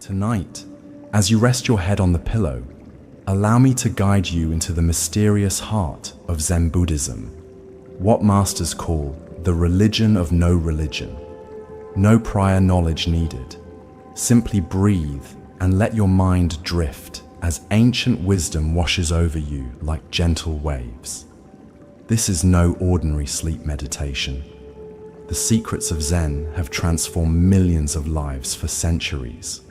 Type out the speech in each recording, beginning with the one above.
Tonight, as you rest your head on the pillow, allow me to guide you into the mysterious heart of Zen Buddhism, what masters call the religion of no religion. No prior knowledge needed. Simply breathe and let your mind drift as ancient wisdom washes over you like gentle waves. This is no ordinary sleep meditation. The secrets of Zen have transformed millions of lives for centuries,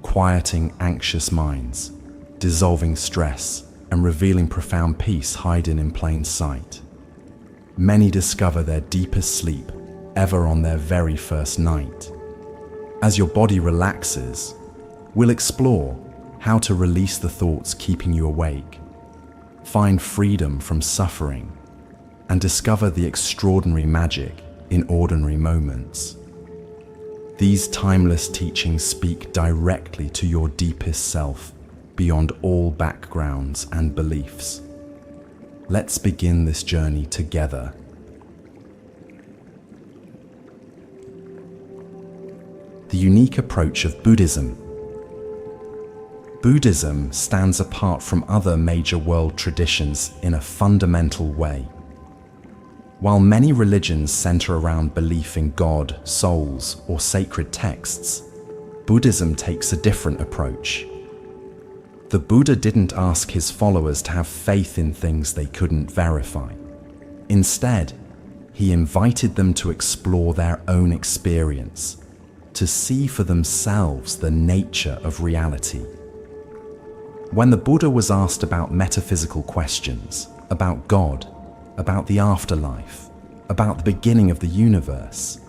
quieting anxious minds, dissolving stress, and revealing profound peace hiding in plain sight. Many discover their deepest sleep ever on their very first night. As your body relaxes, we'll explore how to release the thoughts keeping you awake, find freedom from suffering, and discover the extraordinary magic in ordinary moments. These timeless teachings speak directly to your deepest self, beyond all backgrounds and beliefs. Let's begin this journey together. The unique approach of Buddhism. Buddhism stands apart from other major world traditions in a fundamental way. While many religions center around belief in God, souls, or sacred texts, Buddhism takes a different approach. The Buddha didn't ask his followers to have faith in things they couldn't verify. Instead, he invited them to explore their own experience, to see for themselves the nature of reality. When the Buddha was asked about metaphysical questions, about God, about the afterlife, about the beginning of the universe,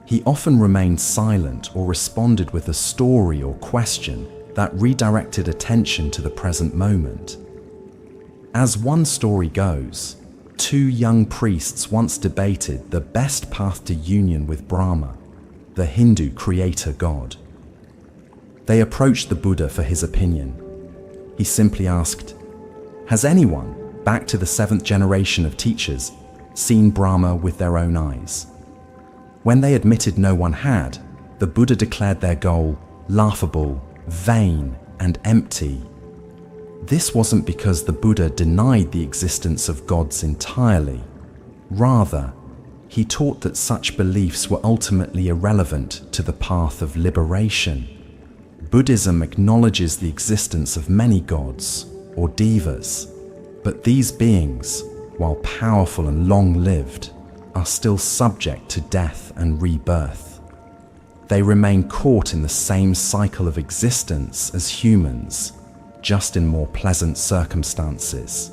he often remained silent or responded with a story or question that redirected attention to the present moment. As one story goes, two young priests once debated the best path to union with Brahma, the Hindu creator god. They approached the Buddha for his opinion. He simply asked, "Has anyone, back to the 7th generation of teachers, seen Brahma with their own eyes?" When they admitted no one had, the Buddha declared their goal laughable, vain, and empty. This wasn't because the Buddha denied the existence of gods entirely. Rather, he taught that such beliefs were ultimately irrelevant to the path of liberation. Buddhism acknowledges the existence of many gods, or devas, but these beings, while powerful and long-lived, are still subject to death and rebirth. They remain caught in the same cycle of existence as humans, just in more pleasant circumstances.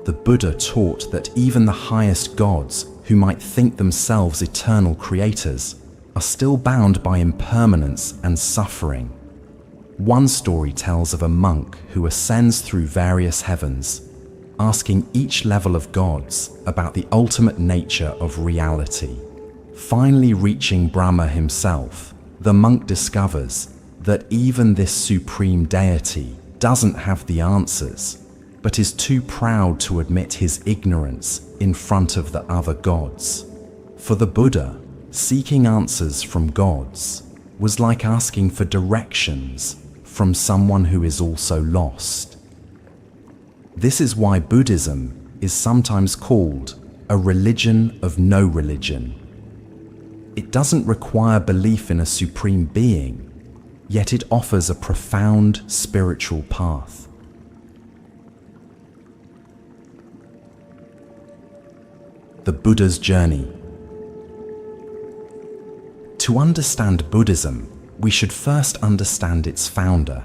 The Buddha taught that even the highest gods, who might think themselves eternal creators, are still bound by impermanence and suffering. One story tells of a monk who ascends through various heavens, asking each level of gods about the ultimate nature of reality. Finally reaching Brahma himself, the monk discovers that even this supreme deity doesn't have the answers, but is too proud to admit his ignorance in front of the other gods. For the Buddha, seeking answers from gods was like asking for directions from someone who is also lost. This is why Buddhism is sometimes called a religion of no religion. It doesn't require belief in a supreme being, yet it offers a profound spiritual path. The Buddha's journey. To understand Buddhism, we should first understand its founder.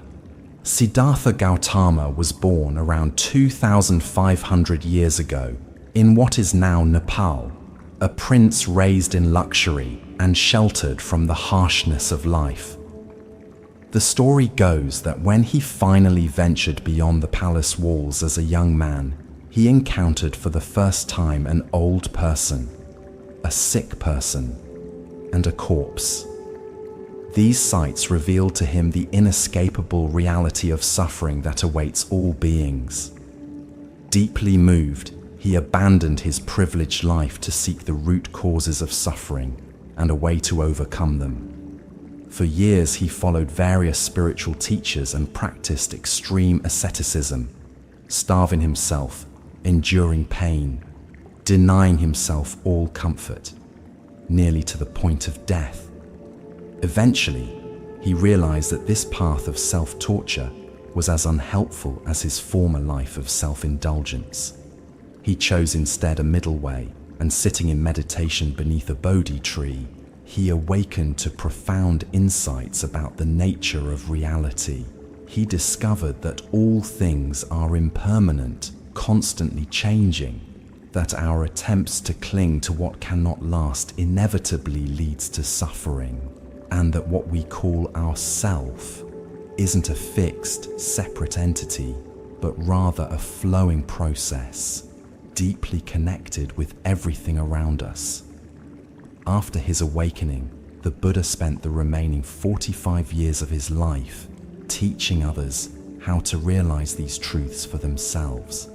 Siddhartha Gautama was born around 2,500 years ago in what is now Nepal, a prince raised in luxury and sheltered from the harshness of life. The story goes that when he finally ventured beyond the palace walls as a young man, he encountered for the first time an old person, a sick person, and a corpse. These sights revealed to him the inescapable reality of suffering that awaits all beings. Deeply moved, he abandoned his privileged life to seek the root causes of suffering and a way to overcome them. For years, he followed various spiritual teachers and practiced extreme asceticism, starving himself, enduring pain, denying himself all comfort, nearly to the point of death. Eventually, he realized that this path of self-torture was as unhelpful as his former life of self-indulgence. He chose instead a middle way, and sitting in meditation beneath a Bodhi tree, he awakened to profound insights about the nature of reality. He discovered that all things are impermanent, constantly changing, that our attempts to cling to what cannot last inevitably leads to suffering, and that what we call ourself isn't a fixed, separate entity, but rather a flowing process, deeply connected with everything around us. After his awakening, the Buddha spent the remaining 45 years of his life teaching others how to realize these truths for themselves.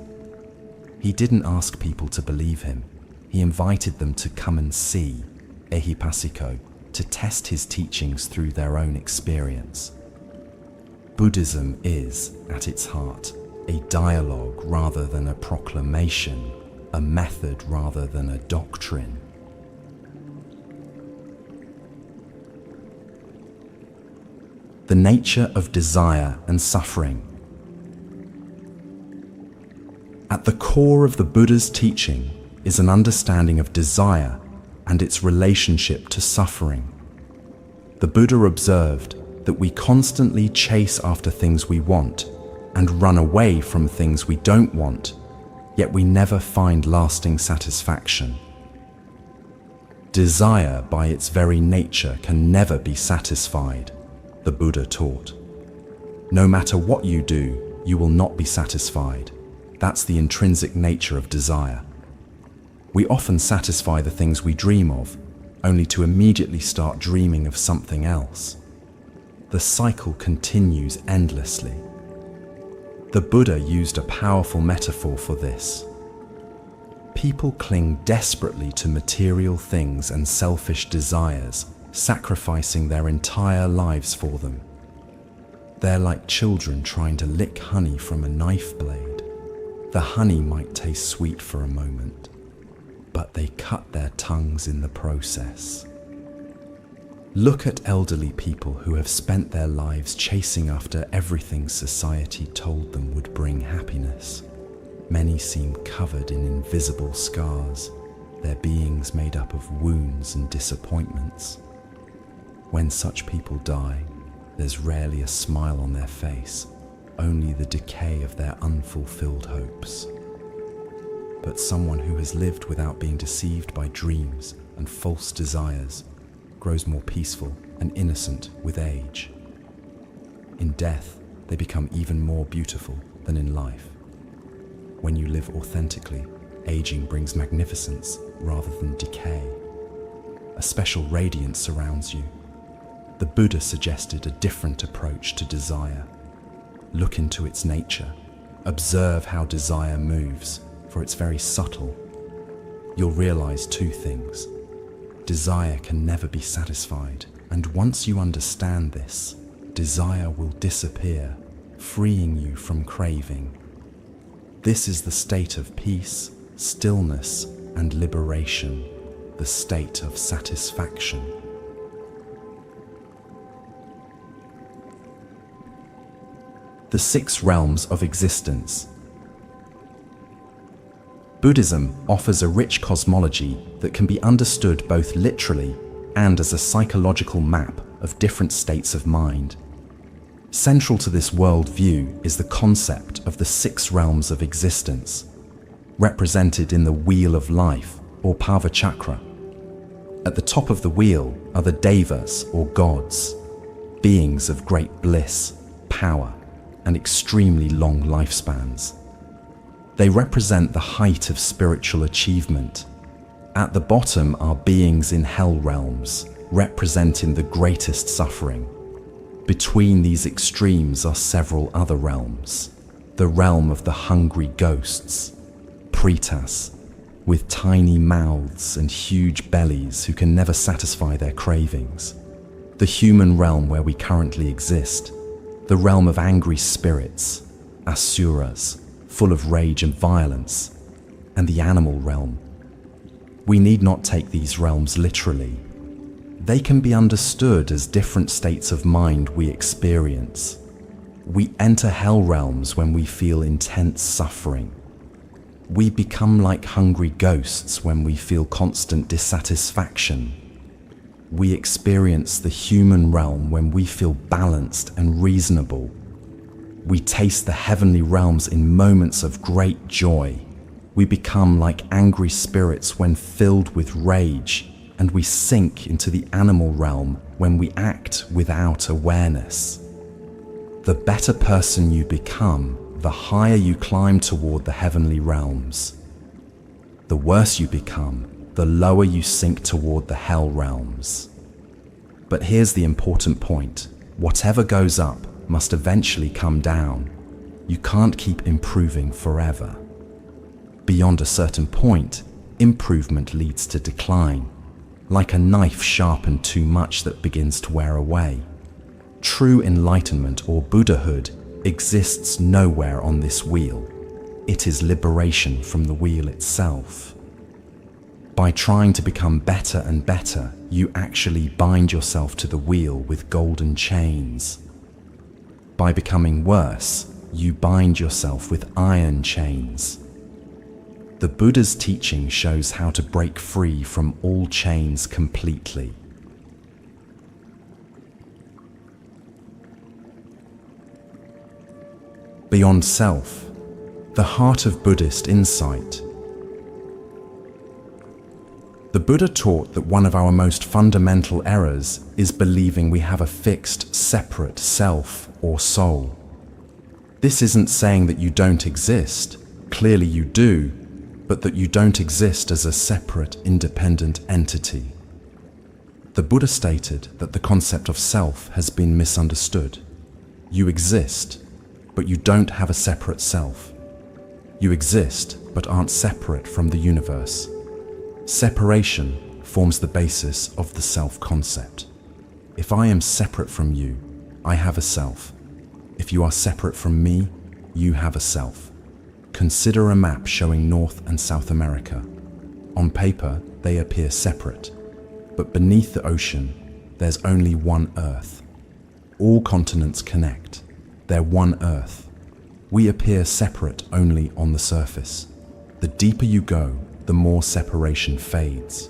He didn't ask people to believe him. He invited them to come and see, ehipassiko, to test his teachings through their own experience. Buddhism is, at its heart, a dialogue rather than a proclamation, a method rather than a doctrine. The nature of desire and suffering. At the core of the Buddha's teaching is an understanding of desire and its relationship to suffering. The Buddha observed that we constantly chase after things we want and run away from things we don't want, yet we never find lasting satisfaction. Desire, by its very nature, can never be satisfied, the Buddha taught. No matter what you do, you will not be satisfied. That's the intrinsic nature of desire. We often satisfy the things we dream of, only to immediately start dreaming of something else. The cycle continues endlessly. The Buddha used a powerful metaphor for this. People cling desperately to material things and selfish desires, sacrificing their entire lives for them. They're like children trying to lick honey from a knife blade. The honey might taste sweet for a moment, but they cut their tongues in the process. Look at elderly people who have spent their lives chasing after everything society told them would bring happiness. Many seem covered in invisible scars, their beings made up of wounds and disappointments. When such people die, there's rarely a smile on their face, only the decay of their unfulfilled hopes. But someone who has lived without being deceived by dreams and false desires grows more peaceful and innocent with age. In death, they become even more beautiful than in life. When you live authentically, aging brings magnificence rather than decay. A special radiance surrounds you. The Buddha suggested a different approach to desire. Look into its nature. Observe how desire moves, for it's very subtle. You'll realize two things. Desire can never be satisfied, and once you understand this, desire will disappear, freeing you from craving. This is the state of peace, stillness, and liberation, the state of satisfaction. The 6 realms of existence. Buddhism offers a rich cosmology that can be understood both literally and as a psychological map of different states of mind. Central to this worldview is the concept of the 6 realms of existence, represented in the Wheel of Life, or Pava Chakra. At the top of the wheel are the devas, or gods, beings of great bliss, power, and extremely long lifespans. They represent the height of spiritual achievement. At the bottom are beings in hell realms, representing the greatest suffering. Between these extremes are several other realms. The realm of the hungry ghosts, pretas, with tiny mouths and huge bellies who can never satisfy their cravings. The human realm where we currently exist, the realm of angry spirits, asuras, full of rage and violence, and the animal realm. We need not take these realms literally. They can be understood as different states of mind we experience. We enter hell realms when we feel intense suffering. We become like hungry ghosts when we feel constant dissatisfaction. We experience the human realm when we feel balanced and reasonable. We taste the heavenly realms in moments of great joy. We become like angry spirits when filled with rage, and we sink into the animal realm when we act without awareness. The better person you become, the higher you climb toward the heavenly realms. The worse you become, the lower you sink toward the hell realms. But here's the important point. Whatever goes up must eventually come down. You can't keep improving forever. Beyond a certain point, improvement leads to decline, like a knife sharpened too much that begins to wear away. True enlightenment or Buddhahood exists nowhere on this wheel. It is liberation from the wheel itself. By trying to become better and better, you actually bind yourself to the wheel with golden chains. By becoming worse, you bind yourself with iron chains. The Buddha's teaching shows how to break free from all chains completely. Beyond self, the heart of Buddhist insight. The Buddha taught that one of our most fundamental errors is believing we have a fixed, separate self or soul. This isn't saying that you don't exist, clearly you do, but that you don't exist as a separate, independent entity. The Buddha stated that the concept of self has been misunderstood. You exist, but you don't have a separate self. You exist, but aren't separate from the universe. Separation forms the basis of the self concept. If I am separate from you, I have a self. If you are separate from me, you have a self. Consider a map showing North and South America. On paper, they appear separate, but beneath the ocean, there's only one Earth. All continents connect. They're one Earth. We appear separate only on the surface. The deeper you go, the more separation fades.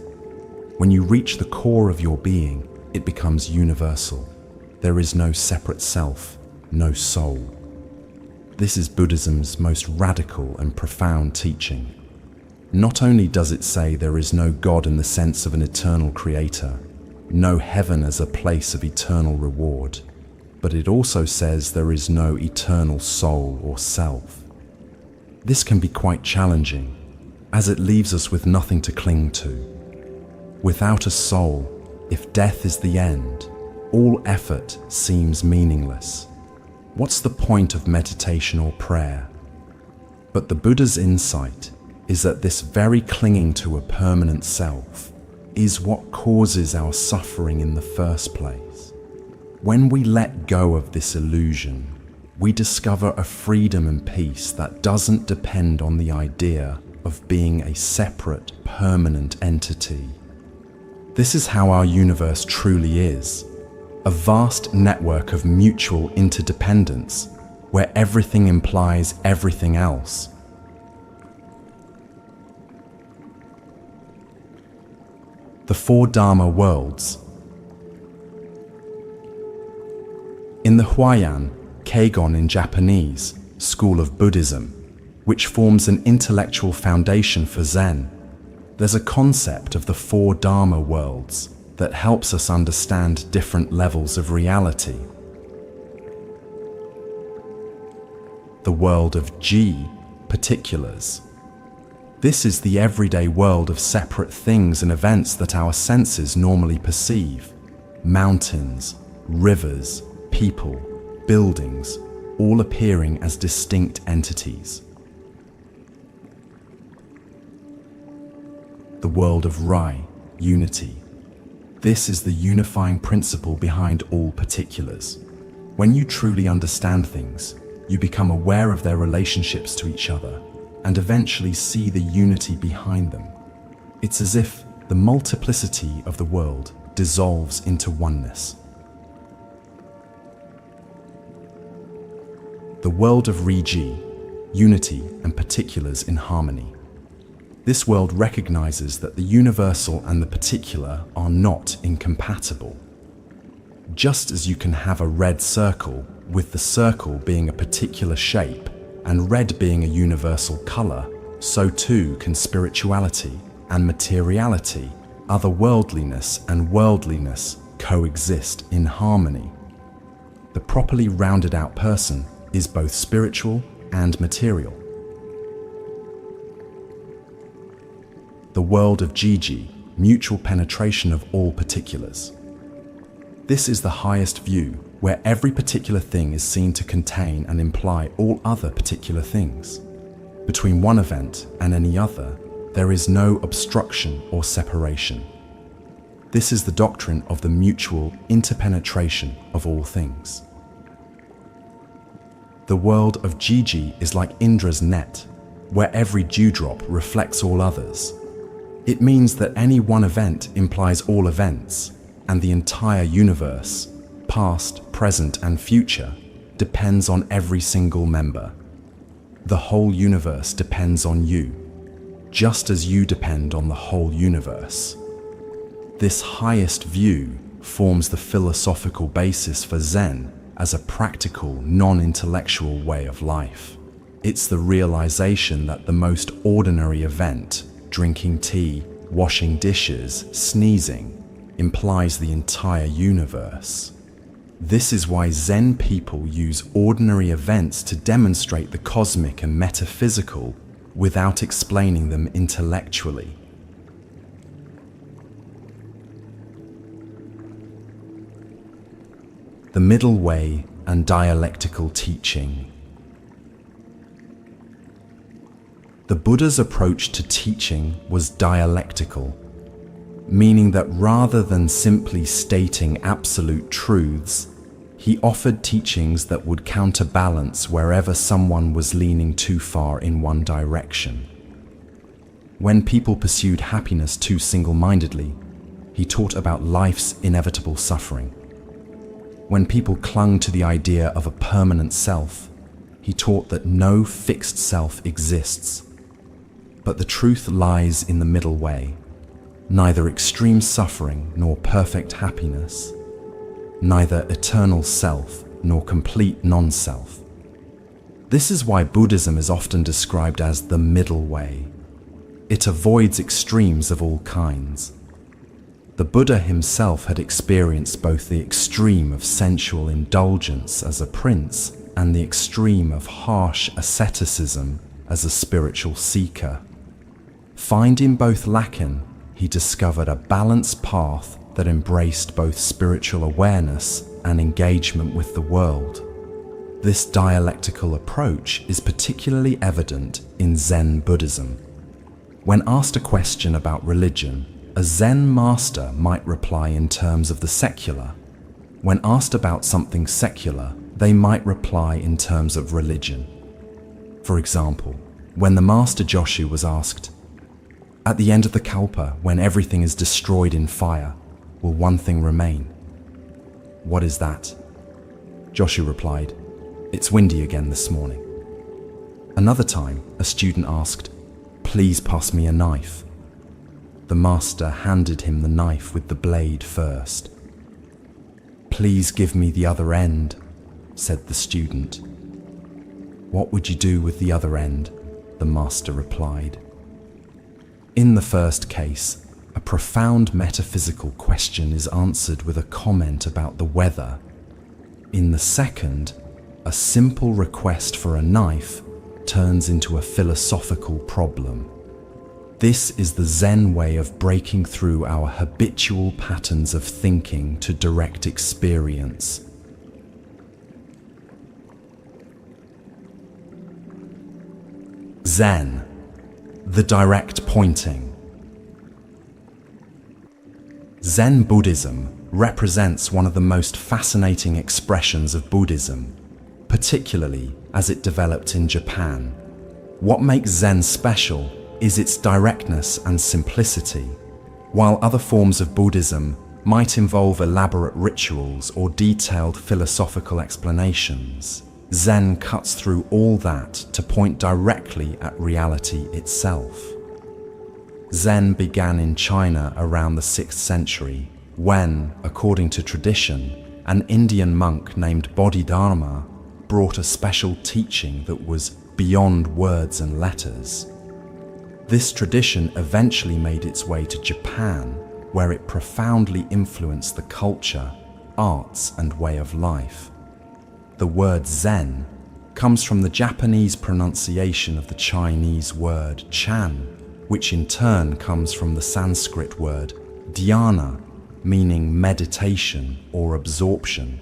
When you reach the core of your being, it becomes universal. There is no separate self, no soul. This is Buddhism's most radical and profound teaching. Not only does it say there is no God in the sense of an eternal creator, no heaven as a place of eternal reward, but it also says there is no eternal soul or self. This can be quite challenging, as it leaves us with nothing to cling to. Without a soul, if death is the end, all effort seems meaningless. What's the point of meditation or prayer? But the Buddha's insight is that this very clinging to a permanent self is what causes our suffering in the first place. When we let go of this illusion, we discover a freedom and peace that doesn't depend on the idea of being a separate, permanent entity. This is how our universe truly is, a vast network of mutual interdependence, where everything implies everything else. The four Dharma worlds. In the Huayan, Keigon in Japanese, school of Buddhism, which forms an intellectual foundation for Zen, there's a concept of the four Dharma worlds that helps us understand different levels of reality. The world of Ji, particulars. This is the everyday world of separate things and events that our senses normally perceive. Mountains, rivers, people, buildings, all appearing as distinct entities. The world of Rai, unity. This is the unifying principle behind all particulars. When you truly understand things, you become aware of their relationships to each other and eventually see the unity behind them. It's as if the multiplicity of the world dissolves into oneness. The world of Riji, unity and particulars in harmony. This world recognizes that the universal and the particular are not incompatible. Just as you can have a red circle with the circle being a particular shape and red being a universal color, so too can spirituality and materiality, otherworldliness and worldliness coexist in harmony. The properly rounded out person is both spiritual and material. The world of Jiji, mutual penetration of all particulars. This is the highest view, where every particular thing is seen to contain and imply all other particular things. Between one event and any other, there is no obstruction or separation. This is the doctrine of the mutual interpenetration of all things. The world of Jiji is like Indra's net, where every dewdrop reflects all others. It means that any one event implies all events, and the entire universe, past, present, and future, depends on every single member. The whole universe depends on you, just as you depend on the whole universe. This highest view forms the philosophical basis for Zen as a practical, non-intellectual way of life. It's the realization that the most ordinary event, drinking tea, washing dishes, sneezing, implies the entire universe. This is why Zen people use ordinary events to demonstrate the cosmic and metaphysical without explaining them intellectually. The middle way and dialectical teaching. The Buddha's approach to teaching was dialectical, meaning that rather than simply stating absolute truths, he offered teachings that would counterbalance wherever someone was leaning too far in one direction. When people pursued happiness too single-mindedly, he taught about life's inevitable suffering. When people clung to the idea of a permanent self, he taught that no fixed self exists. But the truth lies in the middle way. Neither extreme suffering nor perfect happiness, neither eternal self nor complete non-self. This is why Buddhism is often described as the middle way. It avoids extremes of all kinds. The Buddha himself had experienced both the extreme of sensual indulgence as a prince and the extreme of harsh asceticism as a spiritual seeker. Finding both lacking, he discovered a balanced path that embraced both spiritual awareness and engagement with the world. This dialectical approach is particularly evident in Zen Buddhism. When asked a question about religion, a Zen master might reply in terms of the secular. When asked about something secular, they might reply in terms of religion. For example, when the master Joshu was asked, "At the end of the Kalpa, when everything is destroyed in fire, will one thing remain? What is that?" Joshu replied, "It's windy again this morning." Another time, a student asked, "Please pass me a knife." The master handed him the knife with the blade first. "Please give me the other end," said the student. "What would you do with the other end?" the master replied. In the first case, a profound metaphysical question is answered with a comment about the weather. In the second, a simple request for a knife turns into a philosophical problem. This is the Zen way of breaking through our habitual patterns of thinking to direct experience. Zen, the direct pointing. Zen Buddhism represents one of the most fascinating expressions of Buddhism, particularly as it developed in Japan. What makes Zen special is its directness and simplicity. While other forms of Buddhism might involve elaborate rituals or detailed philosophical explanations, Zen cuts through all that to point directly at reality itself. Zen began in China around the 6th century when, according to tradition, an Indian monk named Bodhidharma brought a special teaching that was beyond words and letters. This tradition eventually made its way to Japan, where it profoundly influenced the culture, arts, and way of life. The word Zen comes from the Japanese pronunciation of the Chinese word Chan, which in turn comes from the Sanskrit word dhyana, meaning meditation or absorption.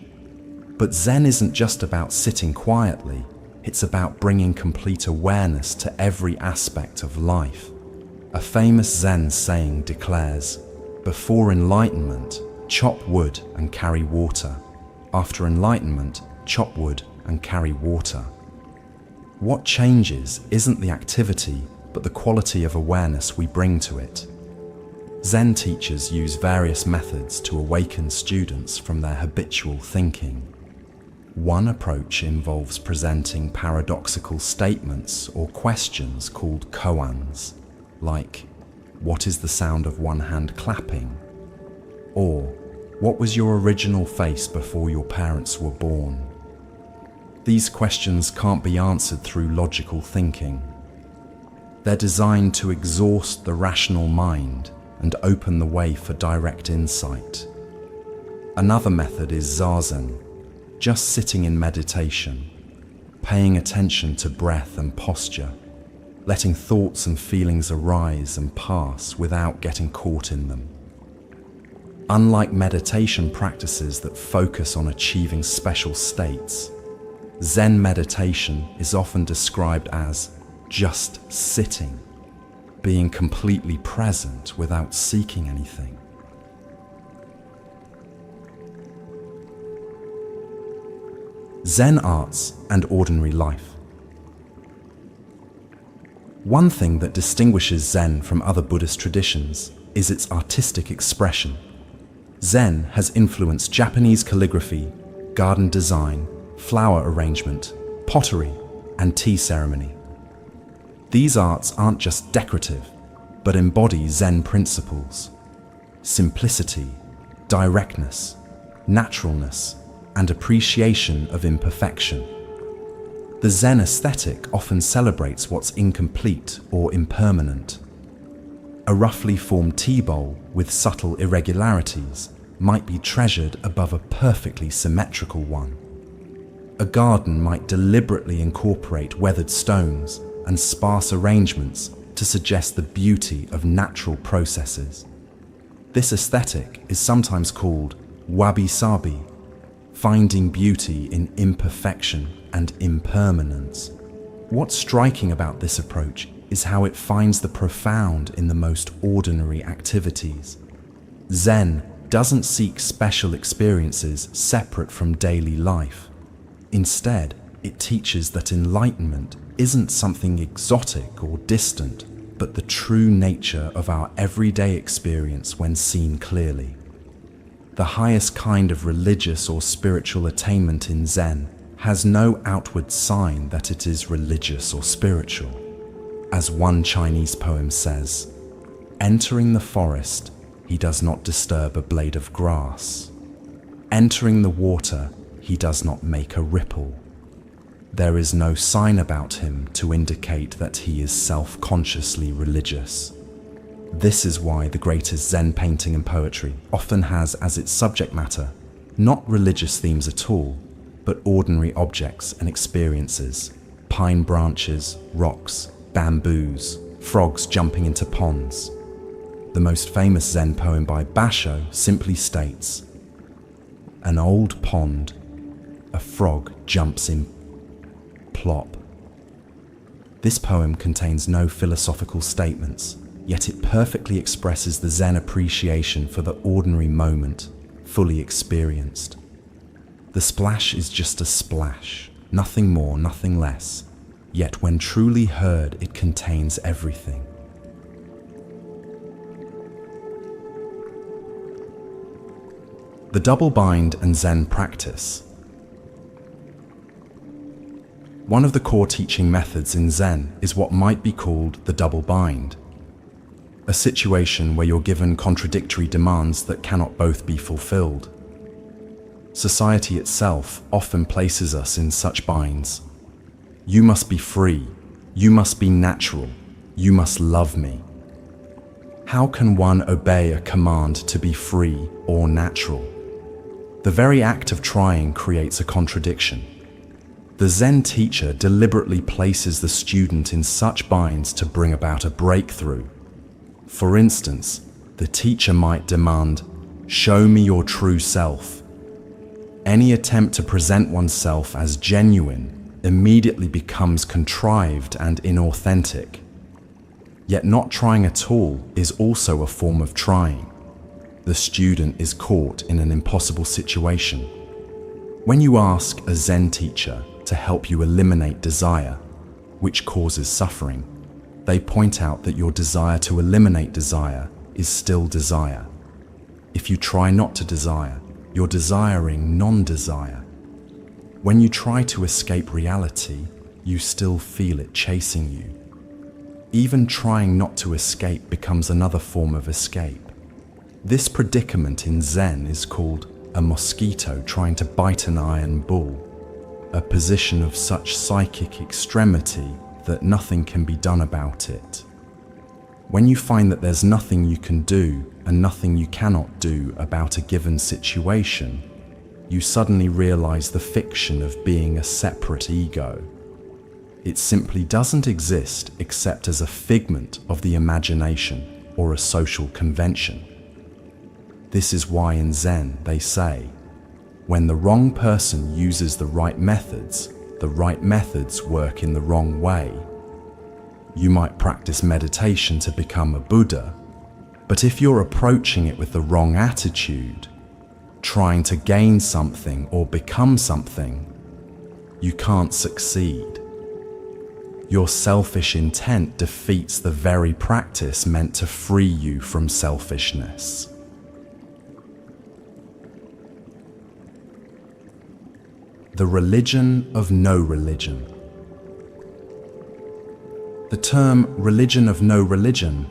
But Zen isn't just about sitting quietly, it's about bringing complete awareness to every aspect of life. A famous Zen saying declares, "Before enlightenment, chop wood and carry water. After enlightenment, chop wood and carry water." What changes isn't the activity, but the quality of awareness we bring to it. Zen teachers use various methods to awaken students from their habitual thinking. One approach involves presenting paradoxical statements or questions called koans, like, "What is the sound of one hand clapping?" Or, "What was your original face before your parents were born?" These questions can't be answered through logical thinking. They're designed to exhaust the rational mind and open the way for direct insight. Another method is zazen, just sitting in meditation, paying attention to breath and posture, letting thoughts and feelings arise and pass without getting caught in them. Unlike meditation practices that focus on achieving special states, Zen meditation is often described as just sitting, being completely present without seeking anything. Zen arts and ordinary life. One thing that distinguishes Zen from other Buddhist traditions is its artistic expression. Zen has influenced Japanese calligraphy, garden design, flower arrangement, pottery, and tea ceremony. These arts aren't just decorative, but embody Zen principles: simplicity, directness, naturalness, and appreciation of imperfection. The Zen aesthetic often celebrates what's incomplete or impermanent. A roughly formed tea bowl with subtle irregularities might be treasured above a perfectly symmetrical one. A garden might deliberately incorporate weathered stones and sparse arrangements to suggest the beauty of natural processes. This aesthetic is sometimes called wabi-sabi, finding beauty in imperfection and impermanence. What's striking about this approach is how it finds the profound in the most ordinary activities. Zen doesn't seek special experiences separate from daily life. Instead, it teaches that enlightenment isn't something exotic or distant, but the true nature of our everyday experience when seen clearly. The highest kind of religious or spiritual attainment in Zen has no outward sign that it is religious or spiritual. As one Chinese poem says, "Entering the forest, he does not disturb a blade of grass. Entering the water, he does not make a ripple. There is no sign about him to indicate that he is self-consciously religious." This is why the greatest Zen painting and poetry often has as its subject matter not religious themes at all, but ordinary objects and experiences: pine branches, rocks, bamboos, frogs jumping into ponds. The most famous Zen poem by Basho simply states, "An old pond, a frog jumps in, plop." This poem contains no philosophical statements, yet it perfectly expresses the Zen appreciation for the ordinary moment, fully experienced. The splash is just a splash, nothing more, nothing less, yet when truly heard, it contains everything. The double bind and Zen practice. One of the core teaching methods in Zen is what might be called the double bind, a situation where you're given contradictory demands that cannot both be fulfilled. Society itself often places us in such binds. You must be free, you must be natural, you must love me. How can one obey a command to be free or natural? The very act of trying creates a contradiction. The Zen teacher deliberately places the student in such binds to bring about a breakthrough. For instance, the teacher might demand, "Show me your true self." Any attempt to present oneself as genuine immediately becomes contrived and inauthentic. Yet not trying at all is also a form of trying. The student is caught in an impossible situation. When you ask a Zen teacher to help you eliminate desire, which causes suffering, they point out that your desire to eliminate desire is still desire. If you try not to desire, you're desiring non-desire. When you try to escape reality, you still feel it chasing you. Even trying not to escape becomes another form of escape. This predicament in Zen is called a mosquito trying to bite an iron bull, a position of such psychic extremity that nothing can be done about it. When you find that there's nothing you can do and nothing you cannot do about a given situation, you suddenly realize the fiction of being a separate ego. It simply doesn't exist except as a figment of the imagination or a social convention. This is why in Zen they say, when the wrong person uses the right methods work in the wrong way. You might practice meditation to become a Buddha, but if you're approaching it with the wrong attitude, trying to gain something or become something, you can't succeed. Your selfish intent defeats the very practice meant to free you from selfishness. The religion of no religion. The term religion of no religion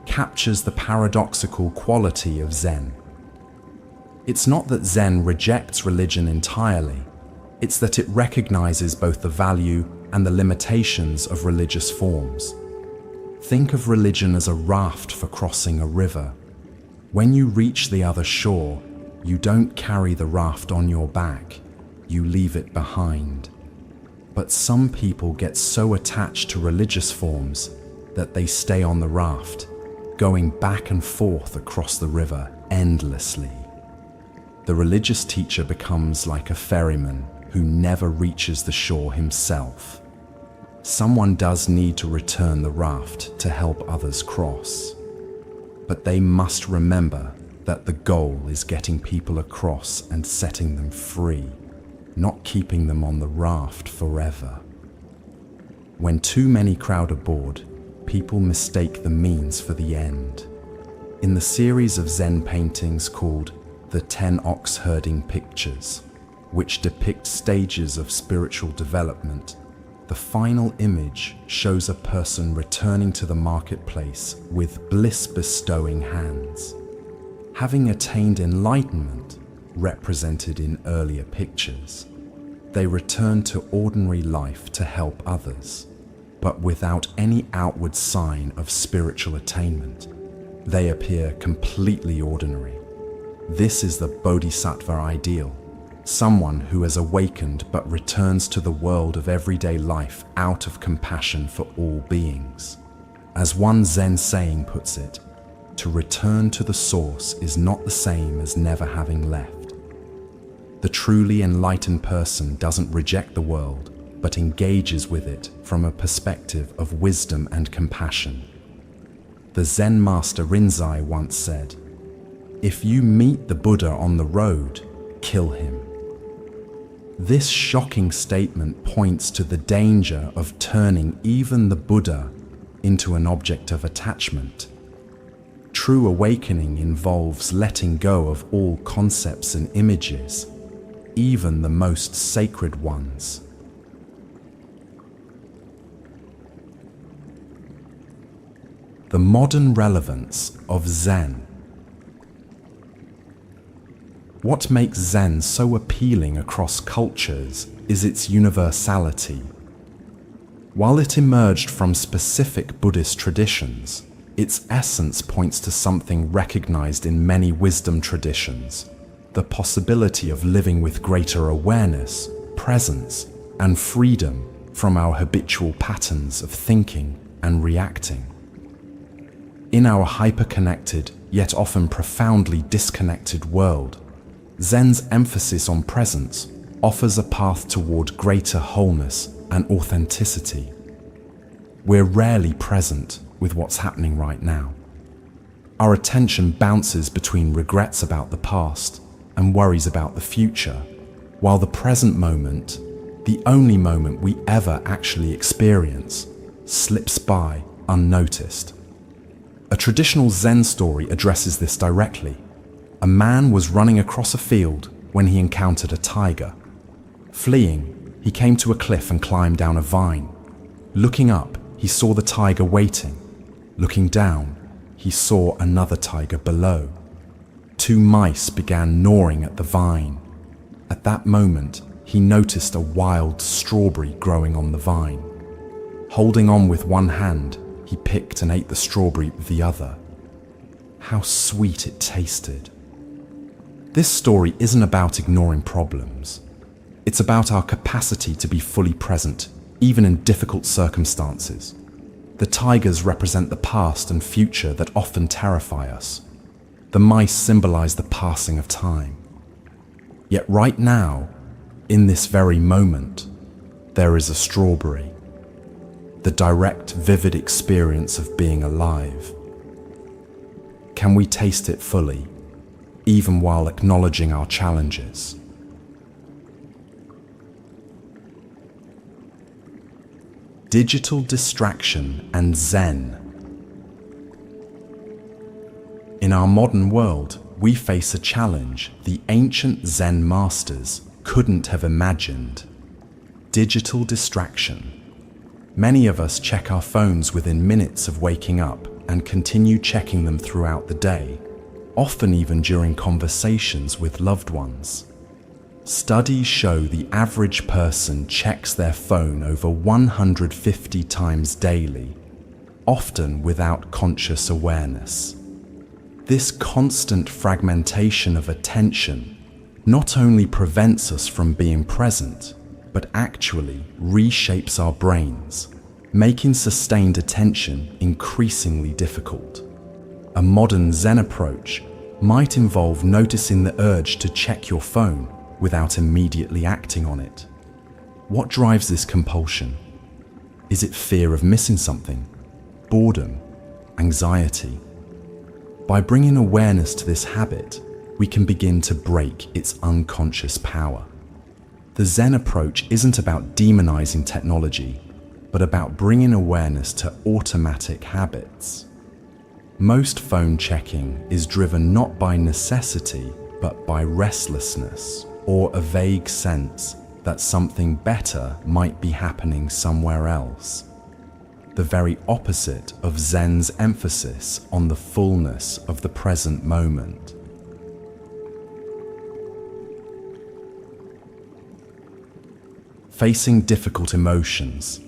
captures the paradoxical quality of Zen. It's not that Zen rejects religion entirely, it's that it recognizes both the value and the limitations of religious forms. Think of religion as a raft for crossing a river. When you reach the other shore, you don't carry the raft on your back, you leave it behind. But some people get so attached to religious forms that they stay on the raft, going back and forth across the river endlessly. The religious teacher becomes like a ferryman who never reaches the shore himself. Someone does need to return the raft to help others cross, but they must remember that the goal is getting people across and setting them free, not keeping them on the raft forever. When too many crowd aboard, people mistake the means for the end. In the series of Zen paintings called the 10 Ox Herding Pictures, which depict stages of spiritual development, the final image shows a person returning to the marketplace with bliss-bestowing hands. Having attained enlightenment, represented in earlier pictures, they return to ordinary life to help others, but without any outward sign of spiritual attainment. They appear completely ordinary. This is the Bodhisattva ideal, someone who has awakened but returns to the world of everyday life out of compassion for all beings. As one Zen saying puts it, to return to the source is not the same as never having left. The truly enlightened person doesn't reject the world, but engages with it from a perspective of wisdom and compassion. The Zen master Rinzai once said, "If you meet the Buddha on the road, kill him." This shocking statement points to the danger of turning even the Buddha into an object of attachment. True awakening involves letting go of all concepts and images, even the most sacred ones. The modern relevance of Zen. What makes Zen so appealing across cultures is its universality. While it emerged from specific Buddhist traditions, its essence points to something recognized in many wisdom traditions: the possibility of living with greater awareness, presence, and freedom from our habitual patterns of thinking and reacting. In our hyper-connected, yet often profoundly disconnected world, Zen's emphasis on presence offers a path toward greater wholeness and authenticity. We're rarely present with what's happening right now. Our attention bounces between regrets about the past and worries about the future, while the present moment, the only moment we ever actually experience, slips by unnoticed. A traditional Zen story addresses this directly. A man was running across a field when he encountered a tiger. Fleeing, he came to a cliff and climbed down a vine. Looking up, he saw the tiger waiting. Looking down, he saw another tiger below. Two mice began gnawing at the vine. At that moment, he noticed a wild strawberry growing on the vine. Holding on with one hand, he picked and ate the strawberry with the other. How sweet it tasted. This story isn't about ignoring problems. It's about our capacity to be fully present, even in difficult circumstances. The tigers represent the past and future that often terrify us. The mice symbolize the passing of time. Yet right now, in this very moment, there is a strawberry. The direct, vivid experience of being alive. Can we taste it fully, even while acknowledging our challenges? Digital distraction and Zen. In our modern world, we face a challenge the ancient Zen masters couldn't have imagined: digital distraction. Many of us check our phones within minutes of waking up and continue checking them throughout the day, often even during conversations with loved ones. Studies show the average person checks their phone over 150 times daily, often without conscious awareness. This constant fragmentation of attention not only prevents us from being present, but actually reshapes our brains, making sustained attention increasingly difficult. A modern Zen approach might involve noticing the urge to check your phone without immediately acting on it. What drives this compulsion? Is it fear of missing something, boredom, anxiety? By bringing awareness to this habit, we can begin to break its unconscious power. The Zen approach isn't about demonizing technology, but about bringing awareness to automatic habits. Most phone checking is driven not by necessity, but by restlessness or a vague sense that something better might be happening somewhere else. The very opposite of Zen's emphasis on the fullness of the present moment. Facing difficult emotions.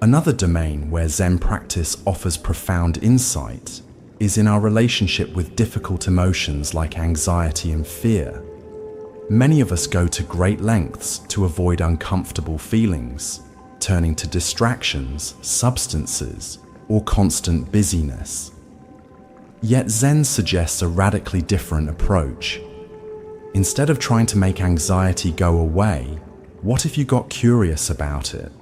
Another domain where Zen practice offers profound insight is in our relationship with difficult emotions like anxiety and fear. Many of us go to great lengths to avoid uncomfortable feelings, turning to distractions, substances, or constant busyness. Yet Zen suggests a radically different approach. Instead of trying to make anxiety go away, what if you got curious about it?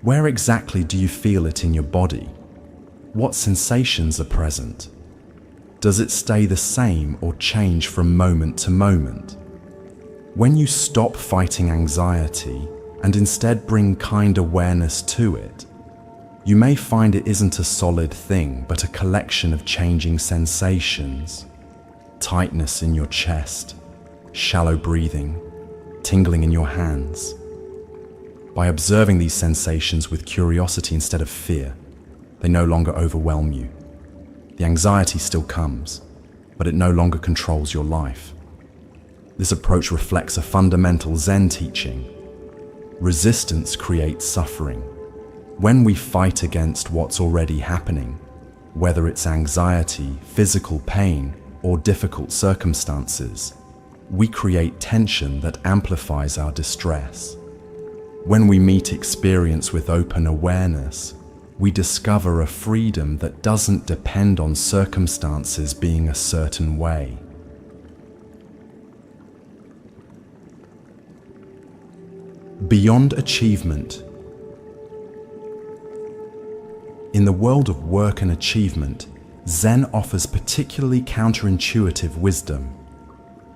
Where exactly do you feel it in your body? What sensations are present? Does it stay the same or change from moment to moment? When you stop fighting anxiety and instead bring kind awareness to it, you may find it isn't a solid thing, but a collection of changing sensations. Tightness in your chest, shallow breathing, tingling in your hands. By observing these sensations with curiosity instead of fear, they no longer overwhelm you. The anxiety still comes, but it no longer controls your life. This approach reflects a fundamental Zen teaching. Resistance creates suffering. When we fight against what's already happening, whether it's anxiety, physical pain, or difficult circumstances, we create tension that amplifies our distress. When we meet experience with open awareness, we discover a freedom that doesn't depend on circumstances being a certain way. Beyond achievement. In the world of work and achievement, Zen offers particularly counterintuitive wisdom.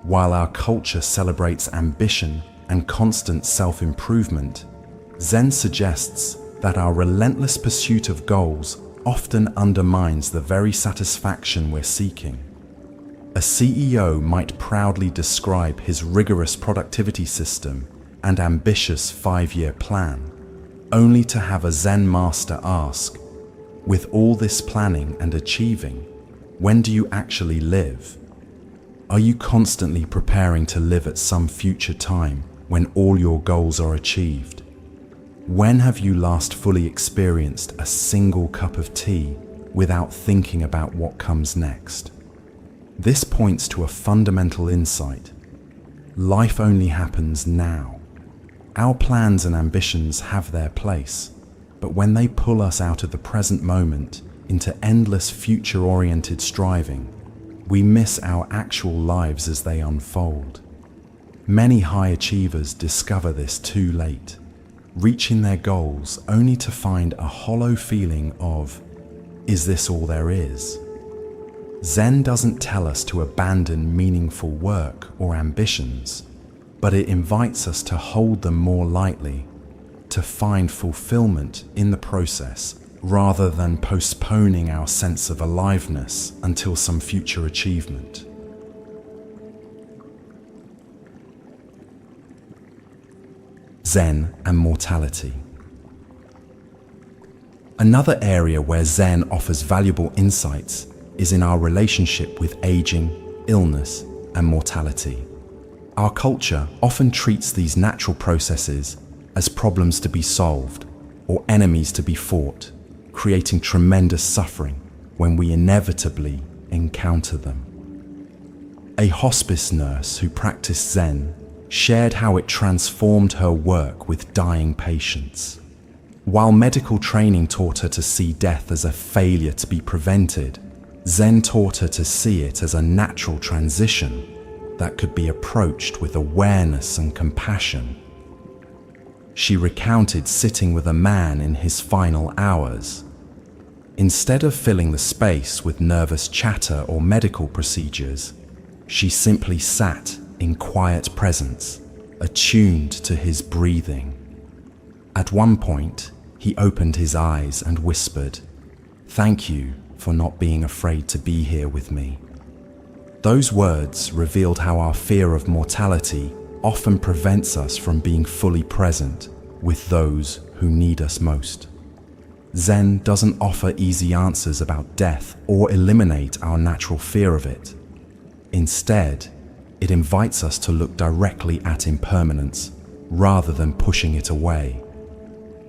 While our culture celebrates ambition and constant self-improvement, Zen suggests that our relentless pursuit of goals often undermines the very satisfaction we're seeking. A CEO might proudly describe his rigorous productivity system and ambitious 5-year plan, only to have a Zen master ask, "With all this planning and achieving, when do you actually live? Are you constantly preparing to live at some future time when all your goals are achieved? When have you last fully experienced a single cup of tea without thinking about what comes next?" This points to a fundamental insight. Life only happens now. Our plans and ambitions have their place, but when they pull us out of the present moment into endless future-oriented striving, we miss our actual lives as they unfold. Many high achievers discover this too late, reaching their goals only to find a hollow feeling of, "Is this all there is?" Zen doesn't tell us to abandon meaningful work or ambitions, but it invites us to hold them more lightly, to find fulfillment in the process rather than postponing our sense of aliveness until some future achievement. Zen and mortality. Another area where Zen offers valuable insights is in our relationship with aging, illness, and mortality. Our culture often treats these natural processes as problems to be solved or enemies to be fought, creating tremendous suffering when we inevitably encounter them. A hospice nurse who practiced Zen shared how it transformed her work with dying patients. While medical training taught her to see death as a failure to be prevented, Zen taught her to see it as a natural transition that could be approached with awareness and compassion. She recounted sitting with a man in his final hours. Instead of filling the space with nervous chatter or medical procedures, she simply sat in quiet presence, attuned to his breathing. At one point, he opened his eyes and whispered, "Thank you for not being afraid to be here with me." Those words revealed how our fear of mortality often prevents us from being fully present with those who need us most. Zen doesn't offer easy answers about death or eliminate our natural fear of it. Instead, it invites us to look directly at impermanence rather than pushing it away.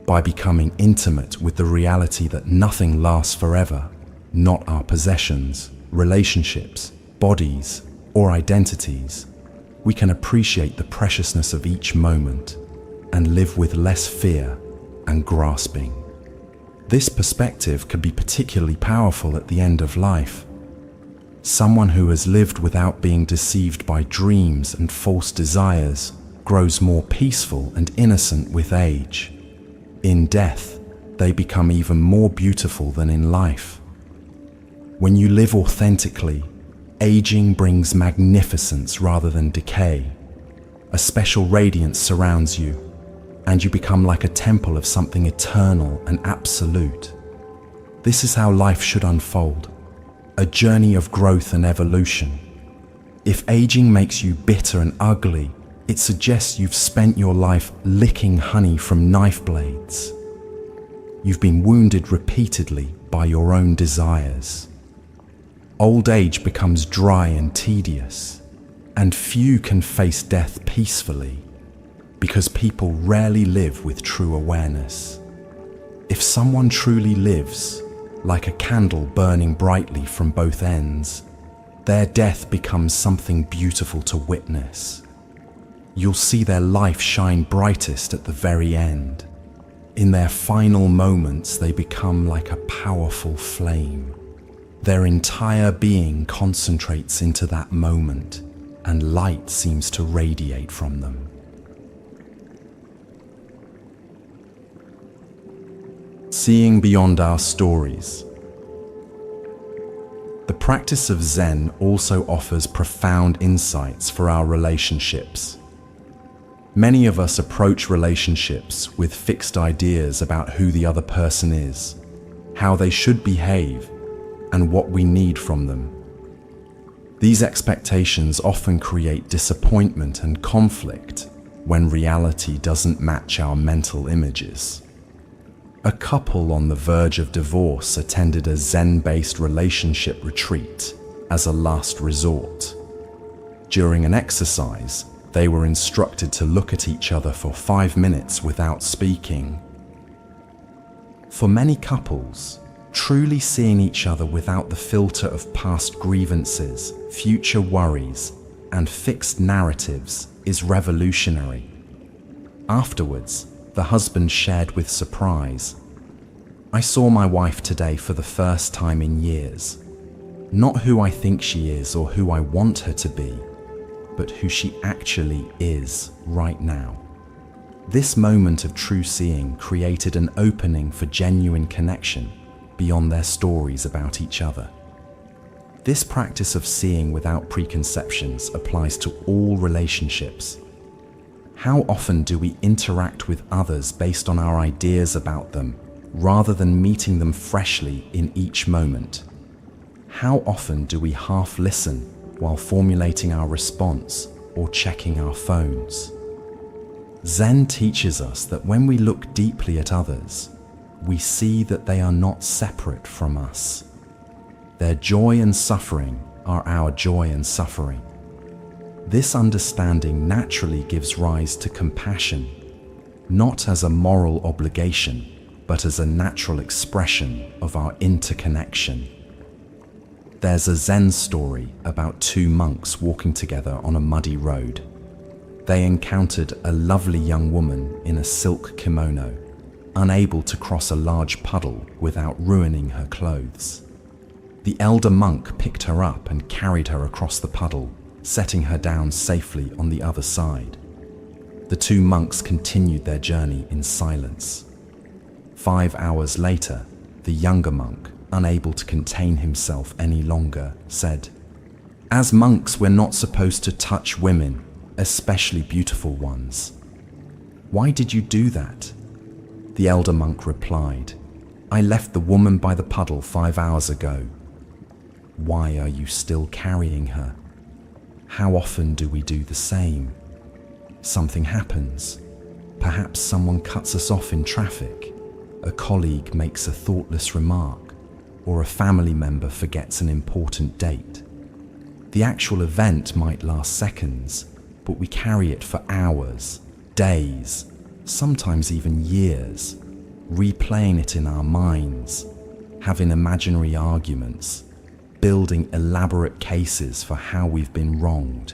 By becoming intimate with the reality that nothing lasts forever, not our possessions, relationships, bodies, or identities, we can appreciate the preciousness of each moment and live with less fear and grasping. This perspective can be particularly powerful at the end of life. Someone who has lived without being deceived by dreams and false desires grows more peaceful and innocent with age. In death, they become even more beautiful than in life, When you live authentically, aging brings magnificence rather than decay. A special radiance surrounds you, and you become like a temple of something eternal and absolute. This is how life should unfold, a journey of growth and evolution. If aging makes you bitter and ugly, it suggests you've spent your life licking honey from knife blades. You've been wounded repeatedly by your own desires. Old age becomes dry and tedious, and few can face death peacefully, because people rarely live with true awareness. If someone truly lives, like a candle burning brightly from both ends, their death becomes something beautiful to witness. You'll see their life shine brightest at the very end. In their final moments, they become like a powerful flame. Their entire being concentrates into that moment, and light seems to radiate from them. Seeing beyond our stories. The practice of Zen also offers profound insights for our relationships. Many of us approach relationships with fixed ideas about who the other person is, how they should behave, and what we need from them. These expectations often create disappointment and conflict when reality doesn't match our mental images. A couple on the verge of divorce attended a Zen-based relationship retreat as a last resort. During an exercise, they were instructed to look at each other for 5 minutes without speaking. For many couples, truly seeing each other without the filter of past grievances, future worries, and fixed narratives is revolutionary. Afterwards, the husband shared with surprise, "I saw my wife today for the first time in years. Not who I think she is or who I want her to be, but who she actually is right now." This moment of true seeing created an opening for genuine connection beyond their stories about each other. This practice of seeing without preconceptions applies to all relationships. How often do we interact with others based on our ideas about them, rather than meeting them freshly in each moment? How often do we half listen while formulating our response or checking our phones? Zen teaches us that when we look deeply at others, we see that they are not separate from us. Their joy and suffering are our joy and suffering. This understanding naturally gives rise to compassion, not as a moral obligation, but as a natural expression of our interconnection. There's a Zen story about 2 monks walking together on a muddy road. They encountered a lovely young woman in a silk kimono, unable to cross a large puddle without ruining her clothes. The elder monk picked her up and carried her across the puddle, setting her down safely on the other side. The 2 monks continued their journey in silence. 5 hours later, the younger monk, unable to contain himself any longer, said, "As monks, we're not supposed to touch women, especially beautiful ones." "Why did you do that?" The elder monk replied, "I left the woman by the puddle 5 hours ago." "Why are you still carrying her?" How often do we do the same? Something happens. Perhaps someone cuts us off in traffic, a colleague makes a thoughtless remark, or a family member forgets an important date. The actual event might last seconds, but we carry it for hours, days, sometimes even years, replaying it in our minds, having imaginary arguments, building elaborate cases for how we've been wronged.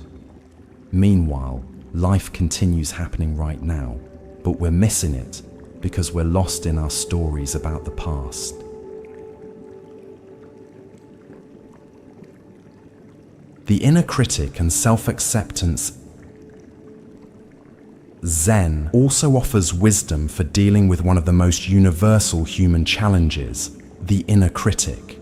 Meanwhile, life continues happening right now, but we're missing it because we're lost in our stories about the past. The inner critic and self-acceptance. Zen also offers wisdom for dealing with one of the most universal human challenges, the inner critic.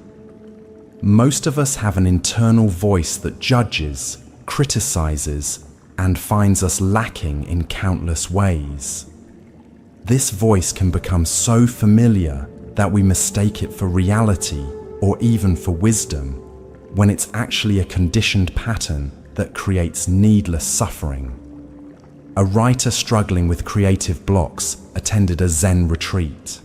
Most of us have an internal voice that judges, criticizes, and finds us lacking in countless ways. This voice can become so familiar that we mistake it for reality or even for wisdom, when it's actually a conditioned pattern that creates needless suffering. A writer struggling with creative blocks attended a Zen retreat.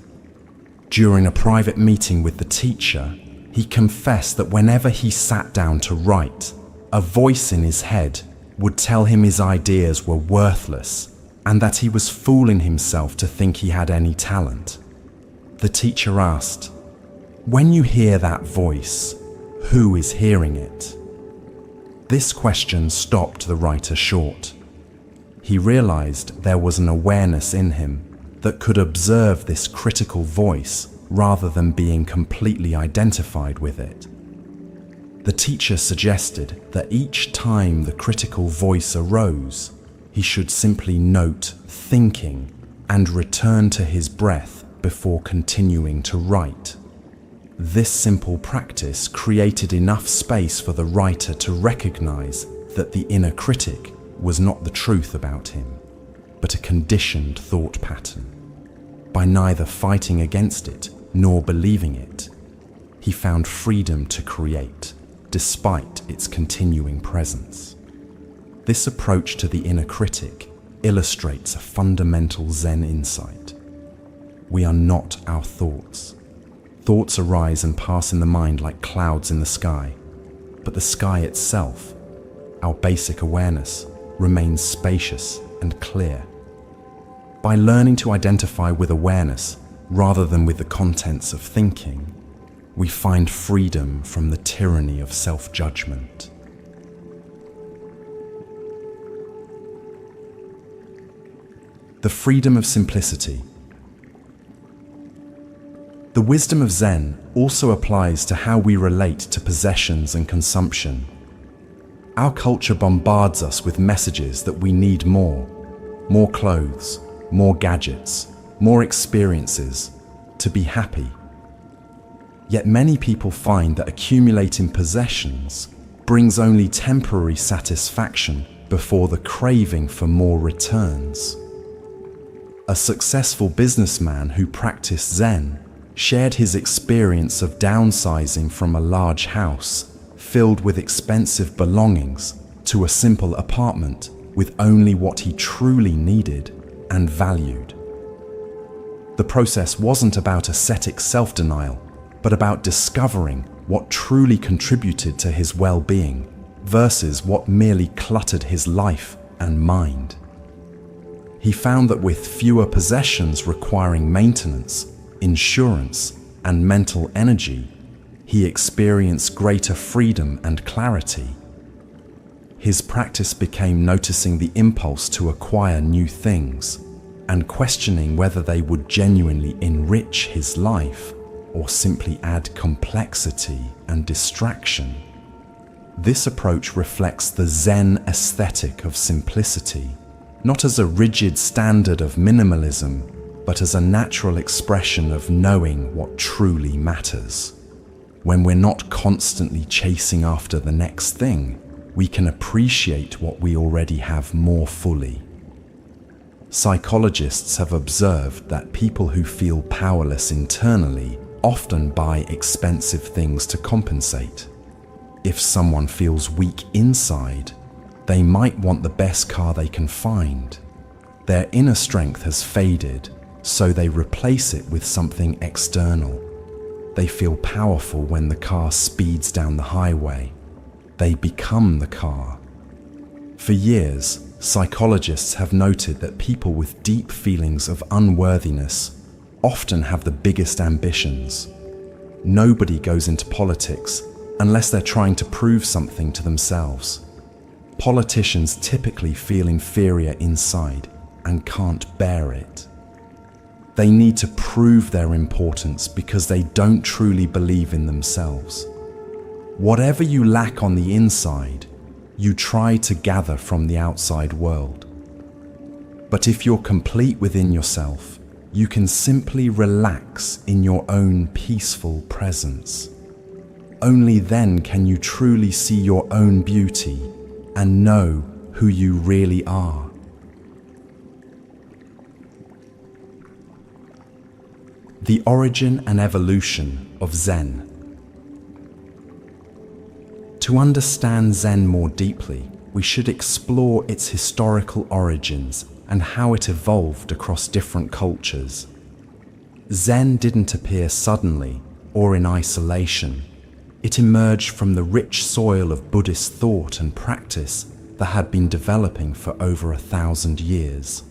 During a private meeting with the teacher, he confessed that whenever he sat down to write, a voice in his head would tell him his ideas were worthless and that he was fooling himself to think he had any talent. The teacher asked, "When you hear that voice, who is hearing it?" This question stopped the writer short. He realized there was an awareness in him that could observe this critical voice rather than being completely identified with it. The teacher suggested that each time the critical voice arose, he should simply note thinking and return to his breath before continuing to write. This simple practice created enough space for the writer to recognize that the inner critic was not the truth about him, but a conditioned thought pattern. By neither fighting against it nor believing it, he found freedom to create, despite its continuing presence. This approach to the inner critic illustrates a fundamental Zen insight. We are not our thoughts. Thoughts arise and pass in the mind like clouds in the sky, but the sky itself, our basic awareness, remains spacious and clear. By learning to identify with awareness rather than with the contents of thinking, we find freedom from the tyranny of self-judgment. The freedom of simplicity. The wisdom of Zen also applies to how we relate to possessions and consumption. Our culture bombards us with messages that we need more clothes, more gadgets, more experiences to be happy. Yet many people find that accumulating possessions brings only temporary satisfaction before the craving for more returns. A successful businessman who practiced Zen shared his experience of downsizing from a large house filled with expensive belongings to a simple apartment with only what he truly needed and valued. The process wasn't about ascetic self-denial, but about discovering what truly contributed to his well-being versus what merely cluttered his life and mind. He found that with fewer possessions requiring maintenance, insurance, and mental energy, he experienced greater freedom and clarity. His practice became noticing the impulse to acquire new things and questioning whether they would genuinely enrich his life or simply add complexity and distraction. This approach reflects the Zen aesthetic of simplicity, not as a rigid standard of minimalism, but as a natural expression of knowing what truly matters. When we're not constantly chasing after the next thing, we can appreciate what we already have more fully. Psychologists have observed that people who feel powerless internally often buy expensive things to compensate. If someone feels weak inside, they might want the best car they can find. Their inner strength has faded, so they replace it with something external. They feel powerful when the car speeds down the highway. They become the car. For years, psychologists have noted that people with deep feelings of unworthiness often have the biggest ambitions. Nobody goes into politics unless they're trying to prove something to themselves. Politicians typically feel inferior inside and can't bear it. They need to prove their importance because they don't truly believe in themselves. Whatever you lack on the inside, you try to gather from the outside world. But if you're complete within yourself, you can simply relax in your own peaceful presence. Only then can you truly see your own beauty and know who you really are. The origin and evolution of Zen. To understand Zen more deeply, we should explore its historical origins and how it evolved across different cultures. Zen didn't appear suddenly or in isolation. It emerged from the rich soil of Buddhist thought and practice that had been developing for over 1,000 years.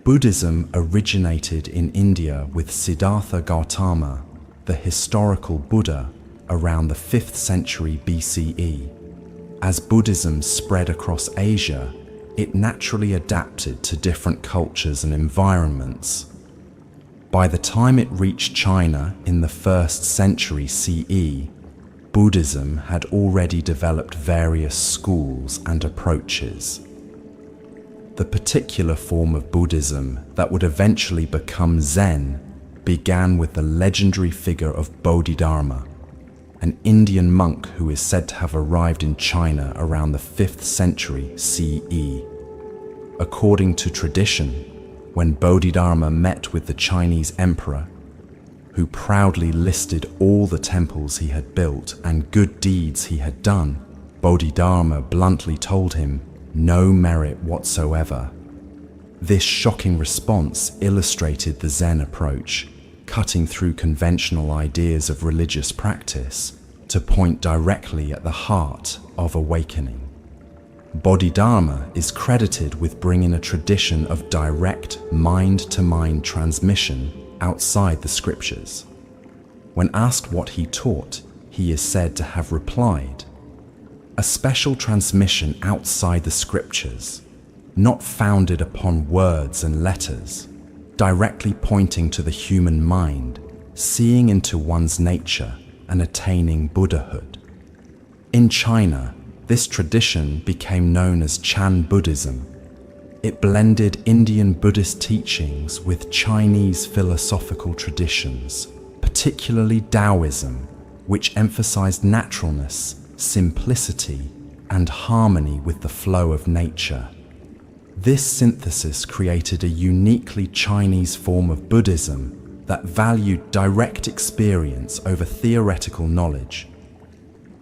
Buddhism originated in India with Siddhartha Gautama, the historical Buddha, around the 5th century BCE. As Buddhism spread across Asia, it naturally adapted to different cultures and environments. By the time it reached China in the 1st century CE, Buddhism had already developed various schools and approaches. The particular form of Buddhism that would eventually become Zen began with the legendary figure of Bodhidharma, an Indian monk who is said to have arrived in China around the 5th century CE. According to tradition, when Bodhidharma met with the Chinese emperor, who proudly listed all the temples he had built and good deeds he had done, Bodhidharma bluntly told him, "No merit whatsoever." This shocking response illustrated the Zen approach, cutting through conventional ideas of religious practice to point directly at the heart of awakening. Bodhidharma is credited with bringing a tradition of direct mind-to-mind transmission outside the scriptures. When asked what he taught, he is said to have replied, "A special transmission outside the scriptures, not founded upon words and letters, directly pointing to the human mind, seeing into one's nature and attaining Buddhahood." In China, this tradition became known as Chan Buddhism. It blended Indian Buddhist teachings with Chinese philosophical traditions, particularly Taoism, which emphasized naturalness, simplicity, and harmony with the flow of nature. This synthesis created a uniquely Chinese form of Buddhism that valued direct experience over theoretical knowledge.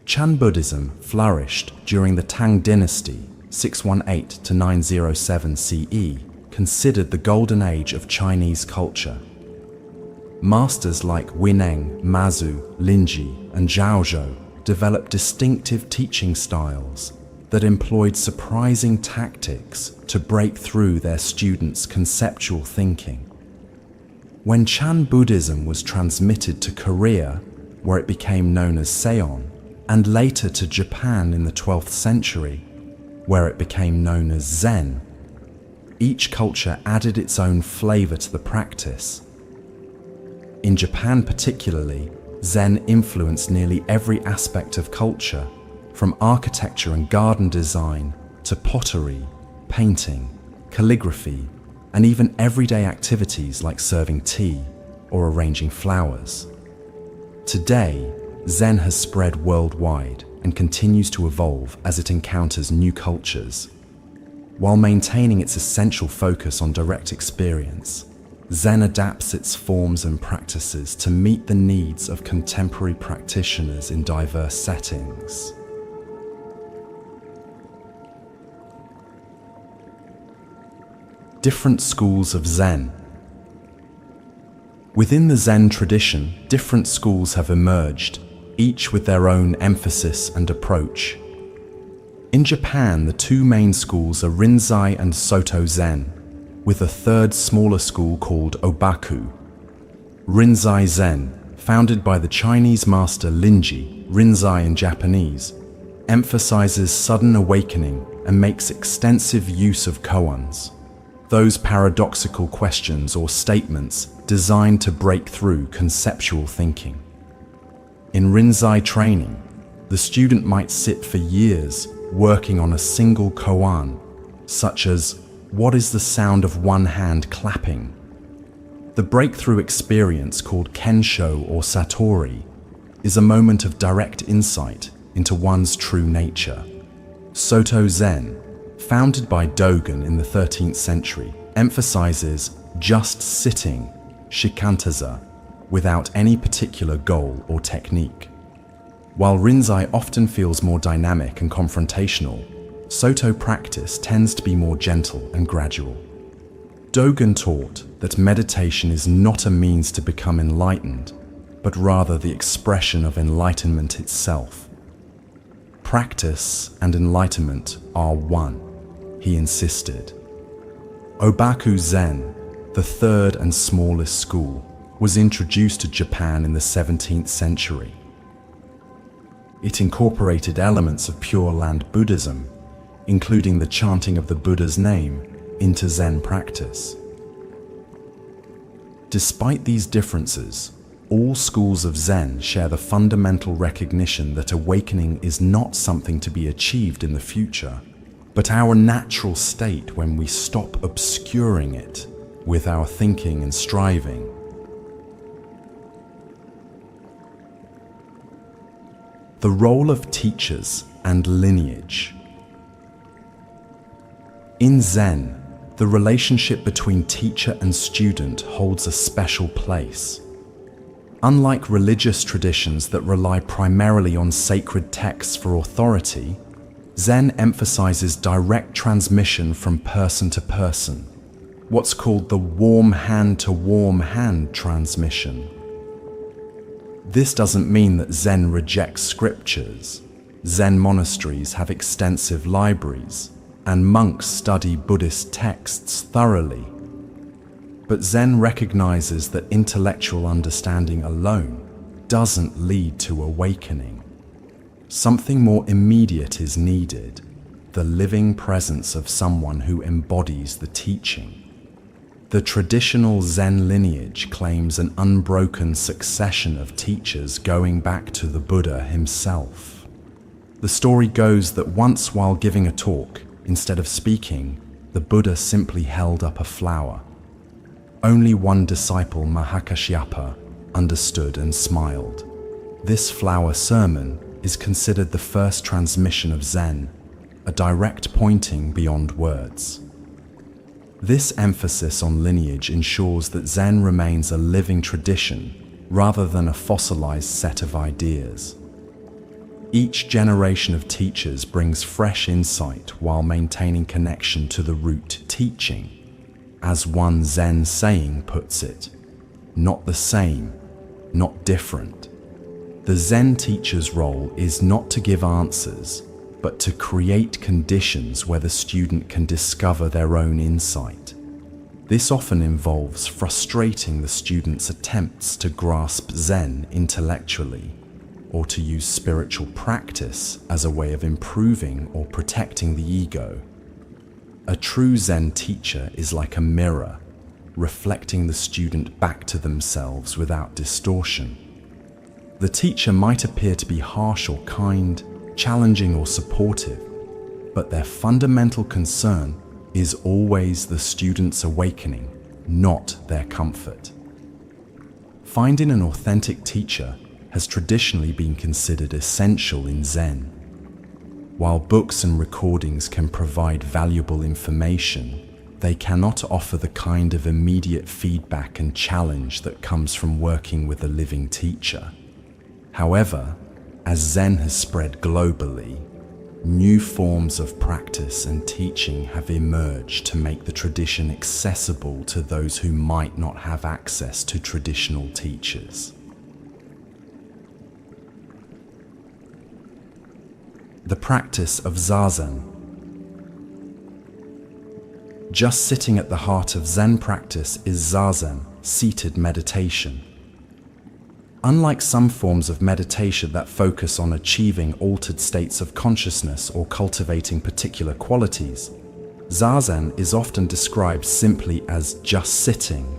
Chan Buddhism flourished during the Tang Dynasty, 618 to 907 CE, considered the golden age of Chinese culture. Masters like Huineng, Mazu, Linji, and Zhaozhou developed distinctive teaching styles that employed surprising tactics to break through their students' conceptual thinking. When Chan Buddhism was transmitted to Korea, where it became known as Seon, and later to Japan in the 12th century, where it became known as Zen, each culture added its own flavor to the practice. In Japan particularly, Zen influenced nearly every aspect of culture, from architecture and garden design to pottery, painting, calligraphy, and even everyday activities like serving tea or arranging flowers. Today, Zen has spread worldwide and continues to evolve as it encounters new cultures. While maintaining its essential focus on direct experience, Zen adapts its forms and practices to meet the needs of contemporary practitioners in diverse settings. Different schools of Zen. Within the Zen tradition, different schools have emerged, each with their own emphasis and approach. In Japan, the two main schools are Rinzai and Soto Zen, with a third smaller school called Obaku. Rinzai Zen, founded by the Chinese master Linji, Rinzai in Japanese, emphasizes sudden awakening and makes extensive use of koans, those paradoxical questions or statements designed to break through conceptual thinking. In Rinzai training, the student might sit for years working on a single koan, such as, "What is the sound of one hand clapping?" The breakthrough experience, called Kensho or Satori, is a moment of direct insight into one's true nature. Soto Zen, founded by Dogen in the 13th century, emphasizes just sitting, shikantaza, without any particular goal or technique. While Rinzai often feels more dynamic and confrontational, Soto practice tends to be more gentle and gradual. Dogen taught that meditation is not a means to become enlightened, but rather the expression of enlightenment itself. Practice and enlightenment are one, he insisted. Obaku Zen, the third and smallest school, was introduced to Japan in the 17th century. It incorporated elements of Pure Land Buddhism, including the chanting of the Buddha's name, into Zen practice. Despite these differences, all schools of Zen share the fundamental recognition that awakening is not something to be achieved in the future, but our natural state when we stop obscuring it with our thinking and striving. The role of teachers and lineage. In Zen, the relationship between teacher and student holds a special place. Unlike religious traditions that rely primarily on sacred texts for authority, Zen emphasizes direct transmission from person to person, what's called the warm hand to warm hand transmission. This doesn't mean that Zen rejects scriptures. Zen monasteries have extensive libraries, and monks study Buddhist texts thoroughly. But Zen recognizes that intellectual understanding alone doesn't lead to awakening. Something more immediate is needed, the living presence of someone who embodies the teaching. The traditional Zen lineage claims an unbroken succession of teachers going back to the Buddha himself. The story goes that once while giving a talk, instead of speaking, the Buddha simply held up a flower. Only one disciple, Mahakashyapa, understood and smiled. This flower sermon is considered the first transmission of Zen, a direct pointing beyond words. This emphasis on lineage ensures that Zen remains a living tradition rather than a fossilized set of ideas. Each generation of teachers brings fresh insight while maintaining connection to the root teaching. As one Zen saying puts it, not the same, not different. The Zen teacher's role is not to give answers, but to create conditions where the student can discover their own insight. This often involves frustrating the student's attempts to grasp Zen intellectually, or to use spiritual practice as a way of improving or protecting the ego. A true Zen teacher is like a mirror, reflecting the student back to themselves without distortion. The teacher might appear to be harsh or kind, challenging or supportive, but their fundamental concern is always the student's awakening, not their comfort. Finding an authentic teacher has traditionally been considered essential in Zen. While books and recordings can provide valuable information, they cannot offer the kind of immediate feedback and challenge that comes from working with a living teacher. However, as Zen has spread globally, new forms of practice and teaching have emerged to make the tradition accessible to those who might not have access to traditional teachers. The practice of Zazen. Just sitting at the heart of Zen practice is Zazen, seated meditation. Unlike some forms of meditation that focus on achieving altered states of consciousness or cultivating particular qualities, Zazen is often described simply as just sitting.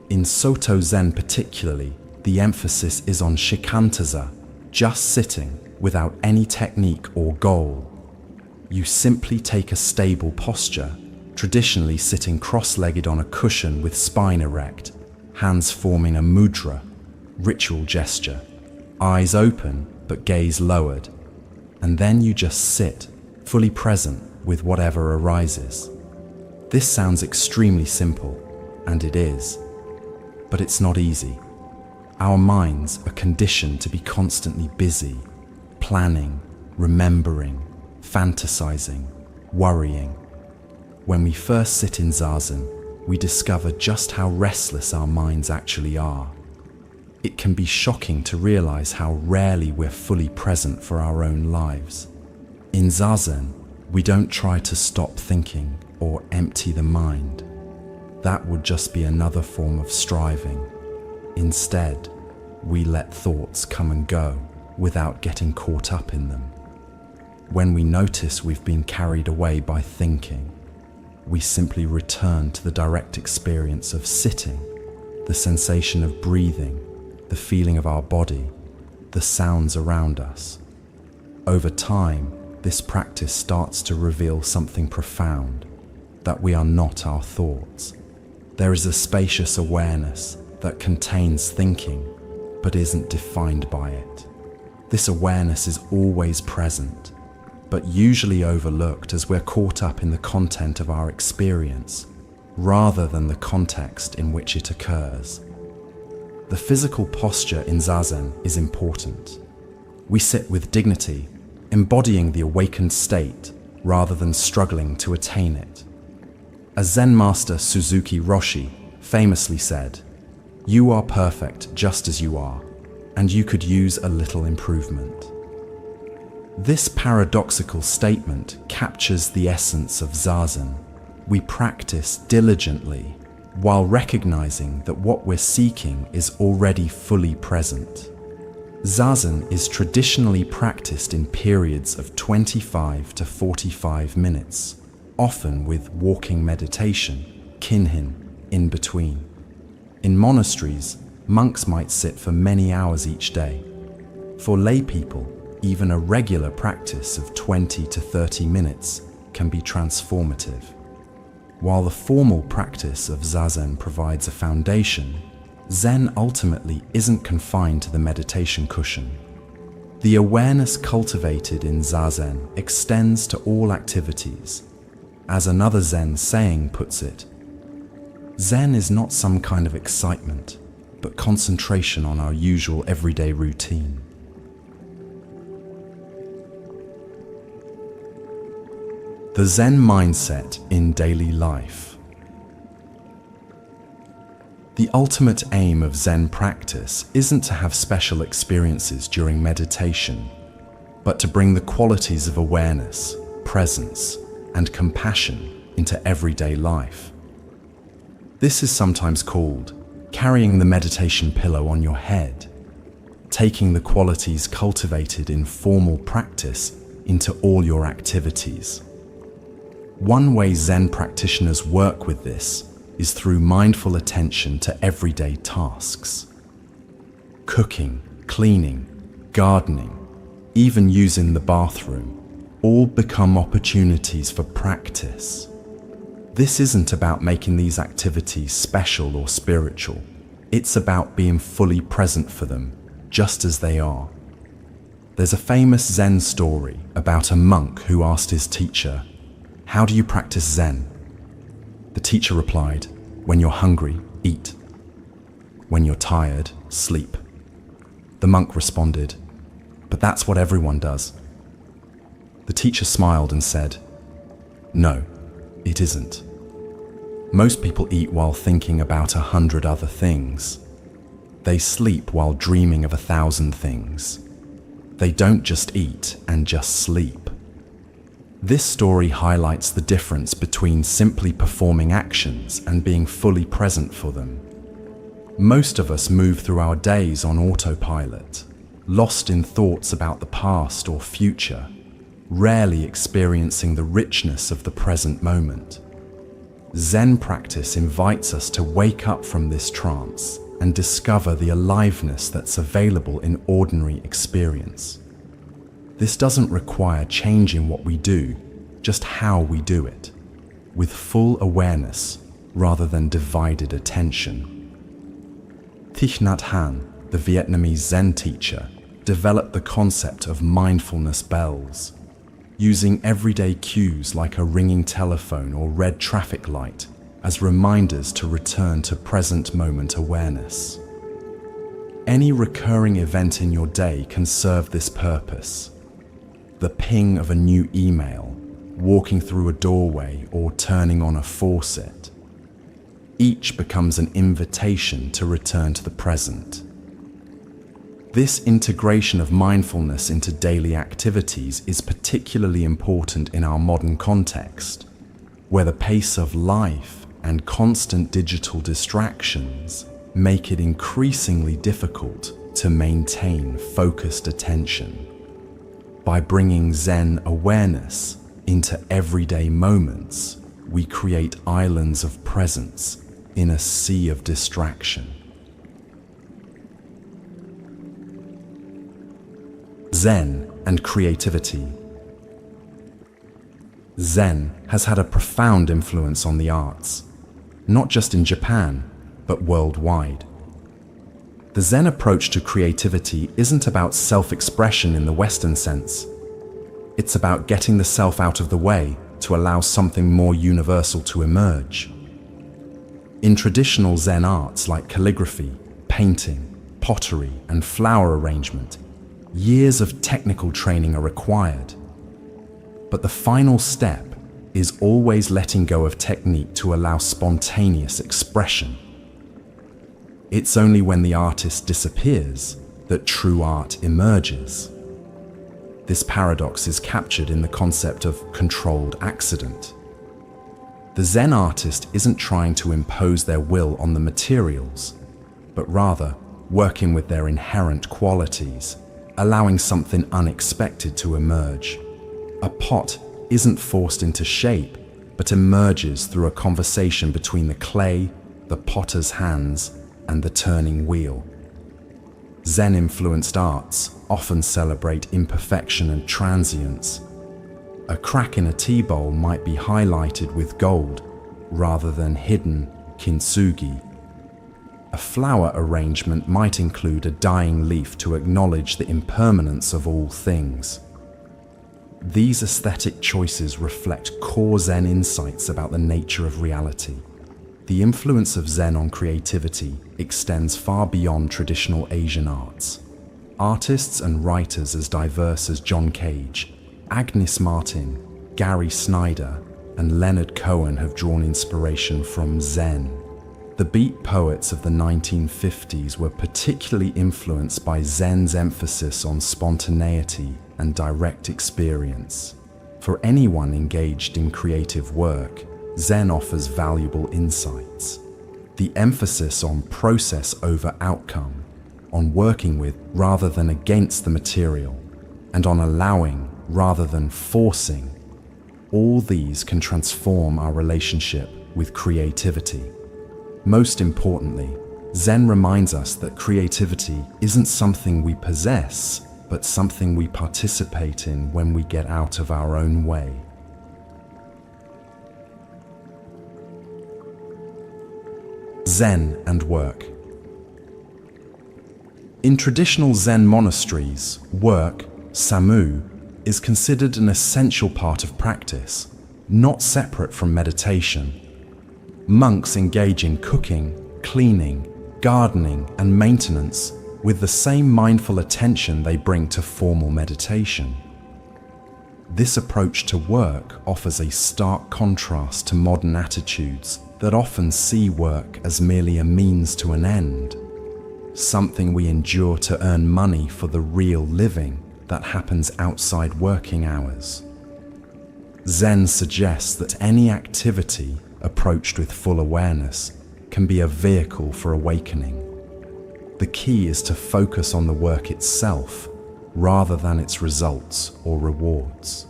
In Soto Zen particularly, the emphasis is on shikantaza, just sitting, without any technique or goal. You simply take a stable posture, traditionally sitting cross-legged on a cushion with spine erect, hands forming a mudra, ritual gesture, eyes open but gaze lowered, and then you just sit, fully present with whatever arises. This sounds extremely simple, and it is, but it's not easy. Our minds are conditioned to be constantly busy, planning, remembering, fantasizing, worrying. When we first sit in Zazen, we discover just how restless our minds actually are. It can be shocking to realize how rarely we're fully present for our own lives. In Zazen, we don't try to stop thinking or empty the mind. That would just be another form of striving. Instead, we let thoughts come and go without getting caught up in them. When we notice we've been carried away by thinking, we simply return to the direct experience of sitting, the sensation of breathing, the feeling of our body, the sounds around us. Over time, this practice starts to reveal something profound, that we are not our thoughts. There is a spacious awareness that contains thinking, but isn't defined by it. This awareness is always present, but usually overlooked as we're caught up in the content of our experience, rather than the context in which it occurs. The physical posture in Zazen is important. We sit with dignity, embodying the awakened state rather than struggling to attain it. As Zen master Suzuki Roshi famously said, "You are perfect just as you are, and you could use a little improvement." This paradoxical statement captures the essence of Zazen. We practice diligently while recognizing that what we're seeking is already fully present. Zazen is traditionally practiced in periods of 25 to 45 minutes, often with walking meditation, kinhin, in between. In monasteries, monks might sit for many hours each day. For lay people, even a regular practice of 20 to 30 minutes can be transformative. While the formal practice of Zazen provides a foundation, Zen ultimately isn't confined to the meditation cushion. The awareness cultivated in Zazen extends to all activities. As another Zen saying puts it, Zen is not some kind of excitement, but concentration on our usual everyday routine. The Zen mindset in daily life. The ultimate aim of Zen practice isn't to have special experiences during meditation, but to bring the qualities of awareness, presence, and compassion into everyday life. This is sometimes called carrying the meditation pillow on your head, taking the qualities cultivated in formal practice into all your activities. One way Zen practitioners work with this is through mindful attention to everyday tasks. Cooking, cleaning, gardening, even using the bathroom, all become opportunities for practice. This isn't about making these activities special or spiritual. It's about being fully present for them, just as they are. There's a famous Zen story about a monk who asked his teacher, "How do you practice Zen?" The teacher replied, "When you're hungry, eat. When you're tired, sleep." The monk responded, "But that's what everyone does." The teacher smiled and said, "No, it isn't. Most people eat while thinking about 100 other things. They sleep while dreaming of 1,000 things. They don't just eat and just sleep." This story highlights the difference between simply performing actions and being fully present for them. Most of us move through our days on autopilot, lost in thoughts about the past or future, rarely experiencing the richness of the present moment. Zen practice invites us to wake up from this trance and discover the aliveness that's available in ordinary experience. This doesn't require changing what we do, just how we do it, with full awareness rather than divided attention. Thich Nhat Hanh, the Vietnamese Zen teacher, developed the concept of mindfulness bells, using everyday cues like a ringing telephone or red traffic light as reminders to return to present moment awareness. Any recurring event in your day can serve this purpose. The ping of a new email, walking through a doorway, or turning on a faucet. Each becomes an invitation to return to the present. This integration of mindfulness into daily activities is particularly important in our modern context, where the pace of life and constant digital distractions make it increasingly difficult to maintain focused attention. By bringing Zen awareness into everyday moments, we create islands of presence in a sea of distraction. Zen and creativity. Zen has had a profound influence on the arts, not just in Japan, but worldwide. The Zen approach to creativity isn't about self-expression in the Western sense. It's about getting the self out of the way to allow something more universal to emerge. In traditional Zen arts like calligraphy, painting, pottery, and flower arrangement, years of technical training are required. But the final step is always letting go of technique to allow spontaneous expression. It's only when the artist disappears that true art emerges. This paradox is captured in the concept of controlled accident. The Zen artist isn't trying to impose their will on the materials, but rather working with their inherent qualities, allowing something unexpected to emerge. A pot isn't forced into shape, but emerges through a conversation between the clay, the potter's hands, and the turning wheel. Zen-influenced arts often celebrate imperfection and transience. A crack in a tea bowl might be highlighted with gold rather than hidden kintsugi. A flower arrangement might include a dying leaf to acknowledge the impermanence of all things. These aesthetic choices reflect core Zen insights about the nature of reality. The influence of Zen on creativity extends far beyond traditional Asian arts. Artists and writers as diverse as John Cage, Agnes Martin, Gary Snyder, and Leonard Cohen have drawn inspiration from Zen. The beat poets of the 1950s were particularly influenced by Zen's emphasis on spontaneity and direct experience. For anyone engaged in creative work, Zen offers valuable insights. The emphasis on process over outcome, on working with rather than against the material, and on allowing rather than forcing, all these can transform our relationship with creativity. Most importantly, Zen reminds us that creativity isn't something we possess, but something we participate in when we get out of our own way. Zen and work. In traditional Zen monasteries, work, samu, is considered an essential part of practice, not separate from meditation. Monks engage in cooking, cleaning, gardening, and maintenance with the same mindful attention they bring to formal meditation. This approach to work offers a stark contrast to modern attitudes that often see work as merely a means to an end, something we endure to earn money for the real living that happens outside working hours. Zen suggests that any activity approached with full awareness can be a vehicle for awakening. The key is to focus on the work itself rather than its results or rewards.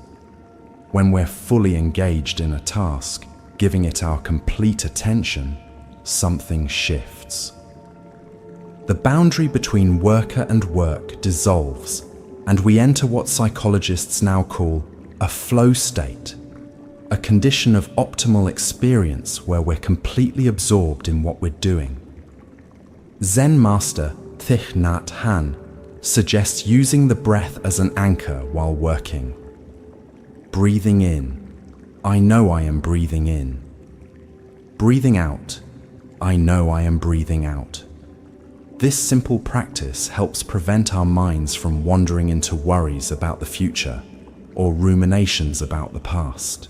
When we're fully engaged in a task, giving it our complete attention, something shifts. The boundary between worker and work dissolves, and we enter what psychologists now call a flow state, a condition of optimal experience where we're completely absorbed in what we're doing. Zen master Thich Nhat Hanh suggests using the breath as an anchor while working. Breathing in, I know I am breathing in. Breathing out, I know I am breathing out. This simple practice helps prevent our minds from wandering into worries about the future or ruminations about the past,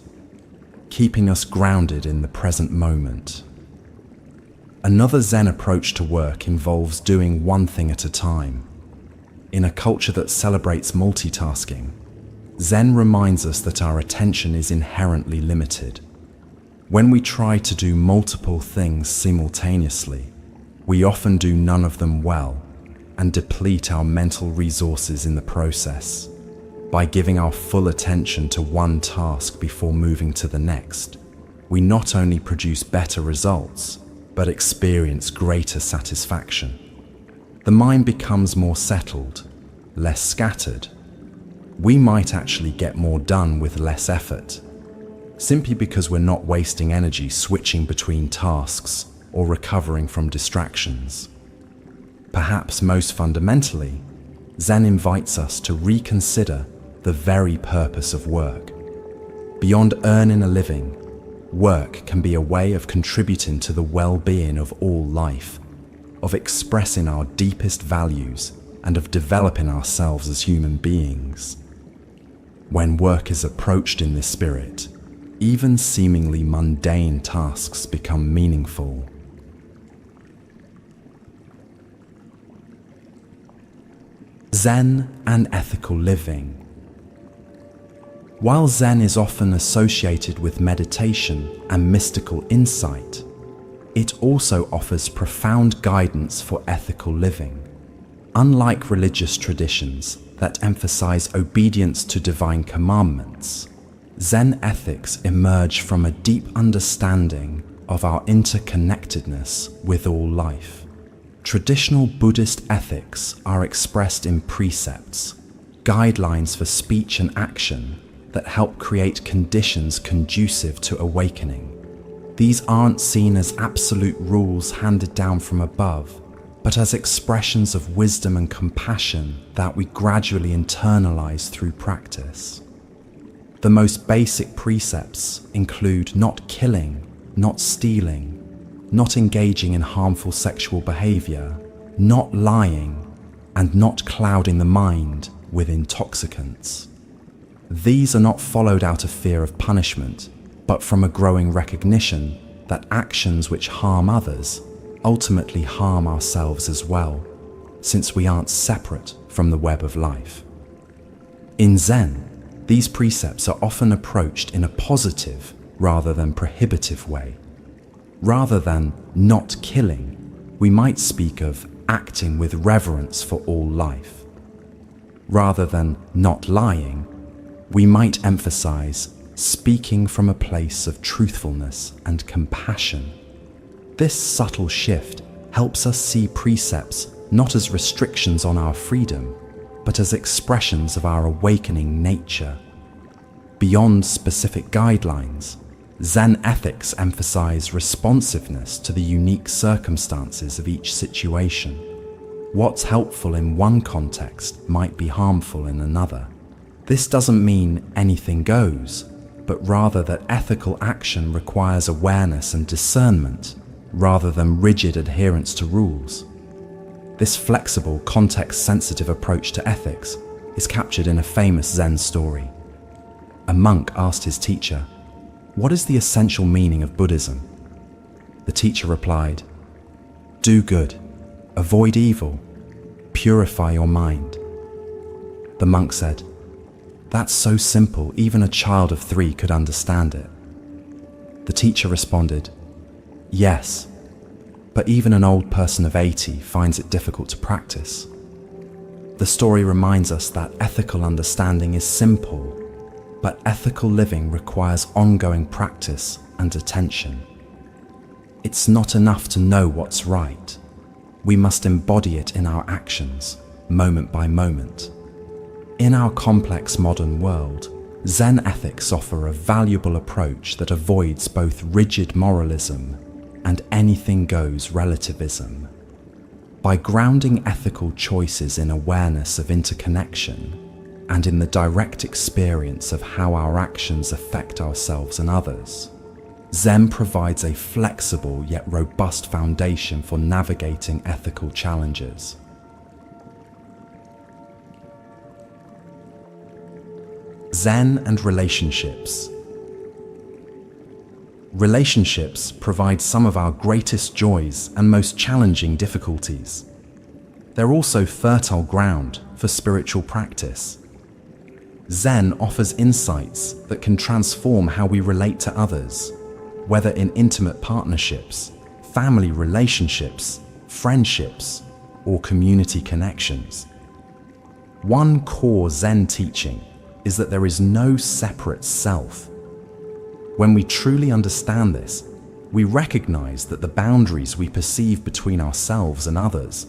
keeping us grounded in the present moment. Another Zen approach to work involves doing one thing at a time. In a culture that celebrates multitasking, Zen reminds us that our attention is inherently limited. When we try to do multiple things simultaneously, we often do none of them well and deplete our mental resources in the process. By giving our full attention to one task before moving to the next, we not only produce better results, but experience greater satisfaction. The mind becomes more settled, less scattered. We might actually get more done with less effort, simply because we're not wasting energy switching between tasks or recovering from distractions. Perhaps most fundamentally, Zen invites us to reconsider the very purpose of work. Beyond earning a living, work can be a way of contributing to the well-being of all life, of expressing our deepest values, and of developing ourselves as human beings. When work is approached in this spirit, even seemingly mundane tasks become meaningful. Zen and ethical living. While Zen is often associated with meditation and mystical insight, it also offers profound guidance for ethical living. Unlike religious traditions that emphasize obedience to divine commandments, Zen ethics emerge from a deep understanding of our interconnectedness with all life. Traditional Buddhist ethics are expressed in precepts, guidelines for speech and action that help create conditions conducive to awakening. These aren't seen as absolute rules handed down from above, but as expressions of wisdom and compassion that we gradually internalize through practice. The most basic precepts include not killing, not stealing, not engaging in harmful sexual behavior, not lying, and not clouding the mind with intoxicants. These are not followed out of fear of punishment, but from a growing recognition that actions which harm others ultimately harm ourselves as well, since we aren't separate from the web of life. In Zen, these precepts are often approached in a positive rather than prohibitive way. Rather than not killing, we might speak of acting with reverence for all life. Rather than not lying, we might emphasize speaking from a place of truthfulness and compassion. This subtle shift helps us see precepts not as restrictions on our freedom, but as expressions of our awakening nature. Beyond specific guidelines, Zen ethics emphasize responsiveness to the unique circumstances of each situation. What's helpful in one context might be harmful in another. This doesn't mean anything goes, but rather that ethical action requires awareness and discernment, rather than rigid adherence to rules. This flexible, context-sensitive approach to ethics is captured in a famous Zen story. A monk asked his teacher, "What is the essential meaning of Buddhism?" The teacher replied, "Do good, avoid evil, purify your mind." The monk said, "That's so simple, even a child of 3 could understand it." The teacher responded, "Yes, but even an old person of 80 finds it difficult to practice." The story reminds us that ethical understanding is simple, but ethical living requires ongoing practice and attention. It's not enough to know what's right. We must embody it in our actions, moment by moment. In our complex modern world, Zen ethics offer a valuable approach that avoids both rigid moralism and anything-goes relativism. By grounding ethical choices in awareness of interconnection and in the direct experience of how our actions affect ourselves and others, Zen provides a flexible yet robust foundation for navigating ethical challenges. Zen and relationships. Relationships provide some of our greatest joys and most challenging difficulties. They're also fertile ground for spiritual practice. Zen offers insights that can transform how we relate to others, whether in intimate partnerships, family relationships, friendships, or community connections. One core Zen teaching is that there is no separate self. When we truly understand this, we recognize that the boundaries we perceive between ourselves and others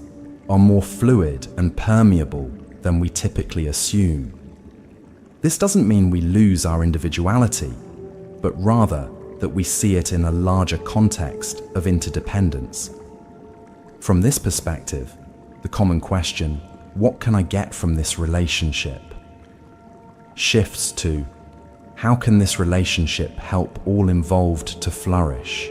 are more fluid and permeable than we typically assume. This doesn't mean we lose our individuality, but rather that we see it in a larger context of interdependence. From this perspective, the common question, "What can I get from this relationship?" shifts to, "How can this relationship help all involved to flourish?"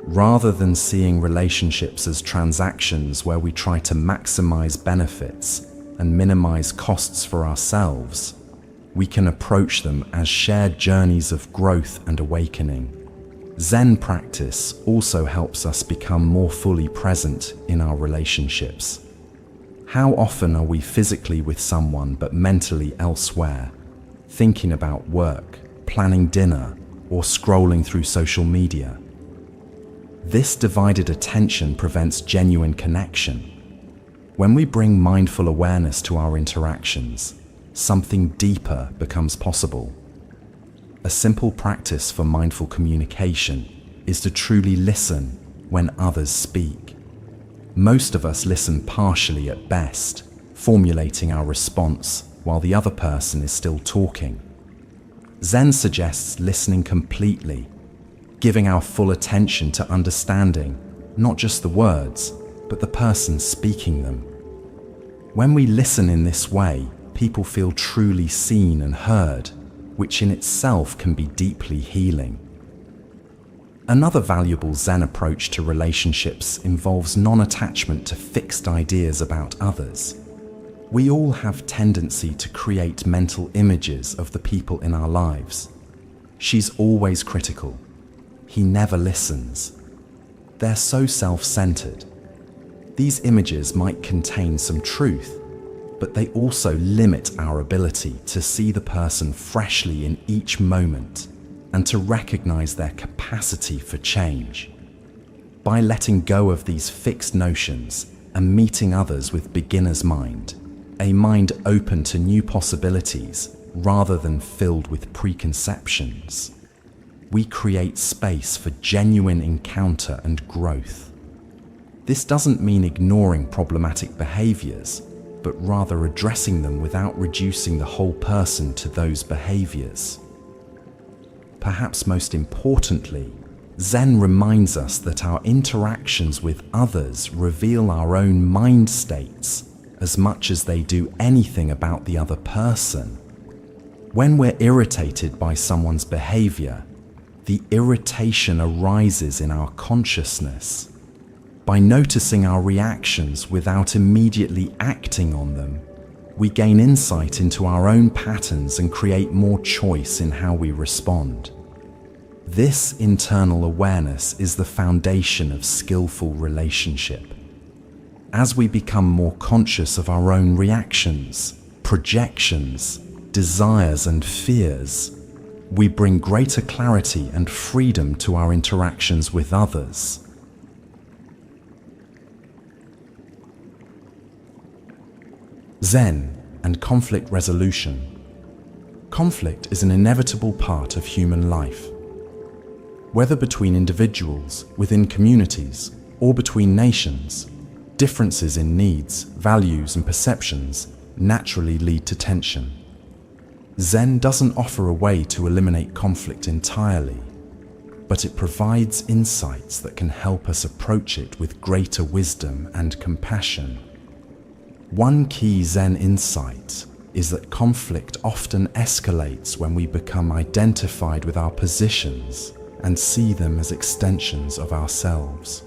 Rather than seeing relationships as transactions where we try to maximize benefits and minimize costs for ourselves, we can approach them as shared journeys of growth and awakening. Zen practice also helps us become more fully present in our relationships. How often are we physically with someone but mentally elsewhere, thinking about work, planning dinner, or scrolling through social media? This divided attention prevents genuine connection. When we bring mindful awareness to our interactions, something deeper becomes possible. A simple practice for mindful communication is to truly listen when others speak. Most of us listen partially at best, formulating our response while the other person is still talking. Zen suggests listening completely, giving our full attention to understanding not just the words, but the person speaking them. When we listen in this way, people feel truly seen and heard, which in itself can be deeply healing. Another valuable Zen approach to relationships involves non-attachment to fixed ideas about others. We all have tendency to create mental images of the people in our lives. She's always critical. He never listens. They're so self-centered. These images might contain some truth, but they also limit our ability to see the person freshly in each moment and to recognize their capacity for change. By letting go of these fixed notions and meeting others with beginner's mind, a mind open to new possibilities rather than filled with preconceptions, we create space for genuine encounter and growth. This doesn't mean ignoring problematic behaviors, but rather addressing them without reducing the whole person to those behaviors. Perhaps most importantly, Zen reminds us that our interactions with others reveal our own mind states as much as they do anything about the other person. When we're irritated by someone's behavior, the irritation arises in our consciousness. By noticing our reactions without immediately acting on them, we gain insight into our own patterns and create more choice in how we respond. This internal awareness is the foundation of skillful relationship. As we become more conscious of our own reactions, projections, desires, and fears, we bring greater clarity and freedom to our interactions with others. Zen and conflict resolution. Conflict is an inevitable part of human life. Whether between individuals, within communities, or between nations, differences in needs, values, and perceptions naturally lead to tension. Zen doesn't offer a way to eliminate conflict entirely. but it provides insights that can help us approach it with greater wisdom and compassion. One key Zen insight is that conflict often escalates when we become identified with our positions and see them as extensions of ourselves.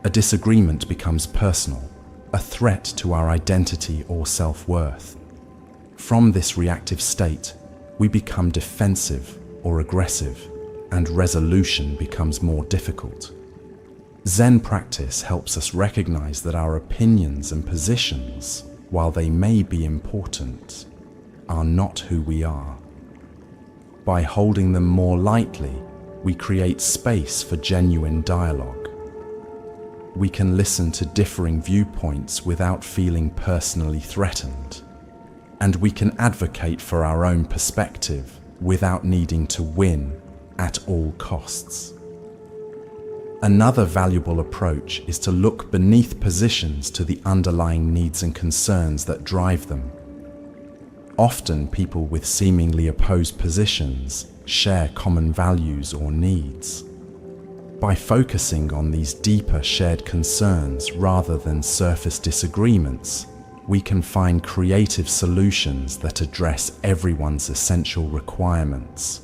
A disagreement becomes personal, a threat to our identity or self-worth. From this reactive state, we become defensive or aggressive, and resolution becomes more difficult. Zen practice helps us recognize that our opinions and positions, while they may be important, are not who we are. By holding them more lightly, we create space for genuine dialogue. We can listen to differing viewpoints without feeling personally threatened, and we can advocate for our own perspective without needing to win at all costs. Another valuable approach is to look beneath positions to the underlying needs and concerns that drive them. Often people with seemingly opposed positions share common values or needs. By focusing on these deeper shared concerns rather than surface disagreements, we can find creative solutions that address everyone's essential requirements.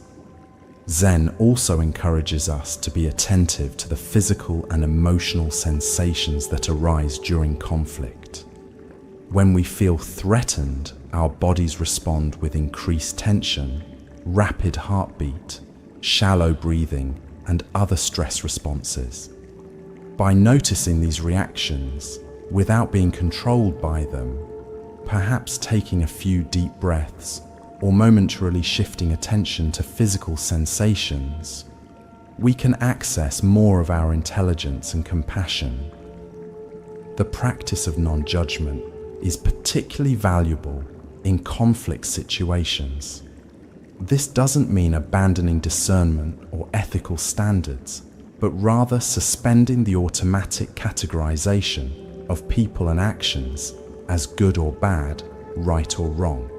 Zen also encourages us to be attentive to the physical and emotional sensations that arise during conflict. When we feel threatened, our bodies respond with increased tension, rapid heartbeat, shallow breathing, and other stress responses. By noticing these reactions, without being controlled by them, perhaps taking a few deep breaths, or momentarily shifting attention to physical sensations, we can access more of our intelligence and compassion. The practice of non-judgment is particularly valuable in conflict situations. This doesn't mean abandoning discernment or ethical standards, but rather suspending the automatic categorization of people and actions as good or bad, right or wrong.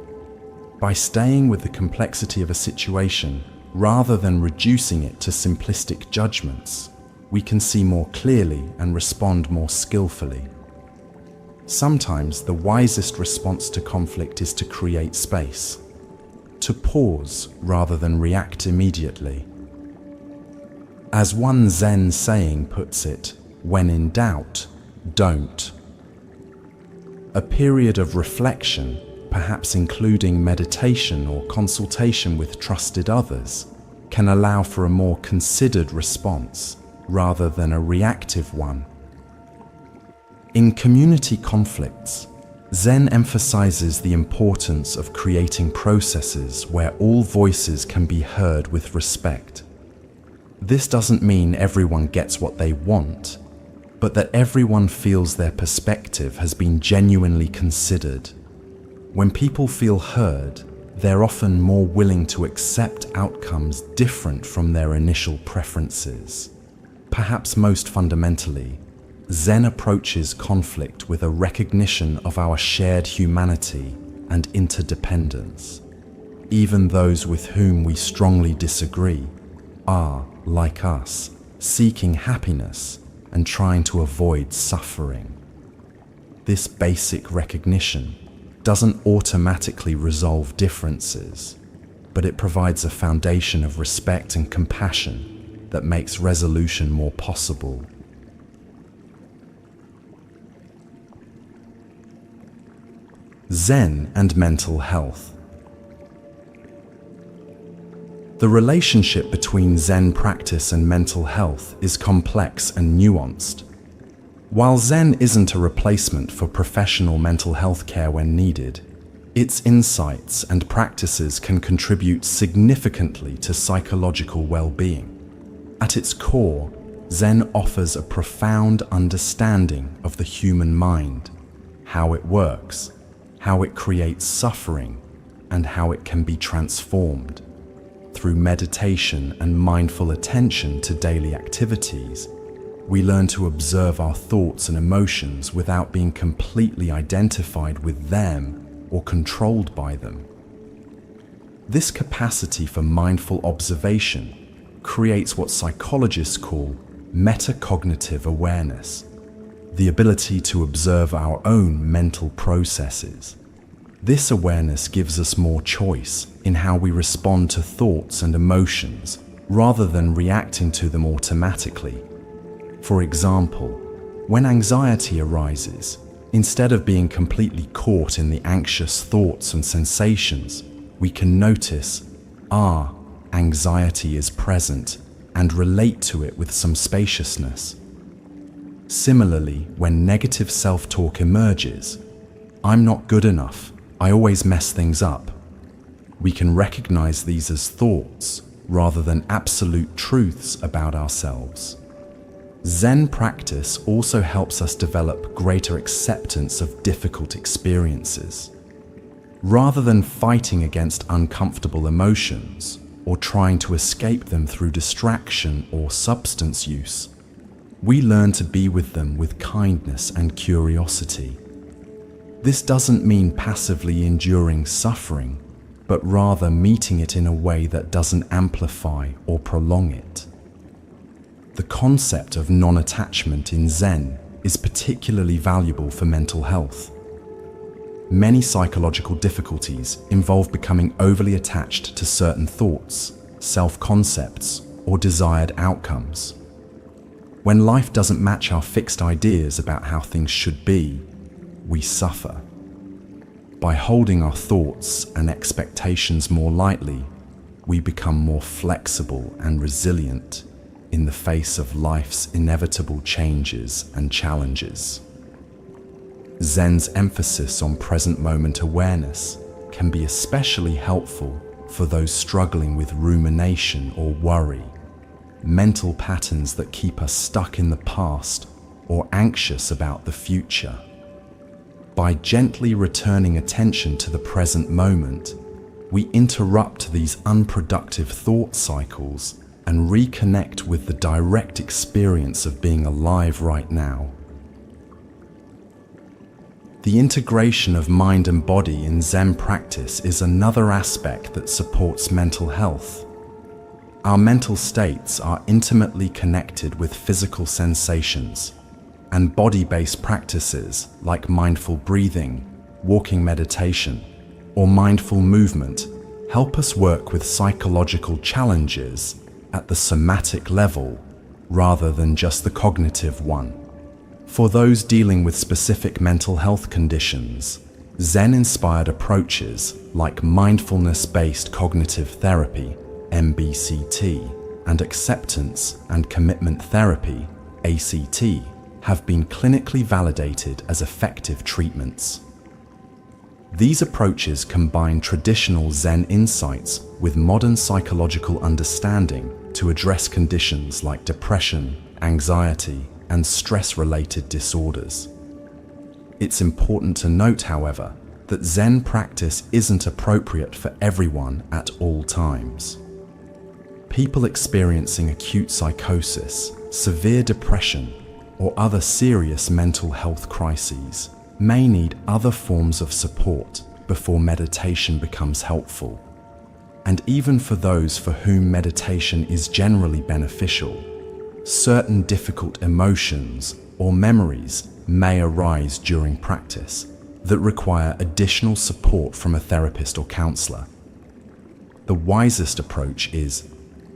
By staying with the complexity of a situation rather than reducing it to simplistic judgments, we can see more clearly and respond more skillfully. Sometimes the wisest response to conflict is to create space, to pause rather than react immediately. As one Zen saying puts it, when in doubt, don't. A period of reflection, perhaps including meditation or consultation with trusted others, can allow for a more considered response rather than a reactive one. In community conflicts, Zen emphasizes the importance of creating processes where all voices can be heard with respect. This doesn't mean everyone gets what they want, but that everyone feels their perspective has been genuinely considered. When people feel heard, they're often more willing to accept outcomes different from their initial preferences. Perhaps most fundamentally, Zen approaches conflict with a recognition of our shared humanity and interdependence. Even those with whom we strongly disagree are, like us, seeking happiness and trying to avoid suffering. This basic recognition doesn't automatically resolve differences, but it provides a foundation of respect and compassion that makes resolution more possible. Zen and mental health. The relationship between Zen practice and mental health is complex and nuanced. While Zen isn't a replacement for professional mental health care when needed, its insights and practices can contribute significantly to psychological well-being. At its core, Zen offers a profound understanding of the human mind, how it works, how it creates suffering, and how it can be transformed. Through meditation and mindful attention to daily activities, we learn to observe our thoughts and emotions without being completely identified with them or controlled by them. This capacity for mindful observation creates what psychologists call metacognitive awareness, the ability to observe our own mental processes. This awareness gives us more choice in how we respond to thoughts and emotions rather than reacting to them automatically. For example, when anxiety arises, instead of being completely caught in the anxious thoughts and sensations, we can notice, anxiety is present, and relate to it with some spaciousness. Similarly, when negative self-talk emerges, I'm not good enough, I always mess things up, we can recognize these as thoughts rather than absolute truths about ourselves. Zen practice also helps us develop greater acceptance of difficult experiences. Rather than fighting against uncomfortable emotions or trying to escape them through distraction or substance use, we learn to be with them with kindness and curiosity. This doesn't mean passively enduring suffering, but rather meeting it in a way that doesn't amplify or prolong it. The concept of non-attachment in Zen is particularly valuable for mental health. Many psychological difficulties involve becoming overly attached to certain thoughts, self-concepts, or desired outcomes. When life doesn't match our fixed ideas about how things should be, we suffer. By holding our thoughts and expectations more lightly, we become more flexible and resilient in the face of life's inevitable changes and challenges. Zen's emphasis on present moment awareness can be especially helpful for those struggling with rumination or worry, mental patterns that keep us stuck in the past or anxious about the future. By gently returning attention to the present moment, we interrupt these unproductive thought cycles and reconnect with the direct experience of being alive right now. The integration of mind and body in Zen practice is another aspect that supports mental health. Our mental states are intimately connected with physical sensations, and body-based practices like mindful breathing, walking meditation, or mindful movement help us work with psychological challenges at the somatic level rather than just the cognitive one. For those dealing with specific mental health conditions, Zen-inspired approaches like mindfulness-based cognitive therapy, MBCT, and acceptance and commitment therapy, ACT, have been clinically validated as effective treatments. These approaches combine traditional Zen insights with modern psychological understanding to address conditions like depression, anxiety, and stress-related disorders. It's important to note, however, that Zen practice isn't appropriate for everyone at all times. People experiencing acute psychosis, severe depression, or other serious mental health crises may need other forms of support before meditation becomes helpful. And even for those for whom meditation is generally beneficial, certain difficult emotions or memories may arise during practice that require additional support from a therapist or counselor. The wisest approach is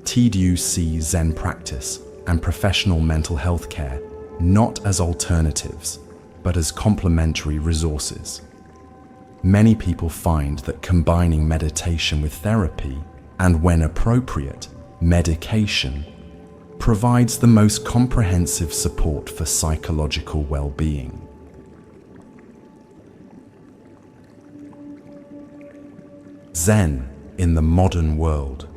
to see Zen practice and professional mental health care not as alternatives, but as complementary resources. Many people find that combining meditation with therapy, and when appropriate, medication, provides the most comprehensive support for psychological well-being. Zen in the modern world.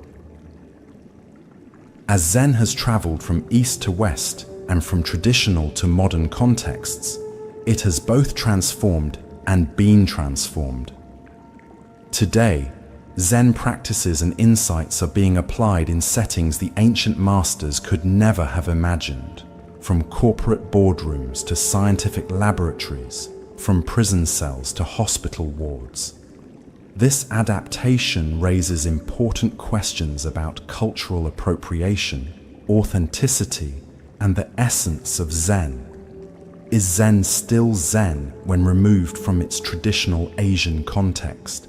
As Zen has traveled from east to west and from traditional to modern contexts, it has both transformed and been transformed. Today, Zen practices and insights are being applied in settings the ancient masters could never have imagined, from corporate boardrooms to scientific laboratories, from prison cells to hospital wards. This adaptation raises important questions about cultural appropriation, authenticity, and the essence of Zen. Is Zen still Zen when removed from its traditional Asian context?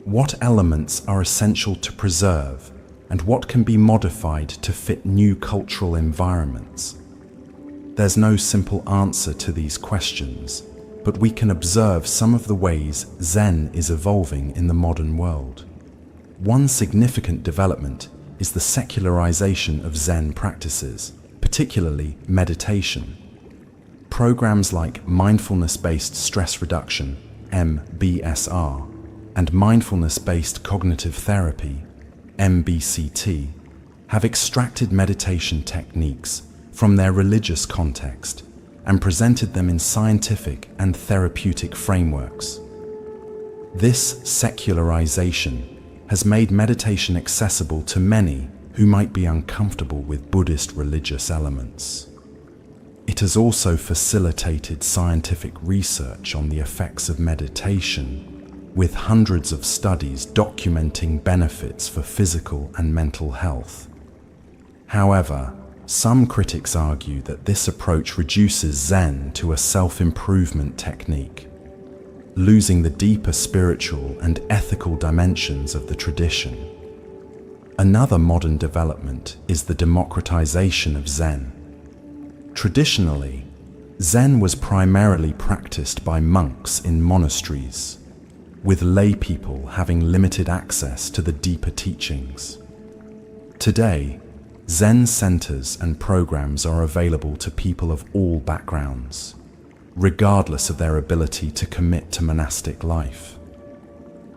What elements are essential to preserve, and what can be modified to fit new cultural environments? There's no simple answer to these questions, but we can observe some of the ways Zen is evolving in the modern world. One significant development is the secularization of Zen practices, particularly meditation. Programs like mindfulness-based stress reduction, MBSR, and mindfulness-based cognitive therapy, MBCT, have extracted meditation techniques from their religious context and presented them in scientific and therapeutic frameworks. This secularization has made meditation accessible to many who might be uncomfortable with Buddhist religious elements. It has also facilitated scientific research on the effects of meditation, with hundreds of studies documenting benefits for physical and mental health. However, some critics argue that this approach reduces Zen to a self-improvement technique, losing the deeper spiritual and ethical dimensions of the tradition. Another modern development is the democratization of Zen. Traditionally, Zen was primarily practiced by monks in monasteries, with lay people having limited access to the deeper teachings. Today, Zen centers and programs are available to people of all backgrounds, regardless of their ability to commit to monastic life.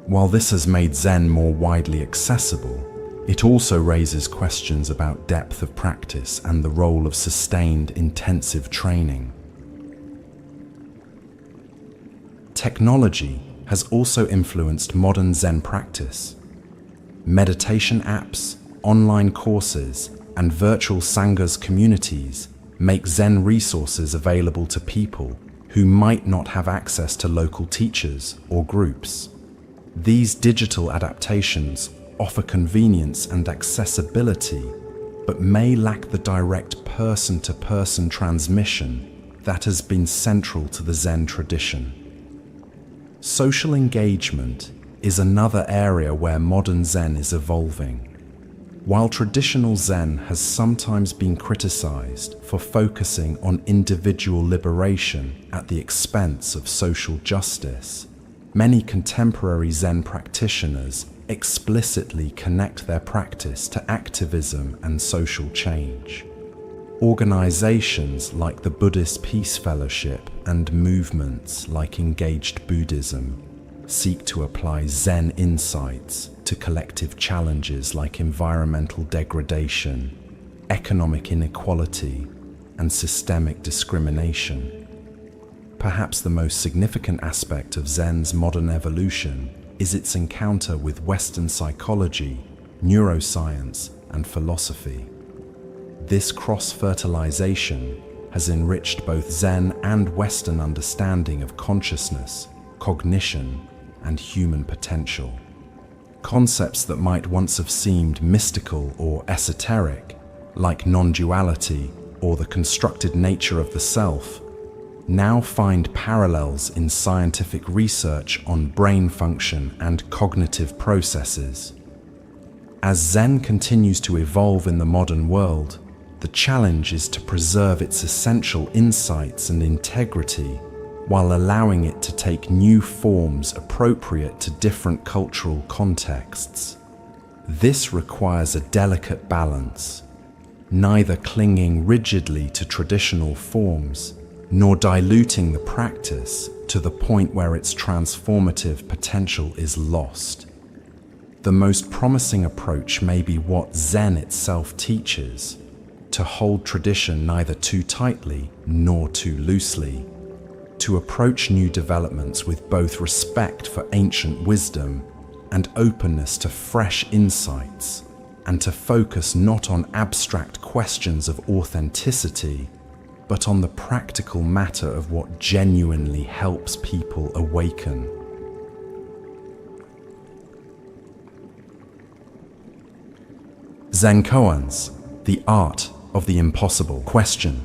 While this has made Zen more widely accessible, it also raises questions about depth of practice and the role of sustained, intensive training. Technology has also influenced modern Zen practice. Meditation apps, online courses, and virtual Sanghas communities make Zen resources available to people who might not have access to local teachers or groups. These digital adaptations offer convenience and accessibility, but may lack the direct person-to-person transmission that has been central to the Zen tradition. Social engagement is another area where modern Zen is evolving. While traditional Zen has sometimes been criticized for focusing on individual liberation at the expense of social justice, many contemporary Zen practitioners explicitly connect their practice to activism and social change. Organizations like the Buddhist Peace Fellowship and movements like Engaged Buddhism seek to apply Zen insights to collective challenges like environmental degradation, economic inequality, and systemic discrimination. Perhaps the most significant aspect of Zen's modern evolution is its encounter with Western psychology, neuroscience, and philosophy. This cross-fertilization has enriched both Zen and Western understanding of consciousness, cognition, and human potential. Concepts that might once have seemed mystical or esoteric, like non-duality or the constructed nature of the self, now find parallels in scientific research on brain function and cognitive processes. As Zen continues to evolve in the modern world, the challenge is to preserve its essential insights and integrity while allowing it to take new forms appropriate to different cultural contexts. This requires a delicate balance, neither clinging rigidly to traditional forms, nor diluting the practice to the point where its transformative potential is lost. The most promising approach may be what Zen itself teaches, to hold tradition neither too tightly nor too loosely, to approach new developments with both respect for ancient wisdom and openness to fresh insights, and to focus not on abstract questions of authenticity, but on the practical matter of what genuinely helps people awaken. Zen koans, the art of the impossible question.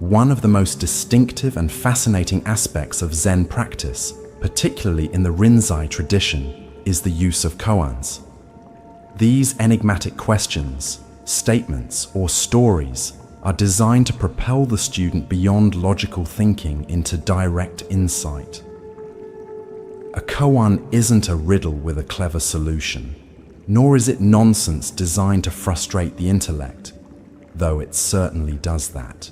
One of the most distinctive and fascinating aspects of Zen practice, particularly in the Rinzai tradition, is the use of koans. These enigmatic questions, statements, or stories are designed to propel the student beyond logical thinking into direct insight. A koan isn't a riddle with a clever solution, nor is it nonsense designed to frustrate the intellect, though it certainly does that.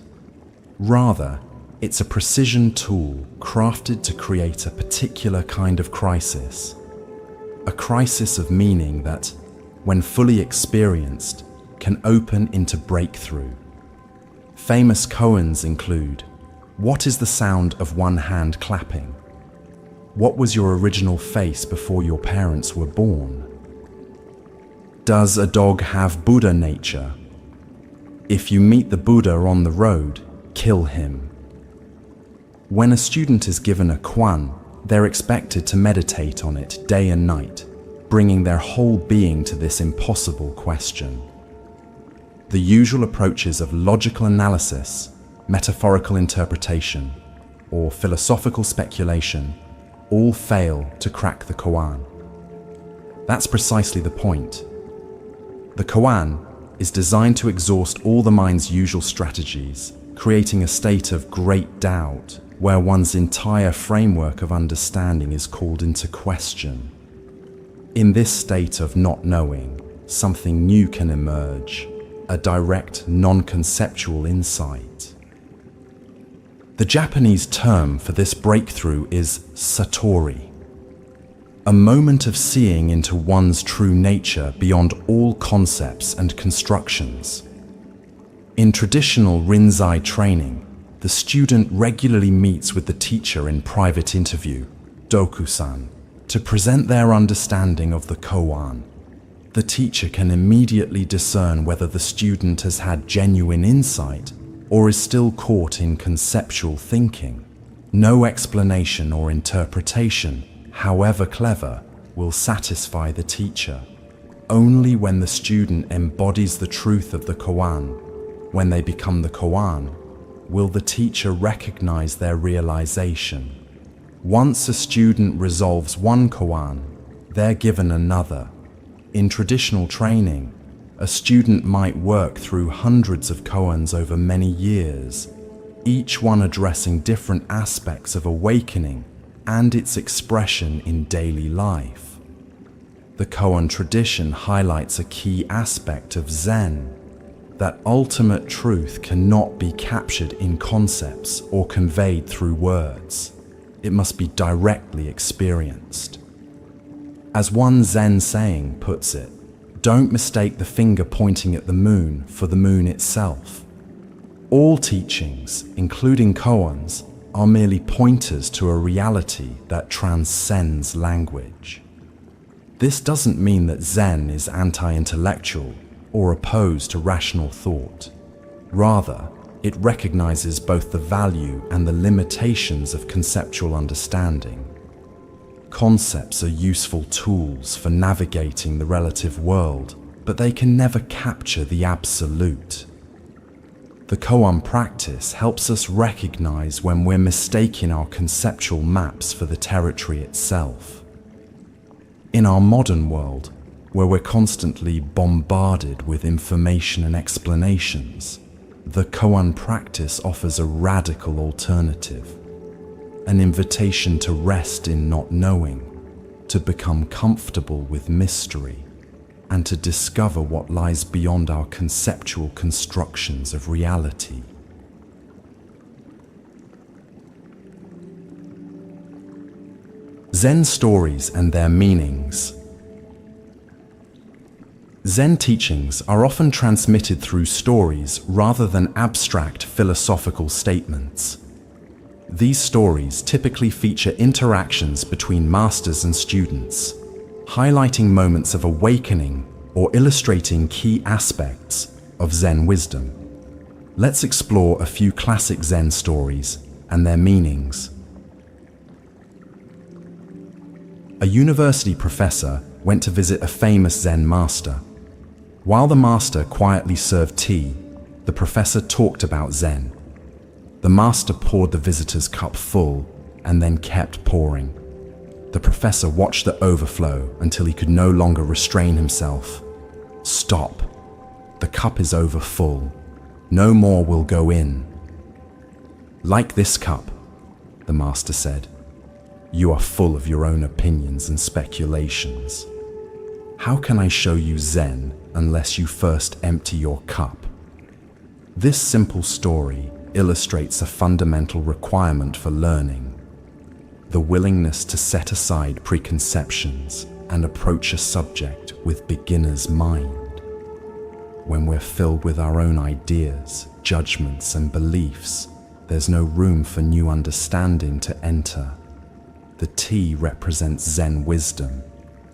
Rather, it's a precision tool crafted to create a particular kind of crisis. A crisis of meaning that, when fully experienced, can open into breakthrough. Famous koans include: what is the sound of one hand clapping? What was your original face before your parents were born? Does a dog have Buddha nature? If you meet the Buddha on the road, kill him. When a student is given a koan, they're expected to meditate on it day and night, bringing their whole being to this impossible question. The usual approaches of logical analysis, metaphorical interpretation, or philosophical speculation all fail to crack the koan. That's precisely the point. The koan is designed to exhaust all the mind's usual strategies, creating a state of great doubt where one's entire framework of understanding is called into question. In this state of not knowing, something new can emerge, a direct, non-conceptual insight. The Japanese term for this breakthrough is satori, a moment of seeing into one's true nature beyond all concepts and constructions. In traditional Rinzai training, the student regularly meets with the teacher in private interview, dokusan, to present their understanding of the koan. The teacher can immediately discern whether the student has had genuine insight or is still caught in conceptual thinking. No explanation or interpretation, however clever, will satisfy the teacher. Only when the student embodies the truth of the koan, when they become the koan, will the teacher recognize their realization. Once a student resolves one koan, they're given another. In traditional training, a student might work through hundreds of koans over many years, each one addressing different aspects of awakening and its expression in daily life. The koan tradition highlights a key aspect of Zen, that ultimate truth cannot be captured in concepts or conveyed through words. It must be directly experienced. As one Zen saying puts it, don't mistake the finger pointing at the moon for the moon itself. All teachings, including koans, are merely pointers to a reality that transcends language. This doesn't mean that Zen is anti-intellectual or opposed to rational thought. Rather, it recognizes both the value and the limitations of conceptual understanding. Concepts are useful tools for navigating the relative world, but they can never capture the absolute. The koan practice helps us recognize when we're mistaking our conceptual maps for the territory itself. In our modern world, where we're constantly bombarded with information and explanations, the koan practice offers a radical alternative, an invitation to rest in not knowing, to become comfortable with mystery, and to discover what lies beyond our conceptual constructions of reality. Zen stories and their meanings. Zen teachings are often transmitted through stories rather than abstract philosophical statements. These stories typically feature interactions between masters and students, highlighting moments of awakening or illustrating key aspects of Zen wisdom. Let's explore a few classic Zen stories and their meanings. A university professor went to visit a famous Zen master. While the master quietly served tea, the professor talked about Zen. The master poured the visitor's cup full and then kept pouring. The professor watched the overflow until he could no longer restrain himself. "Stop. The cup is over full. No more will go in." "Like this cup," the master said, "you are full of your own opinions and speculations. How can I show you Zen unless you first empty your cup?" This simple story illustrates a fundamental requirement for learning: the willingness to set aside preconceptions and approach a subject with beginner's mind. When we're filled with our own ideas, judgments, and beliefs, there's no room for new understanding to enter. The tea represents Zen wisdom,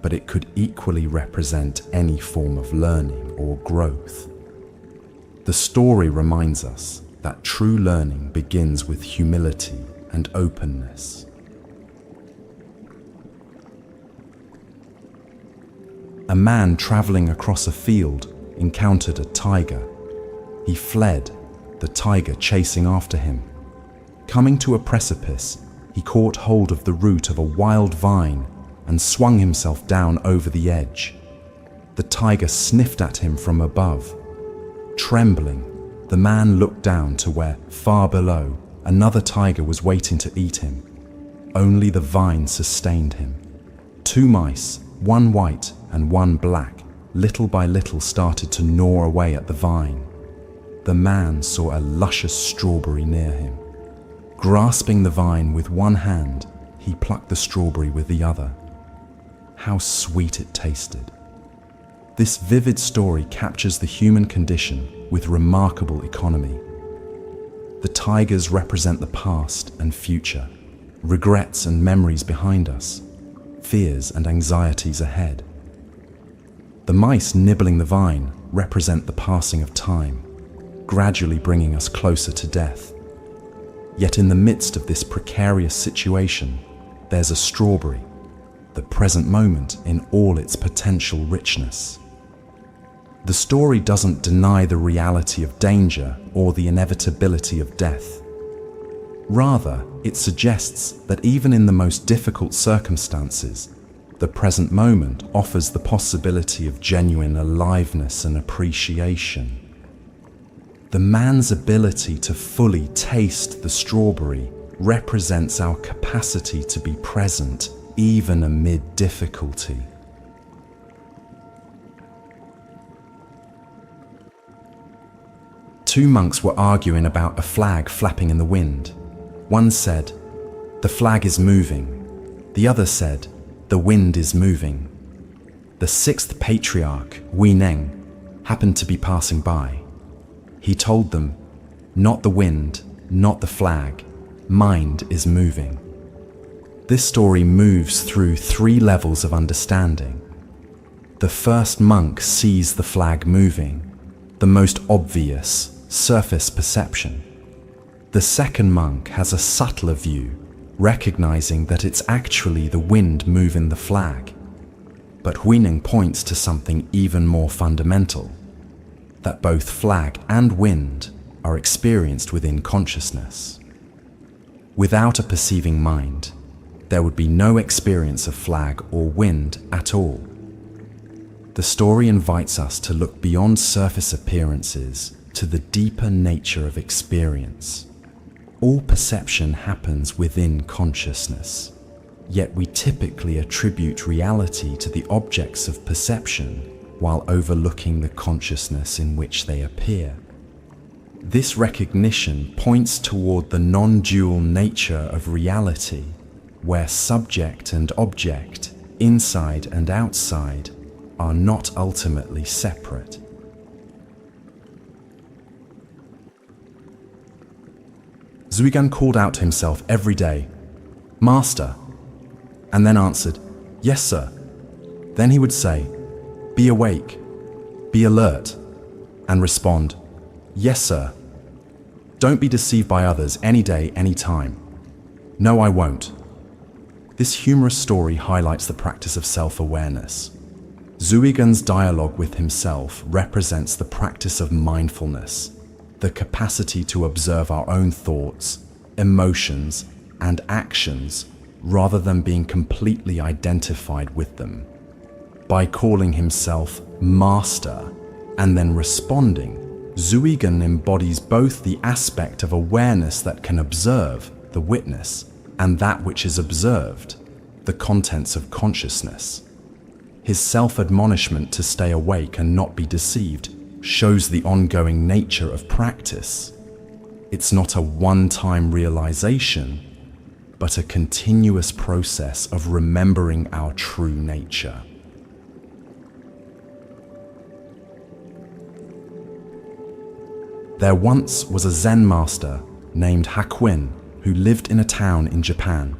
but it could equally represent any form of learning or growth. The story reminds us that true learning begins with humility and openness. A man traveling across a field encountered a tiger. He fled, the tiger chasing after him. Coming to a precipice, he caught hold of the root of a wild vine and swung himself down over the edge. The tiger sniffed at him from above. Trembling, the man looked down to where, far below, another tiger was waiting to eat him. Only the vine sustained him. 2 mice, one white and one black, little by little started to gnaw away at the vine. The man saw a luscious strawberry near him. Grasping the vine with one hand, he plucked the strawberry with the other. How sweet it tasted. This vivid story captures the human condition with remarkable economy. The tigers represent the past and future, regrets and memories behind us, fears and anxieties ahead. The mice nibbling the vine represent the passing of time, gradually bringing us closer to death. Yet in the midst of this precarious situation, there's a strawberry, the present moment in all its potential richness. The story doesn't deny the reality of danger or the inevitability of death. Rather, it suggests that even in the most difficult circumstances, the present moment offers the possibility of genuine aliveness and appreciation. The man's ability to fully taste the strawberry represents our capacity to be present even amid difficulty. Two monks were arguing about a flag flapping in the wind. One said, "The flag is moving." The other said, "The wind is moving." The sixth patriarch, Neng, happened to be passing by. He told them, "Not the wind, not the flag, mind is moving." This story moves through 3 levels of understanding. The first monk sees the flag moving, the most obvious, surface perception. The second monk has a subtler view, recognizing that it's actually the wind moving the flag. But Huineng points to something even more fundamental, that both flag and wind are experienced within consciousness. Without a perceiving mind, there would be no experience of flag or wind at all. The story invites us to look beyond surface appearances to the deeper nature of experience. All perception happens within consciousness, yet we typically attribute reality to the objects of perception while overlooking the consciousness in which they appear. This recognition points toward the non-dual nature of reality, where subject and object, inside and outside, are not ultimately separate. Zuigan called out to himself every day, "Master," and then answered, "Yes, sir." Then he would say, "Be awake, be alert," and respond, "Yes, sir." Don't be deceived by others any day, any time. No, I won't. This humorous story highlights the practice of self-awareness. Zuigan's dialogue with himself represents the practice of mindfulness, the capacity to observe our own thoughts, emotions, and actions rather than being completely identified with them. By calling himself Master and then responding, Zuigan embodies both the aspect of awareness that can observe, the witness, and that which is observed, the contents of consciousness. His self-admonishment to stay awake and not be deceived shows the ongoing nature of practice. It's not a one-time realization, but a continuous process of remembering our true nature. There once was a Zen master named Hakuin who lived in a town in Japan.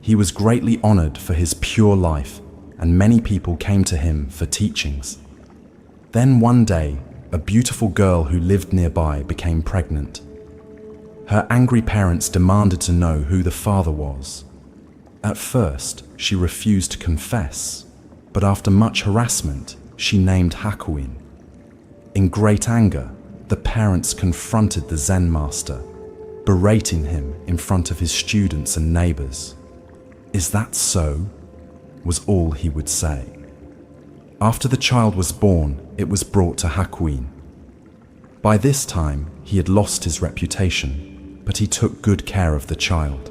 He was greatly honored for his pure life, and many people came to him for teachings. Then one day, a beautiful girl who lived nearby became pregnant. Her angry parents demanded to know who the father was. At first, she refused to confess, but after much harassment, she named Hakuin. In great anger, the parents confronted the Zen master, berating him in front of his students and neighbors. "Is that so?" was all he would say. After the child was born, it was brought to Hakuin. By this time, he had lost his reputation, but he took good care of the child.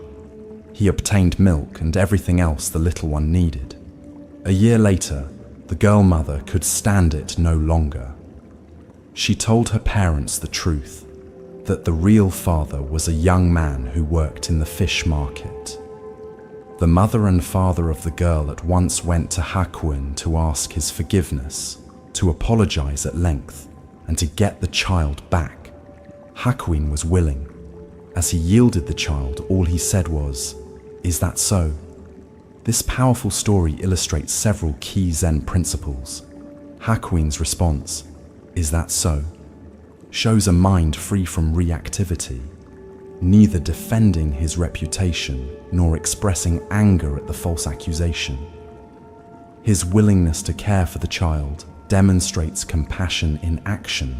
He obtained milk and everything else the little one needed. A year later, the girl mother could stand it no longer. She told her parents the truth, that the real father was a young man who worked in the fish market. The mother and father of the girl at once went to Hakuin to ask his forgiveness, to apologize at length, and to get the child back. Hakuin was willing. As he yielded the child, all he said was, "Is that so?" This powerful story illustrates several key Zen principles. Hakuin's response, "Is that so?" shows a mind free from reactivity, neither defending his reputation nor expressing anger at the false accusation. His willingness to care for the child demonstrates compassion in action,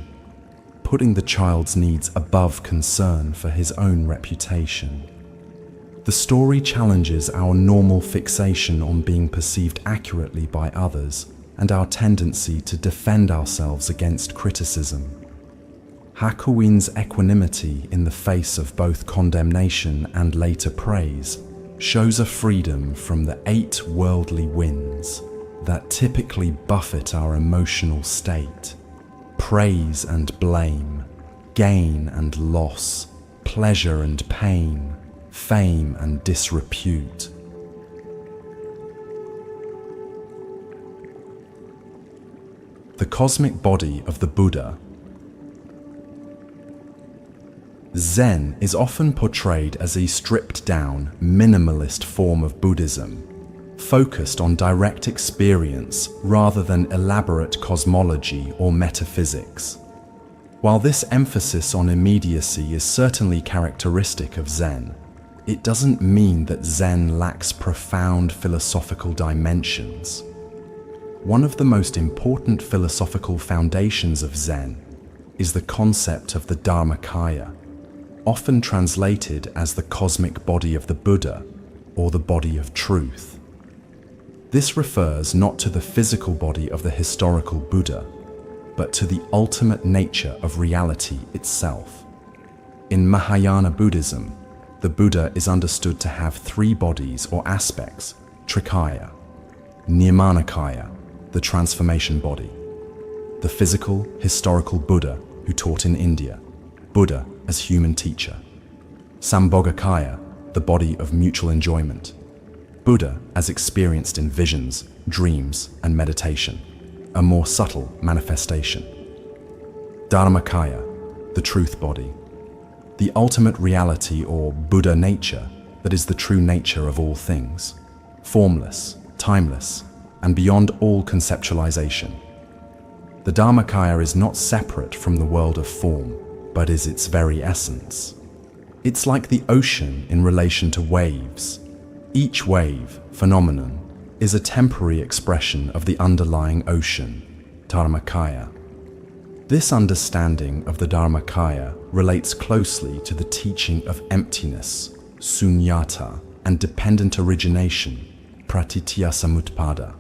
putting the child's needs above concern for his own reputation. The story challenges our normal fixation on being perceived accurately by others and our tendency to defend ourselves against criticism. Hakuin's equanimity in the face of both condemnation and later praise shows a freedom from the 8 worldly winds that typically buffet our emotional state: praise and blame, gain and loss, pleasure and pain, fame and disrepute. The cosmic body of the Buddha. Zen is often portrayed as a stripped-down, minimalist form of Buddhism, focused on direct experience rather than elaborate cosmology or metaphysics. While this emphasis on immediacy is certainly characteristic of Zen, it doesn't mean that Zen lacks profound philosophical dimensions. One of the most important philosophical foundations of Zen is the concept of the Dharmakaya, often translated as the cosmic body of the Buddha or the body of truth. This refers not to the physical body of the historical Buddha, but to the ultimate nature of reality itself. In Mahayana Buddhism, the Buddha is understood to have 3 bodies or aspects: Trikaya, Nirmanakaya, the transformation body, the physical, historical Buddha who taught in India, Buddha as human teacher, Sambhogakaya, the body of mutual enjoyment, Buddha as experienced in visions, dreams, and meditation, a more subtle manifestation, Dharmakaya, the truth body, the ultimate reality or Buddha nature that is the true nature of all things, formless, timeless, and beyond all conceptualization. The Dharmakaya is not separate from the world of form, but is its very essence. It's like the ocean in relation to waves. Each wave, phenomenon, is a temporary expression of the underlying ocean, Dharmakaya. This understanding of the Dharmakaya relates closely to the teaching of emptiness, sunyata, and dependent origination, pratitya samutpada.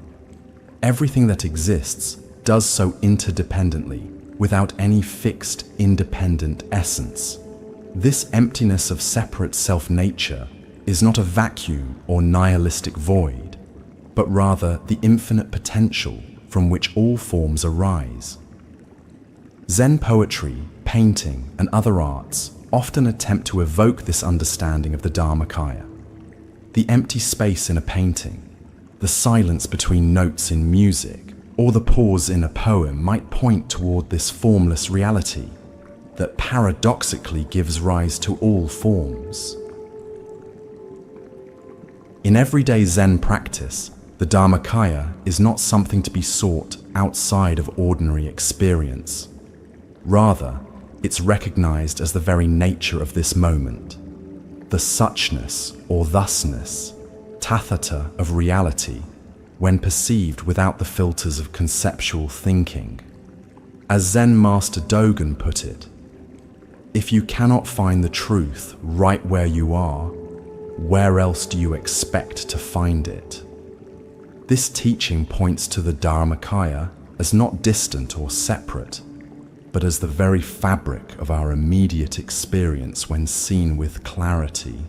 Everything that exists does so interdependently, without any fixed, independent essence. This emptiness of separate self-nature is not a vacuum or nihilistic void, but rather the infinite potential from which all forms arise. Zen poetry, painting, and other arts often attempt to evoke this understanding of the Dharmakaya. The empty space in a painting, the silence between notes in music, or the pause in a poem might point toward this formless reality that paradoxically gives rise to all forms. In everyday Zen practice, the Dharmakaya is not something to be sought outside of ordinary experience. Rather, it's recognized as the very nature of this moment, the suchness or thusness, tathata of reality, when perceived without the filters of conceptual thinking. As Zen Master Dogen put it, if you cannot find the truth right where you are, where else do you expect to find it? This teaching points to the Dharmakaya as not distant or separate, but as the very fabric of our immediate experience when seen with clarity.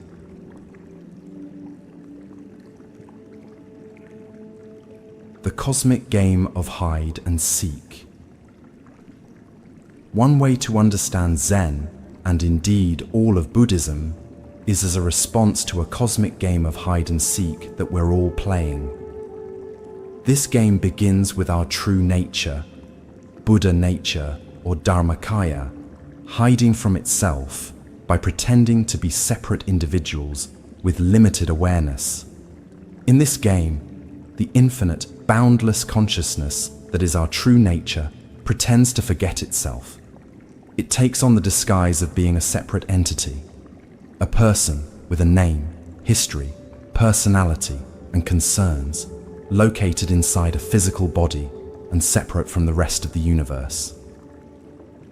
The cosmic game of hide and seek. One way to understand Zen, and indeed all of Buddhism, is as a response to a cosmic game of hide and seek that we're all playing. This game begins with our true nature, Buddha nature, or Dharmakaya, hiding from itself by pretending to be separate individuals with limited awareness. In this game, the infinite, boundless consciousness that is our true nature pretends to forget itself. It takes on the disguise of being a separate entity, a person with a name, history, personality, and concerns, located inside a physical body and separate from the rest of the universe.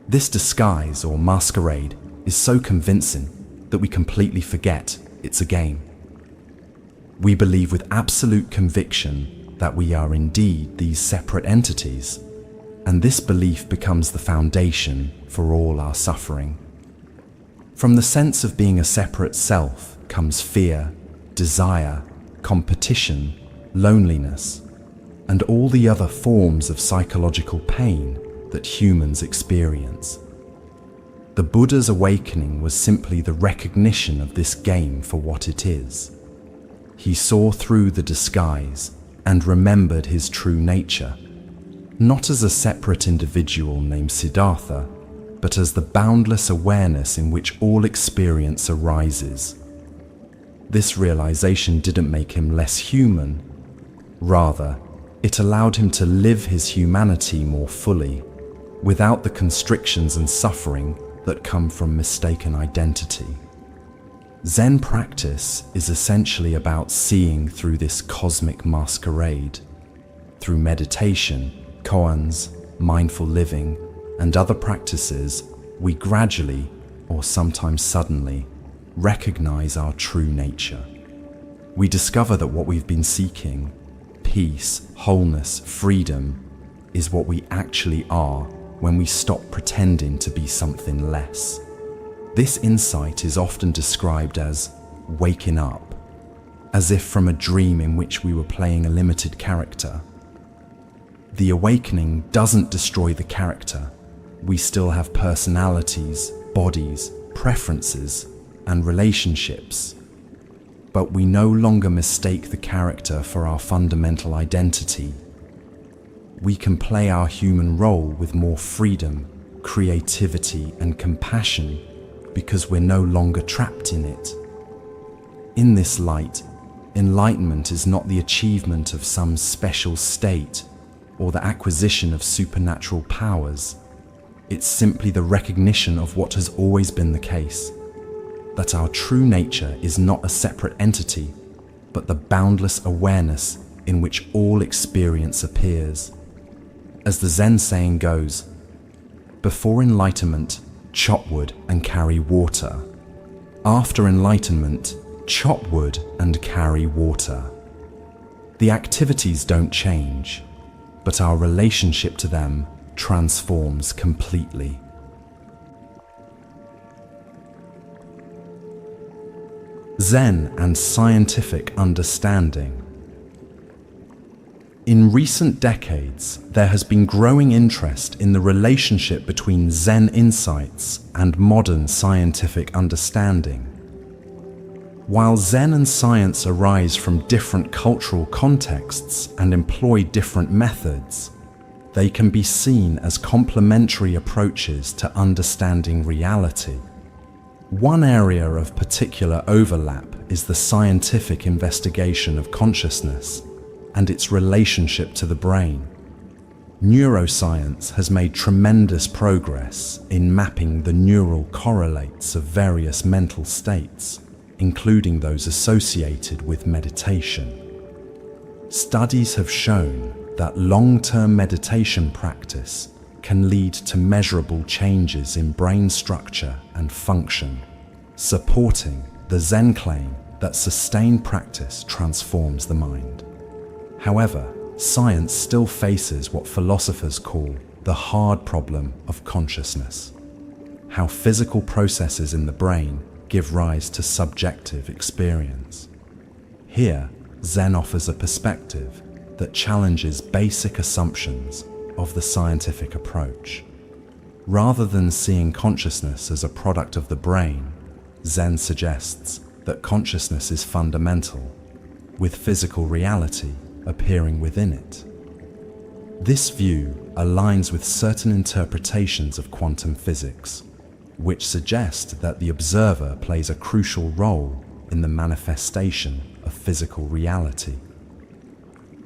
This disguise or masquerade is so convincing that we completely forget it's a game. We believe with absolute conviction that we are indeed these separate entities, and this belief becomes the foundation for all our suffering. From the sense of being a separate self comes fear, desire, competition, loneliness, and all the other forms of psychological pain that humans experience. The Buddha's awakening was simply the recognition of this game for what it is. He saw through the disguise and remembered his true nature, not as a separate individual named Siddhartha, but as the boundless awareness in which all experience arises. This realization didn't make him less human. Rather, it allowed him to live his humanity more fully, without the constrictions and suffering that come from mistaken identity. Zen practice is essentially about seeing through this cosmic masquerade. Through meditation, koans, mindful living, and other practices, we gradually, or sometimes suddenly, recognize our true nature. We discover that what we've been seeking, peace, wholeness, freedom, is what we actually are when we stop pretending to be something less. This insight is often described as waking up, as if from a dream in which we were playing a limited character. The awakening doesn't destroy the character. We still have personalities, bodies, preferences, and relationships. But we no longer mistake the character for our fundamental identity. We can play our human role with more freedom, creativity, and compassion because we're no longer trapped in it. In this light, enlightenment is not the achievement of some special state or the acquisition of supernatural powers. It's simply the recognition of what has always been the case, that our true nature is not a separate entity, but the boundless awareness in which all experience appears. As the Zen saying goes, before enlightenment, chop wood and carry water. After enlightenment, chop wood and carry water. The activities don't change, but our relationship to them transforms completely. Zen and scientific understanding. In recent decades, there has been growing interest in the relationship between Zen insights and modern scientific understanding. While Zen and science arise from different cultural contexts and employ different methods, they can be seen as complementary approaches to understanding reality. One area of particular overlap is the scientific investigation of consciousness and its relationship to the brain. Neuroscience has made tremendous progress in mapping the neural correlates of various mental states, including those associated with meditation. Studies have shown that long-term meditation practice can lead to measurable changes in brain structure and function, supporting the Zen claim that sustained practice transforms the mind. However, science still faces what philosophers call the hard problem of consciousness: how physical processes in the brain give rise to subjective experience. Here, Zen offers a perspective that challenges basic assumptions of the scientific approach. Rather than seeing consciousness as a product of the brain, Zen suggests that consciousness is fundamental, with physical reality appearing within it. This view aligns with certain interpretations of quantum physics, which suggest that the observer plays a crucial role in the manifestation of physical reality.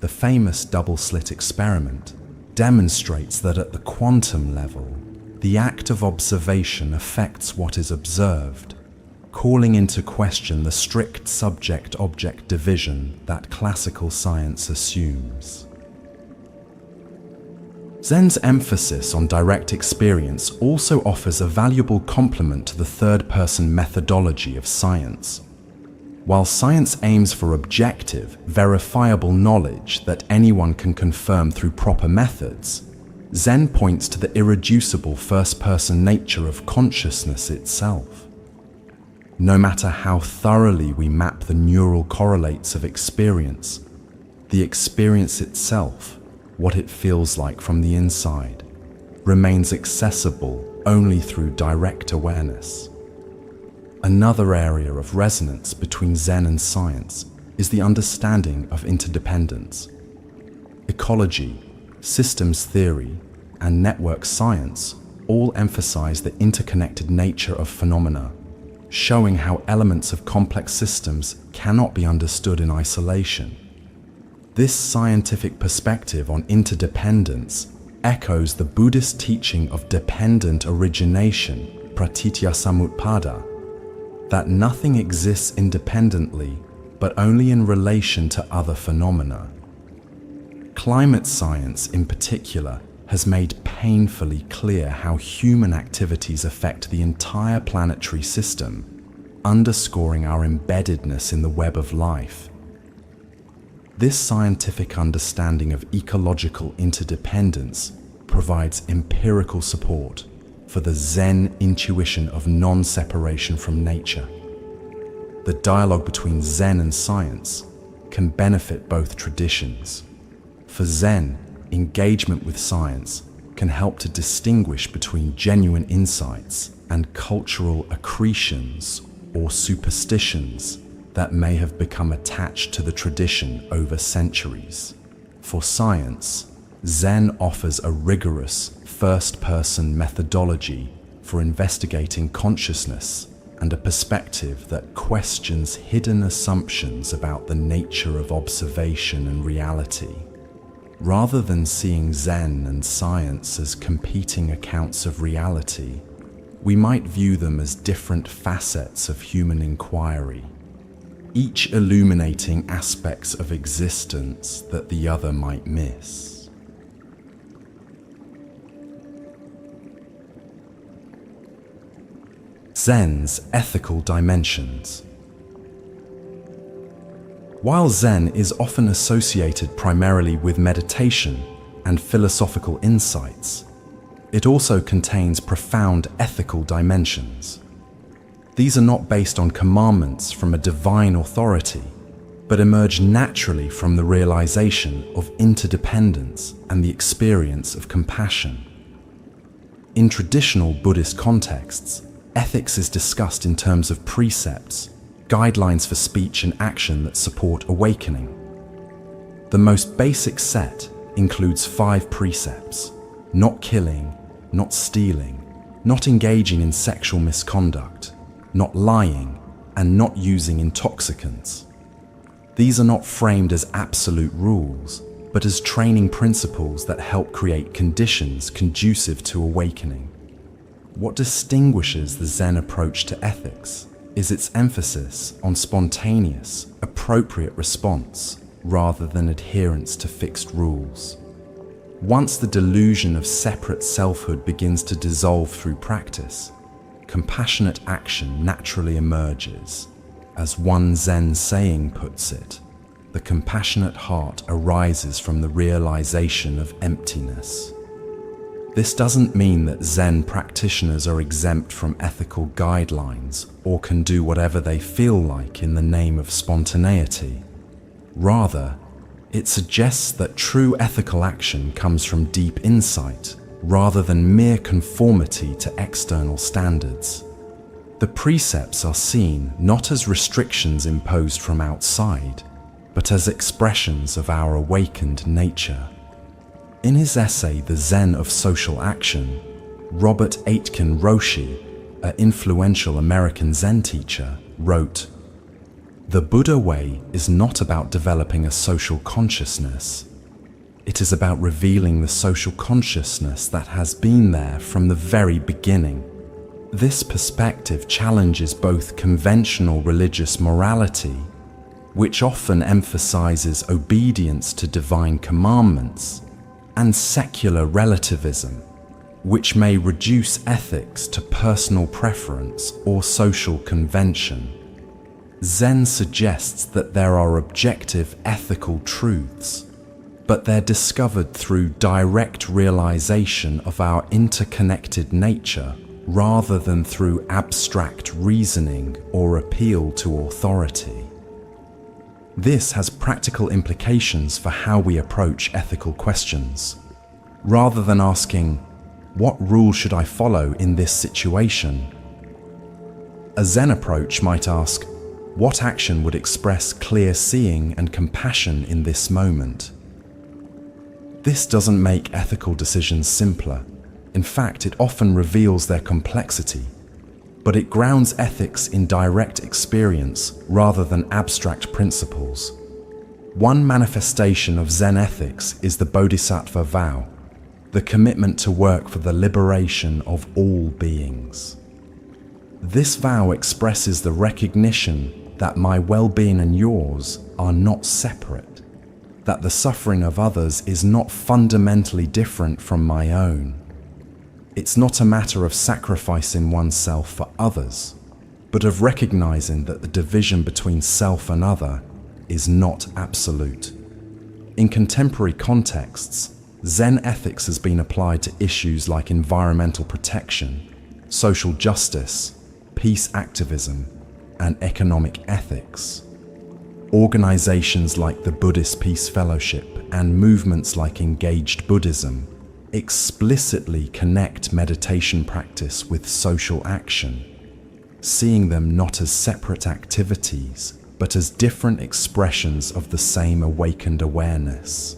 The famous double-slit experiment demonstrates that at the quantum level, the act of observation affects what is observed, calling into question the strict subject-object division that classical science assumes. Zen's emphasis on direct experience also offers a valuable complement to the third-person methodology of science. While science aims for objective, verifiable knowledge that anyone can confirm through proper methods, Zen points to the irreducible first-person nature of consciousness itself. No matter how thoroughly we map the neural correlates of experience, the experience itself, what it feels like from the inside, remains accessible only through direct awareness. Another area of resonance between Zen and science is the understanding of interdependence. Ecology, systems theory, and network science all emphasize the interconnected nature of phenomena, showing how elements of complex systems cannot be understood in isolation. This scientific perspective on interdependence echoes the Buddhist teaching of dependent origination, pratityasamutpada, that nothing exists independently, but only in relation to other phenomena. Climate science, in particular, has made painfully clear how human activities affect the entire planetary system, underscoring our embeddedness in the web of life. This scientific understanding of ecological interdependence provides empirical support for the Zen intuition of non-separation from nature. The dialogue between Zen and science can benefit both traditions. For Zen, engagement with science can help to distinguish between genuine insights and cultural accretions or superstitions that may have become attached to the tradition over centuries. For science, Zen offers a rigorous first-person methodology for investigating consciousness and a perspective that questions hidden assumptions about the nature of observation and reality. Rather than seeing Zen and science as competing accounts of reality, we might view them as different facets of human inquiry. each illuminating aspects of existence that the other might miss. Zen's ethical dimensions. While Zen is often associated primarily with meditation and philosophical insights, it also contains profound ethical dimensions. These are not based on commandments from a divine authority, but emerge naturally from the realization of interdependence and the experience of compassion. In traditional Buddhist contexts, ethics is discussed in terms of precepts, guidelines for speech and action that support awakening. The most basic set includes 5 precepts: not killing, not stealing, not engaging in sexual misconduct, not lying, and not using intoxicants. These are not framed as absolute rules, but as training principles that help create conditions conducive to awakening. What distinguishes the Zen approach to ethics is its emphasis on spontaneous, appropriate response rather than adherence to fixed rules. Once the delusion of separate selfhood begins to dissolve through practice, compassionate action naturally emerges. As one Zen saying puts it, the compassionate heart arises from the realization of emptiness. This doesn't mean that Zen practitioners are exempt from ethical guidelines or can do whatever they feel like in the name of spontaneity. Rather, it suggests that true ethical action comes from deep insight rather than mere conformity to external standards. The precepts are seen not as restrictions imposed from outside, but as expressions of our awakened nature. In his essay, The Zen of Social Action, Robert Aitken Roshi, an influential American Zen teacher, wrote, "The Buddha way is not about developing a social consciousness. It is about revealing the social consciousness that has been there from the very beginning." This perspective challenges both conventional religious morality, which often emphasizes obedience to divine commandments, and secular relativism, which may reduce ethics to personal preference or social convention. Zen suggests that there are objective ethical truths, but they're discovered through direct realization of our interconnected nature rather than through abstract reasoning or appeal to authority. This has practical implications for how we approach ethical questions. Rather than asking, "What rule should I follow in this situation?" a Zen approach might ask, "What action would express clear seeing and compassion in this moment?" This doesn't make ethical decisions simpler. In fact, it often reveals their complexity, but it grounds ethics in direct experience rather than abstract principles. One manifestation of Zen ethics is the Bodhisattva vow, the commitment to work for the liberation of all beings. This vow expresses the recognition that my well-being and yours are not separate, that the suffering of others is not fundamentally different from my own. It's not a matter of sacrificing oneself for others, but of recognizing that the division between self and other is not absolute. In contemporary contexts, Zen ethics has been applied to issues like environmental protection, social justice, peace activism, and economic ethics. Organizations like the Buddhist Peace Fellowship and movements like Engaged Buddhism explicitly connect meditation practice with social action, seeing them not as separate activities, but as different expressions of the same awakened awareness.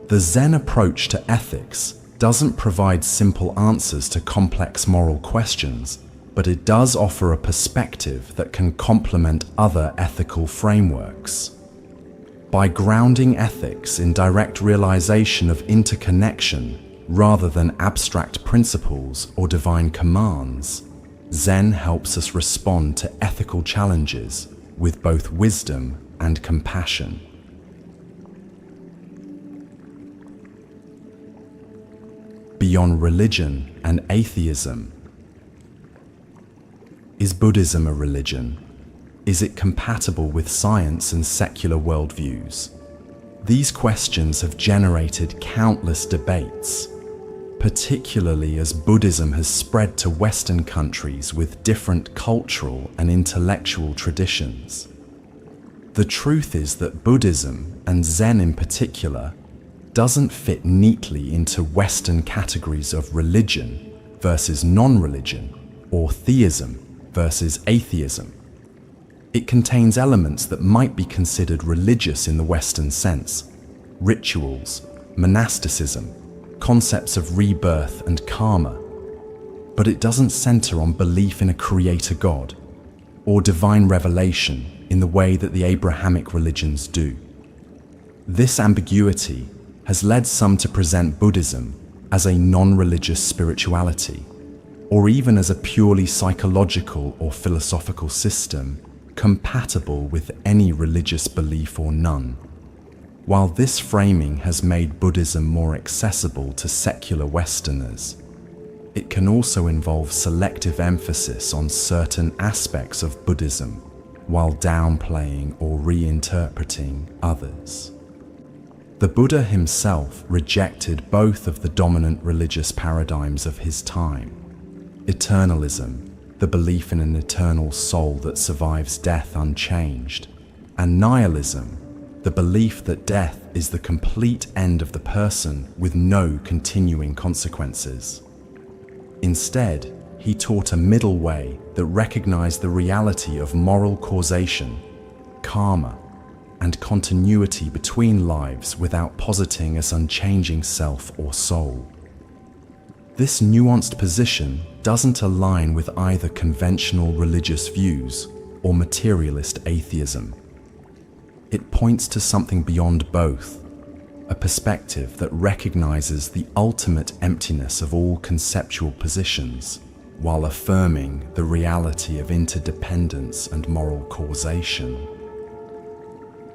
The Zen approach to ethics doesn't provide simple answers to complex moral questions, but it does offer a perspective that can complement other ethical frameworks. By grounding ethics in direct realization of interconnection rather than abstract principles or divine commands, Zen helps us respond to ethical challenges with both wisdom and compassion. Beyond religion and atheism. Is Buddhism a religion? Is it compatible with science and secular worldviews? These questions have generated countless debates, particularly as Buddhism has spread to Western countries with different cultural and intellectual traditions. The truth is that Buddhism, and Zen in particular, doesn't fit neatly into Western categories of religion versus non-religion, or theism versus atheism. It contains elements that might be considered religious in the Western sense: rituals, monasticism, concepts of rebirth and karma, but it doesn't center on belief in a creator God or divine revelation in the way that the Abrahamic religions do. This ambiguity has led some to present Buddhism as a non-religious spirituality, or even as a purely psychological or philosophical system compatible with any religious belief or none. While this framing has made Buddhism more accessible to secular Westerners, it can also involve selective emphasis on certain aspects of Buddhism while downplaying or reinterpreting others. The Buddha himself rejected both of the dominant religious paradigms of his time: eternalism, the belief in an eternal soul that survives death unchanged, and nihilism, the belief that death is the complete end of the person with no continuing consequences. Instead, he taught a middle way that recognized the reality of moral causation, karma, and continuity between lives without positing as unchanging self or soul. This nuanced position doesn't align with either conventional religious views or materialist atheism. It points to something beyond both, a perspective that recognizes the ultimate emptiness of all conceptual positions, while affirming the reality of interdependence and moral causation.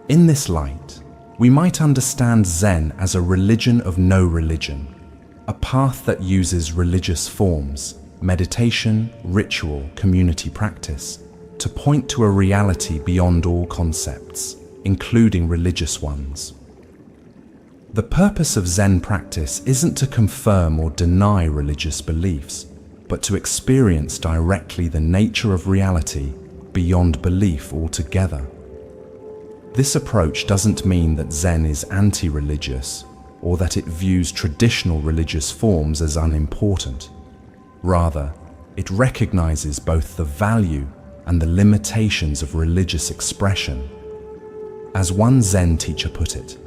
In this light, we might understand Zen as a religion of no religion, a path that uses religious forms, meditation, ritual, community practice, to point to a reality beyond all concepts, including religious ones. The purpose of Zen practice isn't to confirm or deny religious beliefs, but to experience directly the nature of reality beyond belief altogether. This approach doesn't mean that Zen is anti-religious or that it views traditional religious forms as unimportant. Rather, it recognizes both the value and the limitations of religious expression. As one Zen teacher put it,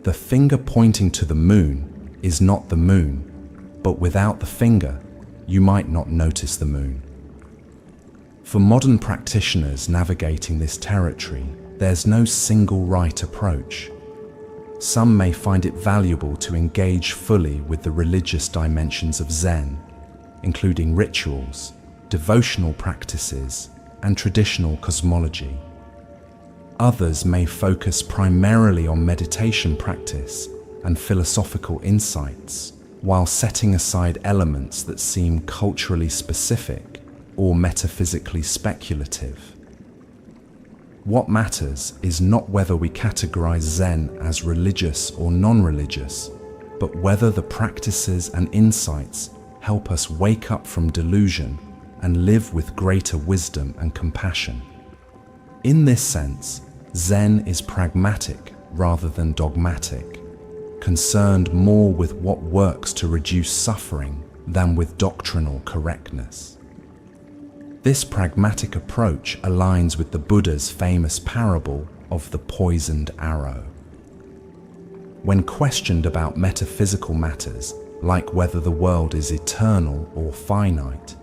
the finger pointing to the moon is not the moon, but without the finger, you might not notice the moon. For modern practitioners navigating this territory, there's no single right approach. Some may find it valuable to engage fully with the religious dimensions of Zen, including rituals, devotional practices, and traditional cosmology. Others may focus primarily on meditation practice and philosophical insights, while setting aside elements that seem culturally specific or metaphysically speculative. What matters is not whether we categorize Zen as religious or non-religious, but whether the practices and insights help us wake up from delusion and live with greater wisdom and compassion. In this sense, Zen is pragmatic rather than dogmatic, concerned more with what works to reduce suffering than with doctrinal correctness. This pragmatic approach aligns with the Buddha's famous parable of the poisoned arrow. When questioned about metaphysical matters, like whether the world is eternal or finite,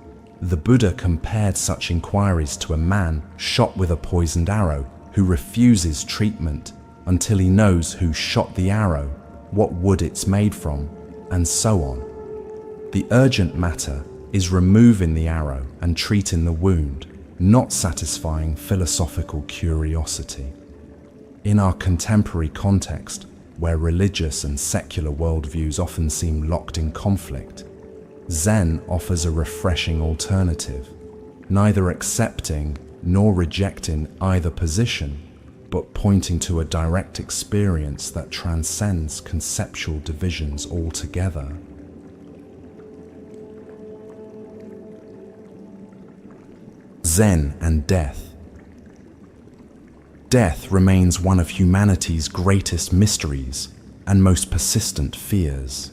the Buddha compared such inquiries to a man shot with a poisoned arrow who refuses treatment until he knows who shot the arrow, what wood it's made from, and so on. The urgent matter is removing the arrow and treating the wound, not satisfying philosophical curiosity. In our contemporary context, where religious and secular worldviews often seem locked in conflict, Zen offers a refreshing alternative, neither accepting nor rejecting either position, but pointing to a direct experience that transcends conceptual divisions altogether. Zen and death. Death remains one of humanity's greatest mysteries and most persistent fears.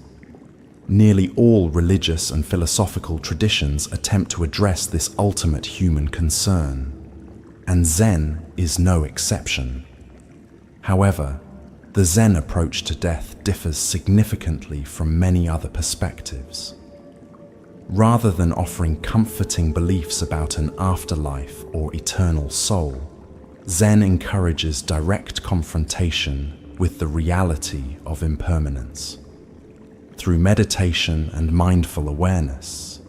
Nearly all religious and philosophical traditions attempt to address this ultimate human concern, and Zen is no exception. However, the Zen approach to death differs significantly from many other perspectives. Rather than offering comforting beliefs about an afterlife or eternal soul, Zen encourages direct confrontation with the reality of impermanence. Through meditation and mindful awareness,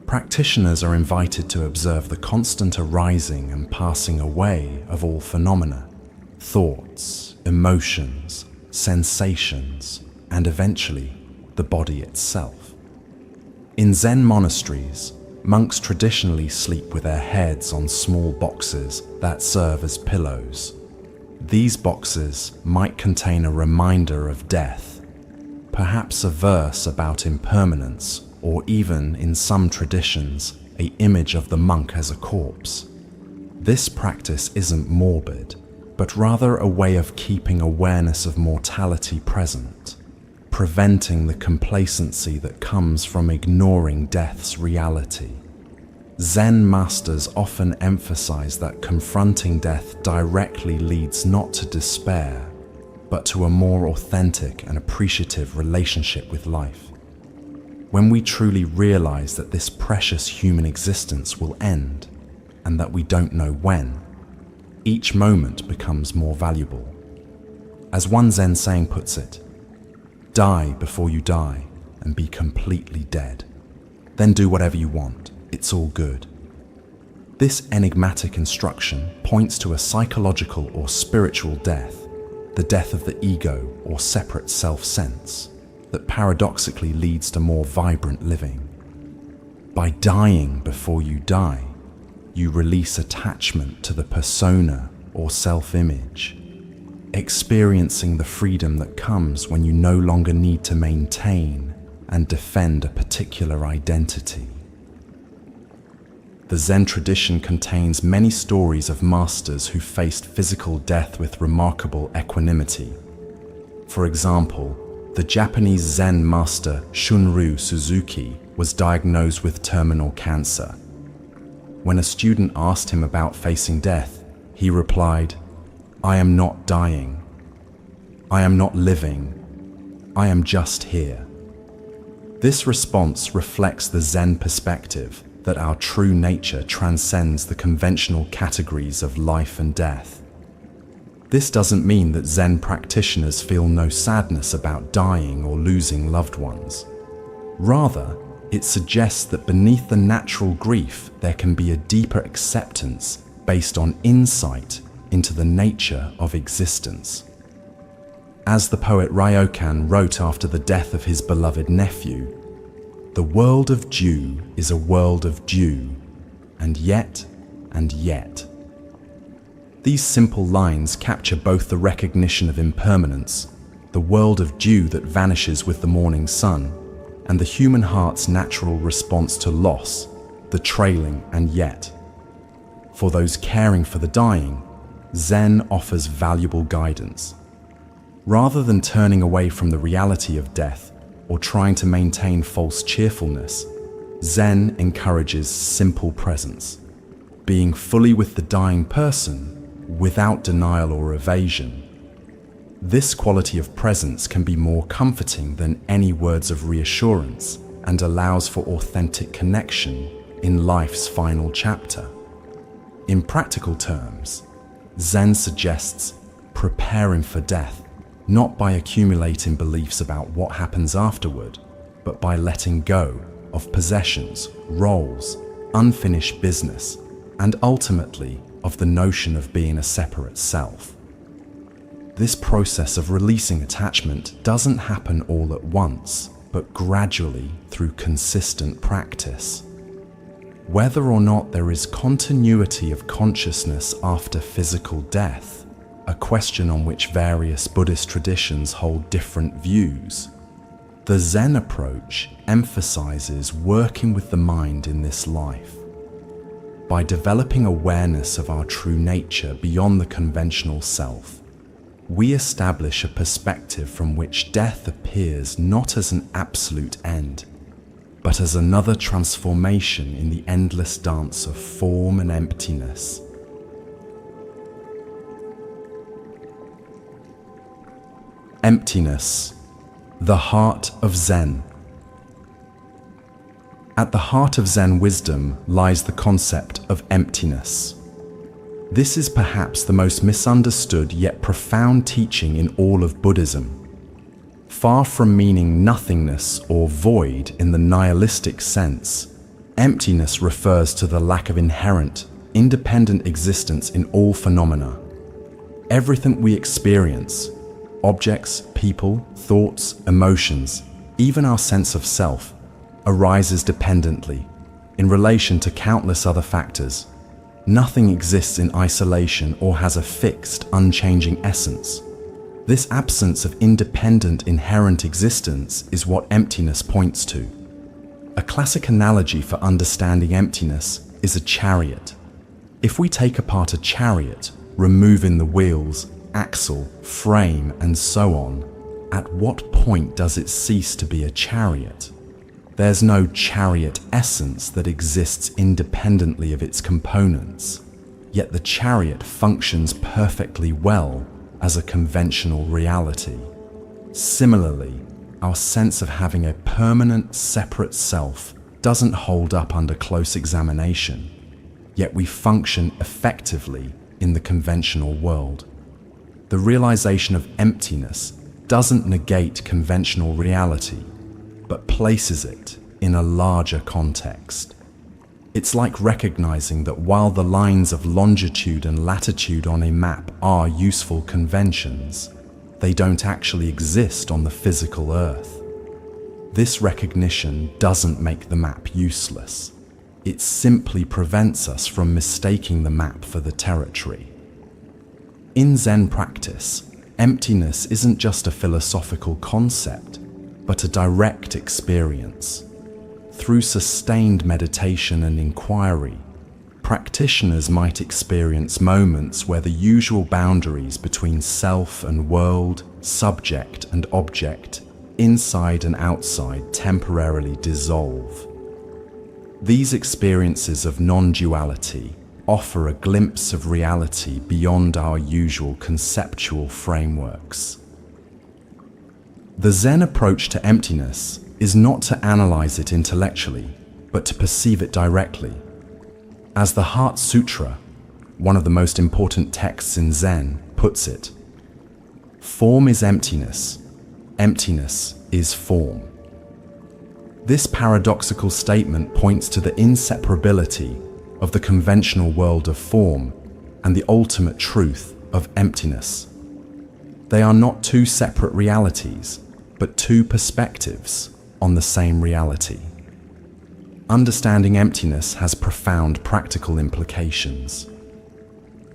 practitioners are invited to observe the constant arising and passing away of all phenomena, thoughts, emotions, sensations, and eventually the body itself. In Zen monasteries, monks traditionally sleep with their heads on small boxes that serve as pillows. These boxes might contain a reminder of death, perhaps a verse about impermanence, or even, in some traditions, an image of the monk as a corpse. This practice isn't morbid, but rather a way of keeping awareness of mortality present, preventing the complacency that comes from ignoring death's reality. Zen masters often emphasize that confronting death directly leads not to despair, but to a more authentic and appreciative relationship with life. When we truly realize that this precious human existence will end, and that we don't know when, each moment becomes more valuable. As one Zen saying puts it, "Die before you die and be completely dead. Then do whatever you want, it's all good." This enigmatic instruction points to a psychological or spiritual death, the death of the ego or separate self-sense, that paradoxically leads to more vibrant living. By dying before you die, you release attachment to the persona or self-image, experiencing the freedom that comes when you no longer need to maintain and defend a particular identity. The Zen tradition contains many stories of masters who faced physical death with remarkable equanimity. For example, the Japanese Zen master Shunryu Suzuki was diagnosed with terminal cancer. When a student asked him about facing death, he replied, "I am not dying. I am not living. I am just here." This response reflects the Zen perspective that our true nature transcends the conventional categories of life and death. This doesn't mean that Zen practitioners feel no sadness about dying or losing loved ones. Rather, it suggests that beneath the natural grief there can be a deeper acceptance based on insight into the nature of existence. As the poet Ryokan wrote after the death of his beloved nephew, "The world of dew is a world of dew, and yet. These simple lines capture both the recognition of impermanence, the world of dew that vanishes with the morning sun, and the human heart's natural response to loss, the trailing and yet. For those caring for the dying, Zen offers valuable guidance. Rather than turning away from the reality of death or trying to maintain false cheerfulness, Zen encourages simple presence, being fully with the dying person without denial or evasion. This quality of presence can be more comforting than any words of reassurance and allows for authentic connection in life's final chapter. In practical terms, Zen suggests preparing for death not by accumulating beliefs about what happens afterward, but by letting go of possessions, roles, unfinished business, and ultimately of the notion of being a separate self. This process of releasing attachment doesn't happen all at once, but gradually through consistent practice. Whether or not there is continuity of consciousness after physical death, a question on which various Buddhist traditions hold different views, the Zen approach emphasizes working with the mind in this life. By developing awareness of our true nature beyond the conventional self, we establish a perspective from which death appears not as an absolute end, but as another transformation in the endless dance of form and emptiness. Emptiness, the heart of Zen. At the heart of Zen wisdom lies the concept of emptiness. This is perhaps the most misunderstood yet profound teaching in all of Buddhism. Far from meaning nothingness or void in the nihilistic sense, emptiness refers to the lack of inherent, independent existence in all phenomena. Everything we experience, objects, people, thoughts, emotions, even our sense of self, arises dependently, in relation to countless other factors. Nothing exists in isolation or has a fixed, unchanging essence. This absence of independent, inherent existence is what emptiness points to. A classic analogy for understanding emptiness is a chariot. If we take apart a chariot, removing the wheels, axle, frame, and so on, at what point does it cease to be a chariot? There's no chariot essence that exists independently of its components, yet the chariot functions perfectly well as a conventional reality. Similarly, our sense of having a permanent, separate self doesn't hold up under close examination, yet we function effectively in the conventional world. The realization of emptiness doesn't negate conventional reality, but places it in a larger context. It's like recognizing that while the lines of longitude and latitude on a map are useful conventions, they don't actually exist on the physical Earth. This recognition doesn't make the map useless. It simply prevents us from mistaking the map for the territory. In Zen practice, emptiness isn't just a philosophical concept, but a direct experience. Through sustained meditation and inquiry, practitioners might experience moments where the usual boundaries between self and world, subject and object, inside and outside temporarily dissolve. These experiences of non-duality offer a glimpse of reality beyond our usual conceptual frameworks. The Zen approach to emptiness is not to analyze it intellectually, but to perceive it directly. As the Heart Sutra, one of the most important texts in Zen, puts it, form is emptiness, emptiness is form. This paradoxical statement points to the inseparability of the conventional world of form and the ultimate truth of emptiness. They are not two separate realities, but two perspectives on the same reality. Understanding emptiness has profound practical implications.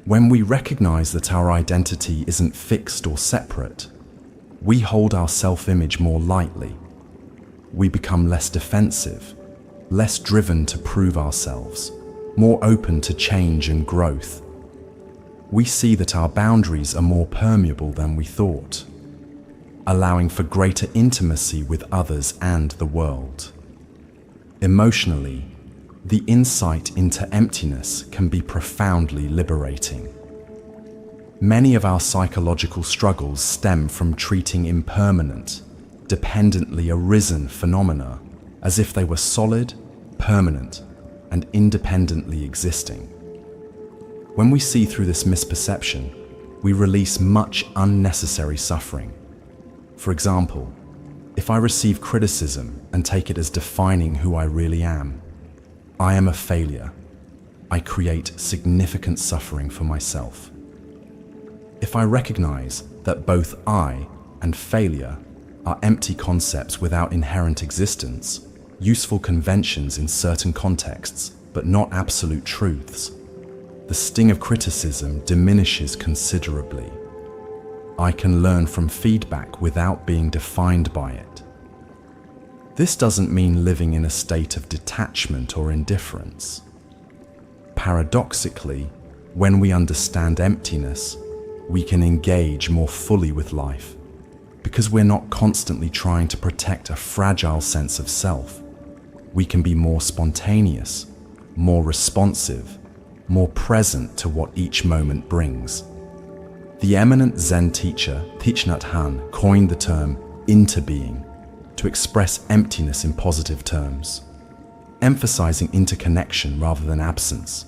When we recognize that our identity isn't fixed or separate, we hold our self-image more lightly. We become less defensive, less driven to prove ourselves, more open to change and growth. We see that our boundaries are more permeable than we thought, allowing for greater intimacy with others and the world. Emotionally, the insight into emptiness can be profoundly liberating. Many of our psychological struggles stem from treating impermanent, dependently arisen phenomena as if they were solid, permanent, and independently existing. When we see through this misperception, we release much unnecessary suffering. For example, if I receive criticism and take it as defining who I really am, I am a failure. I create significant suffering for myself. If I recognize that both I and failure are empty concepts without inherent existence, useful conventions in certain contexts, but not absolute truths, the sting of criticism diminishes considerably. I can learn from feedback without being defined by it. This doesn't mean living in a state of detachment or indifference. Paradoxically, when we understand emptiness, we can engage more fully with life, because we're not constantly trying to protect a fragile sense of self. We can be more spontaneous, more responsive, more present to what each moment brings. The eminent Zen teacher Thich Nhat Hanh coined the term interbeing to express emptiness in positive terms, emphasizing interconnection rather than absence.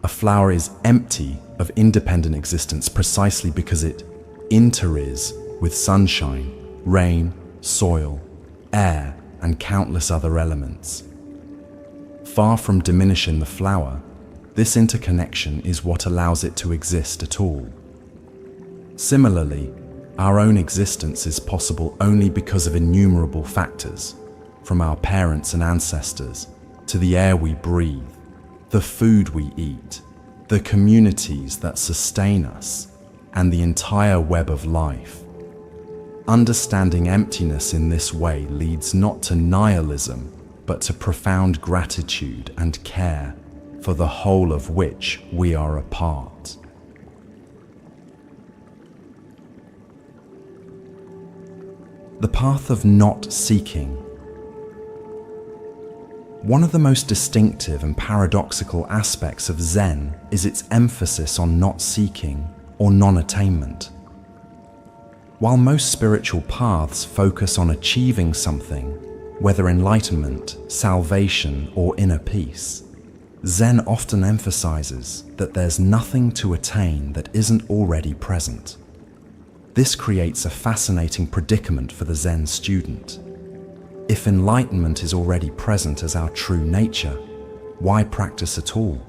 A flower is empty of independent existence precisely because it interis with sunshine, rain, soil, air, and countless other elements. Far from diminishing the flower, this interconnection is what allows it to exist at all. Similarly, our own existence is possible only because of innumerable factors, from our parents and ancestors, to the air we breathe, the food we eat, the communities that sustain us, and the entire web of life. Understanding emptiness in this way leads not to nihilism, but to profound gratitude and care for the whole of which we are a part. The path of not seeking. One of the most distinctive and paradoxical aspects of Zen is its emphasis on not seeking or non-attainment. While most spiritual paths focus on achieving something, whether enlightenment, salvation, or inner peace, Zen often emphasizes that there's nothing to attain that isn't already present. This creates a fascinating predicament for the Zen student. If enlightenment is already present as our true nature, why practice at all?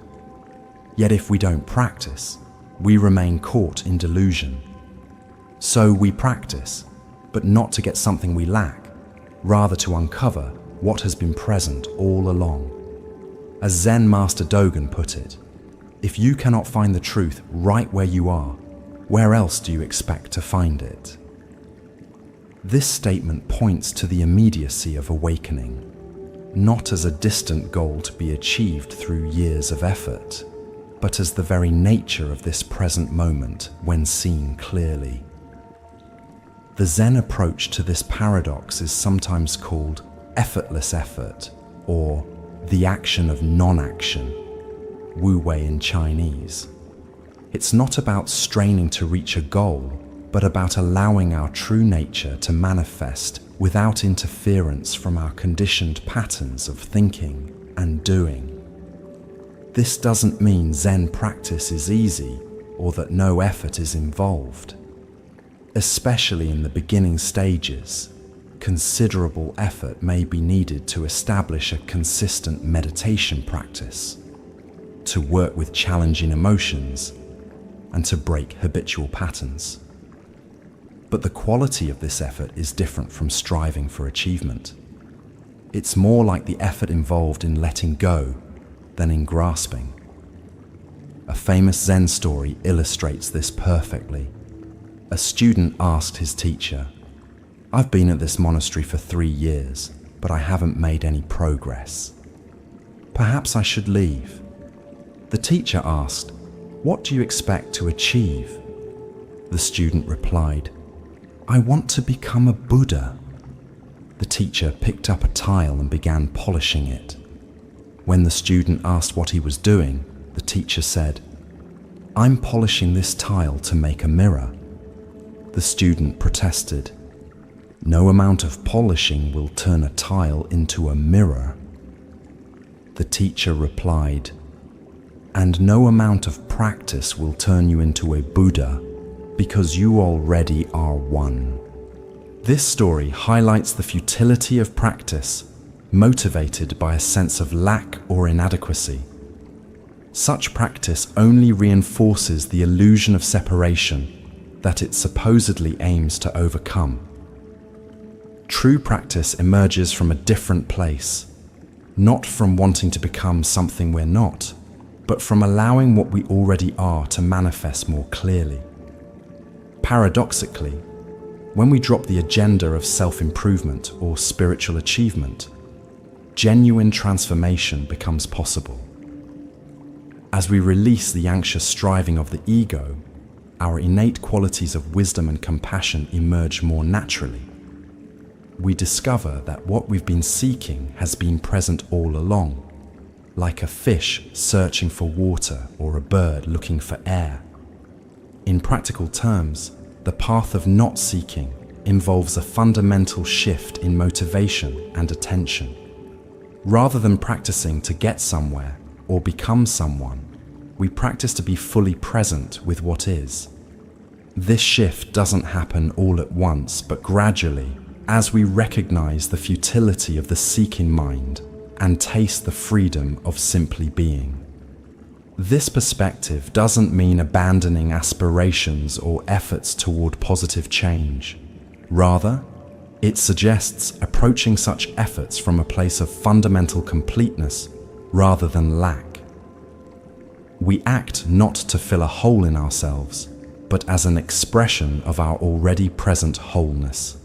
Yet if we don't practice, we remain caught in delusion. So we practice, but not to get something we lack, rather to uncover what has been present all along. As Zen Master Dogen put it, if you cannot find the truth right where you are, where else do you expect to find it? This statement points to the immediacy of awakening, not as a distant goal to be achieved through years of effort, but as the very nature of this present moment when seen clearly. The Zen approach to this paradox is sometimes called effortless effort, or the action of non-action, Wu Wei in Chinese. It's not about straining to reach a goal, but about allowing our true nature to manifest without interference from our conditioned patterns of thinking and doing. This doesn't mean Zen practice is easy or that no effort is involved. Especially in the beginning stages, considerable effort may be needed to establish a consistent meditation practice, to work with challenging emotions, and to break habitual patterns. But the quality of this effort is different from striving for achievement. It's more like the effort involved in letting go than in grasping. A famous Zen story illustrates this perfectly. A student asked his teacher, "I've been at this monastery for 3 years, but I haven't made any progress. Perhaps I should leave." The teacher asked, "What do you expect to achieve?" The student replied, "I want to become a Buddha." The teacher picked up a tile and began polishing it. When the student asked what he was doing, the teacher said, "I'm polishing this tile to make a mirror." The student protested, "No amount of polishing will turn a tile into a mirror." The teacher replied, "And no amount of practice will turn you into a Buddha, because you already are one." This story highlights the futility of practice, motivated by a sense of lack or inadequacy. Such practice only reinforces the illusion of separation that it supposedly aims to overcome. True practice emerges from a different place, not from wanting to become something we're not, but from allowing what we already are to manifest more clearly. Paradoxically, when we drop the agenda of self-improvement or spiritual achievement, genuine transformation becomes possible. As we release the anxious striving of the ego, our innate qualities of wisdom and compassion emerge more naturally. We discover that what we've been seeking has been present all along, like a fish searching for water or a bird looking for air. In practical terms, the path of not seeking involves a fundamental shift in motivation and attention. Rather than practicing to get somewhere or become someone, we practice to be fully present with what is. This shift doesn't happen all at once, but gradually, as we recognize the futility of the seeking mind and taste the freedom of simply being. This perspective doesn't mean abandoning aspirations or efforts toward positive change. Rather, it suggests approaching such efforts from a place of fundamental completeness rather than lack. We act not to fill a hole in ourselves, but as an expression of our already present wholeness.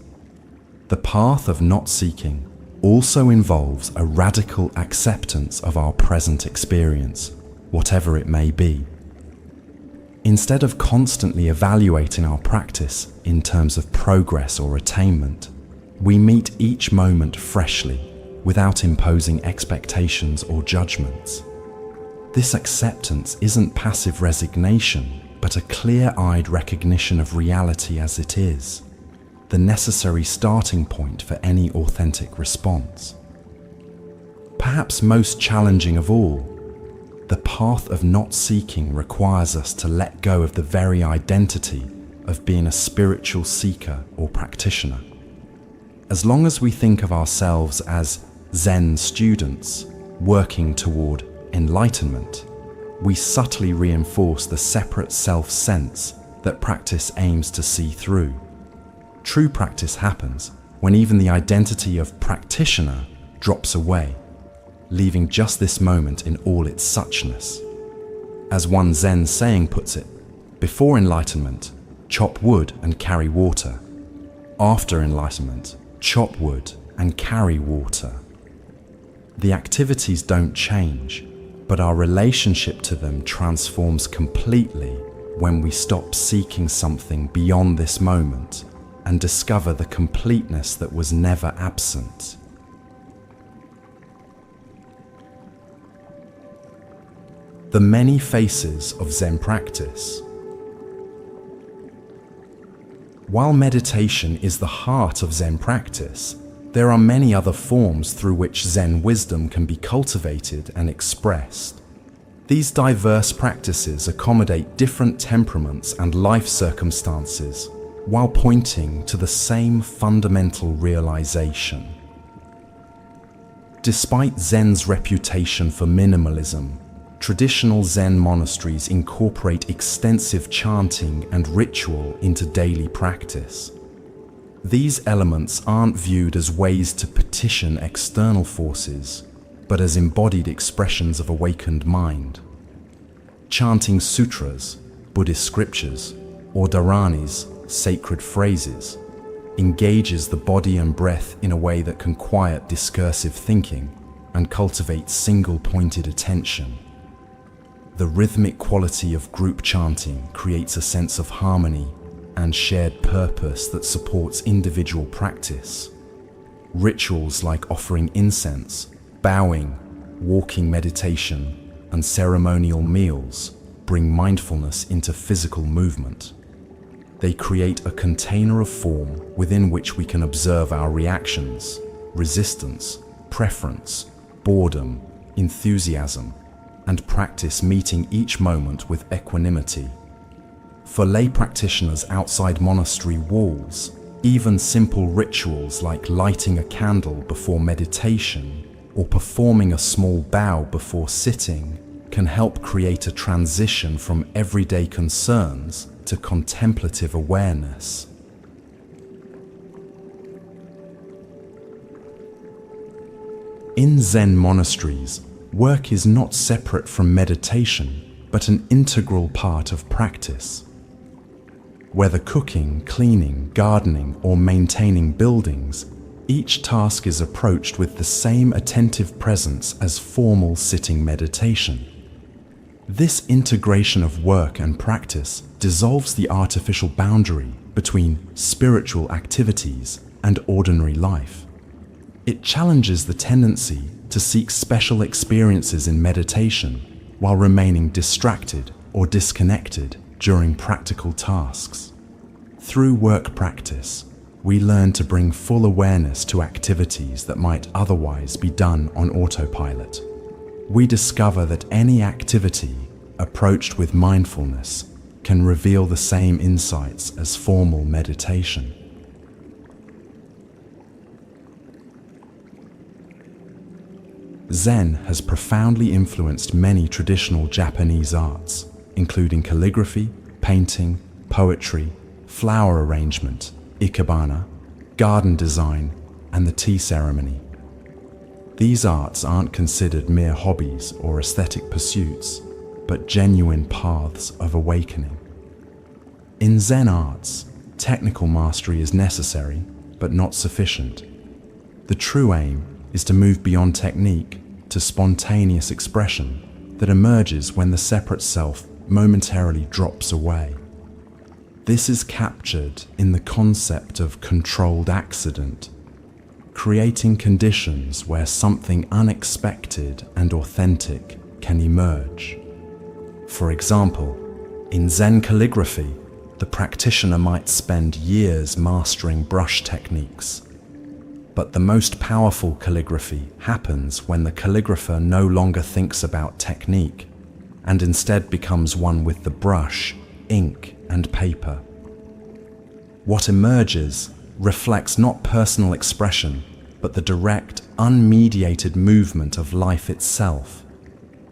The path of not seeking also involves a radical acceptance of our present experience, whatever it may be. Instead of constantly evaluating our practice in terms of progress or attainment, we meet each moment freshly, without imposing expectations or judgments. This acceptance isn't passive resignation, but a clear-eyed recognition of reality as it is, the necessary starting point for any authentic response. Perhaps most challenging of all, the path of not seeking requires us to let go of the very identity of being a spiritual seeker or practitioner. As long as we think of ourselves as Zen students working toward enlightenment, we subtly reinforce the separate self-sense that practice aims to see through. True practice happens when even the identity of practitioner drops away, leaving just this moment in all its suchness. As one Zen saying puts it, before enlightenment, chop wood and carry water. After enlightenment, chop wood and carry water. The activities don't change, but our relationship to them transforms completely when we stop seeking something beyond this moment and discover the completeness that was never absent. The many faces of Zen practice. While meditation is the heart of Zen practice, there are many other forms through which Zen wisdom can be cultivated and expressed. These diverse practices accommodate different temperaments and life circumstances, while pointing to the same fundamental realization. Despite Zen's reputation for minimalism, traditional Zen monasteries incorporate extensive chanting and ritual into daily practice. These elements aren't viewed as ways to petition external forces, but as embodied expressions of awakened mind. Chanting sutras, Buddhist scriptures, or dharanis, sacred phrases, engages the body and breath in a way that can quiet discursive thinking and cultivate single-pointed attention. The rhythmic quality of group chanting creates a sense of harmony and shared purpose that supports individual practice. Rituals like offering incense, bowing, walking meditation, and ceremonial meals bring mindfulness into physical movement. They create a container of form within which we can observe our reactions, resistance, preference, boredom, enthusiasm, and practice meeting each moment with equanimity. For lay practitioners outside monastery walls, even simple rituals like lighting a candle before meditation or performing a small bow before sitting can help create a transition from everyday concerns to contemplative awareness. In Zen monasteries, work is not separate from meditation, but an integral part of practice. Whether cooking, cleaning, gardening, or maintaining buildings, each task is approached with the same attentive presence as formal sitting meditation. This integration of work and practice dissolves the artificial boundary between spiritual activities and ordinary life. It challenges the tendency to seek special experiences in meditation while remaining distracted or disconnected during practical tasks. Through work practice, we learn to bring full awareness to activities that might otherwise be done on autopilot. We discover that any activity approached with mindfulness can reveal the same insights as formal meditation. Zen has profoundly influenced many traditional Japanese arts, including calligraphy, painting, poetry, flower arrangement, ikebana, garden design, and the tea ceremony. These arts aren't considered mere hobbies or aesthetic pursuits, but genuine paths of awakening. In Zen arts, technical mastery is necessary, but not sufficient. The true aim is to move beyond technique to spontaneous expression that emerges when the separate self momentarily drops away. This is captured in the concept of controlled accident, creating conditions where something unexpected and authentic can emerge. For example, in Zen calligraphy, the practitioner might spend years mastering brush techniques. But the most powerful calligraphy happens when the calligrapher no longer thinks about technique and instead becomes one with the brush, ink, and paper. What emerges reflects not personal expression, but the direct, unmediated movement of life itself.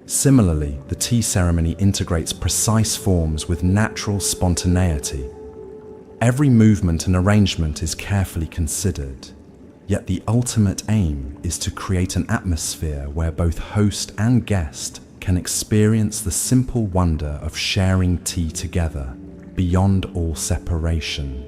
Similarly, the tea ceremony integrates precise forms with natural spontaneity. Every movement and arrangement is carefully considered. Yet the ultimate aim is to create an atmosphere where both host and guest can experience the simple wonder of sharing tea together, beyond all separation.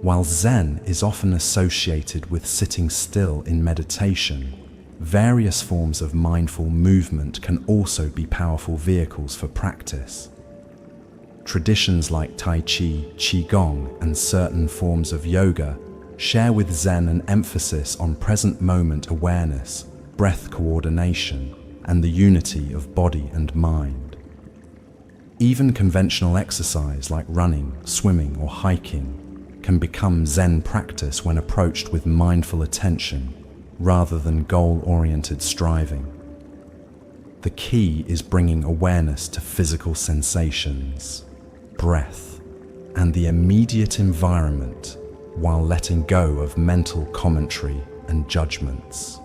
While Zen is often associated with sitting still in meditation, various forms of mindful movement can also be powerful vehicles for practice. Traditions like Tai Chi, Qigong, and certain forms of yoga share with Zen an emphasis on present moment awareness, breath coordination, and the unity of body and mind. Even conventional exercise like running, swimming, or hiking can become Zen practice when approached with mindful attention rather than goal-oriented striving. The key is bringing awareness to physical sensations, breath, and the immediate environment, while letting go of mental commentary and judgments.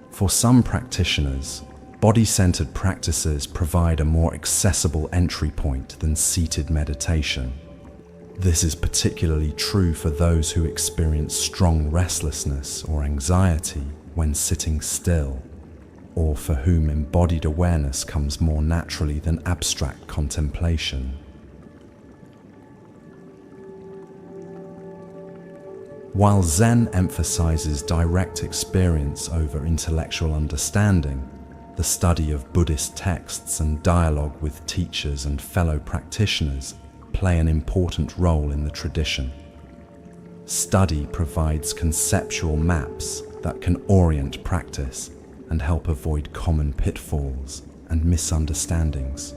For some practitioners, body-centered practices provide a more accessible entry point than seated meditation. This is particularly true for those who experience strong restlessness or anxiety when sitting still, or for whom embodied awareness comes more naturally than abstract contemplation. While Zen emphasizes direct experience over intellectual understanding, the study of Buddhist texts and dialogue with teachers and fellow practitioners play an important role in the tradition. Study provides conceptual maps that can orient practice and help avoid common pitfalls and misunderstandings.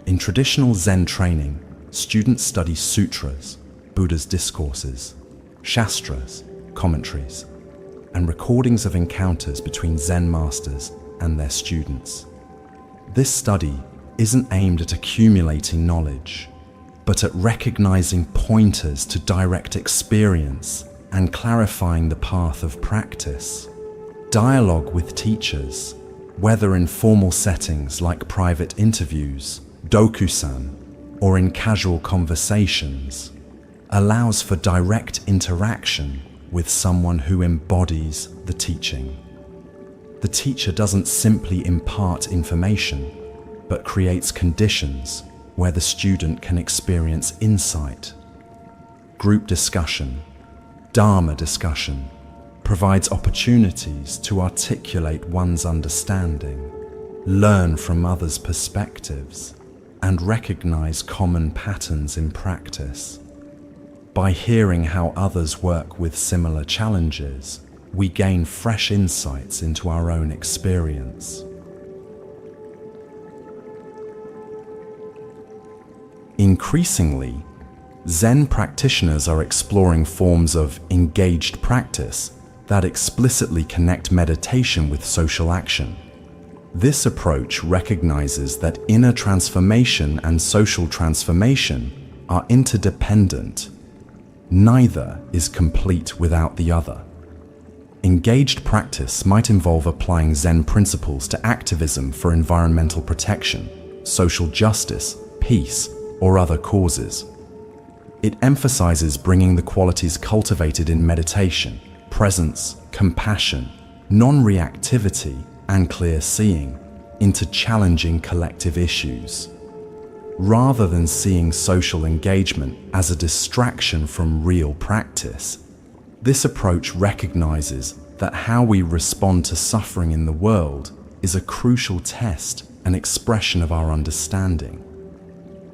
In traditional Zen training, students study sutras, Buddha's discourses, shastras, commentaries, and recordings of encounters between Zen masters and their students. This study isn't aimed at accumulating knowledge, but at recognizing pointers to direct experience and clarifying the path of practice. Dialogue with teachers, whether in formal settings like private interviews, dokusan, or in casual conversations, allows for direct interaction with someone who embodies the teaching. The teacher doesn't simply impart information, but creates conditions where the student can experience insight. Group discussion, Dharma discussion, provides opportunities to articulate one's understanding, learn from others' perspectives, and recognize common patterns in practice. By hearing how others work with similar challenges, we gain fresh insights into our own experience. Increasingly, Zen practitioners are exploring forms of engaged practice that explicitly connect meditation with social action. This approach recognizes that inner transformation and social transformation are interdependent. Neither is complete without the other. Engaged practice might involve applying Zen principles to activism for environmental protection, social justice, peace, or other causes. It emphasizes bringing the qualities cultivated in meditation, presence, compassion, non-reactivity, and clear seeing into challenging collective issues. Rather than seeing social engagement as a distraction from real practice, this approach recognizes that how we respond to suffering in the world is a crucial test and expression of our understanding.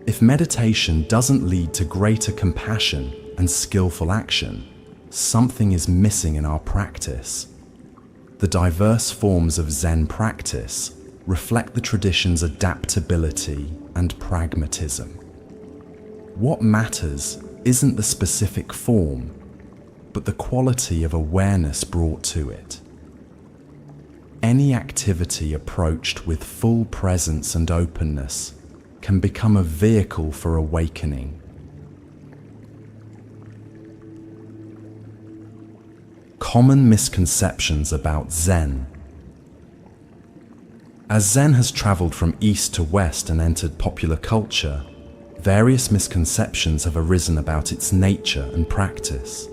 If meditation doesn't lead to greater compassion and skillful action, something is missing in our practice. The diverse forms of Zen practice reflect the tradition's adaptability and pragmatism. What matters isn't the specific form, but the quality of awareness brought to it. Any activity approached with full presence and openness can become a vehicle for awakening. Common misconceptions about Zen. As Zen has traveled from east to west and entered popular culture, various misconceptions have arisen about its nature and practice.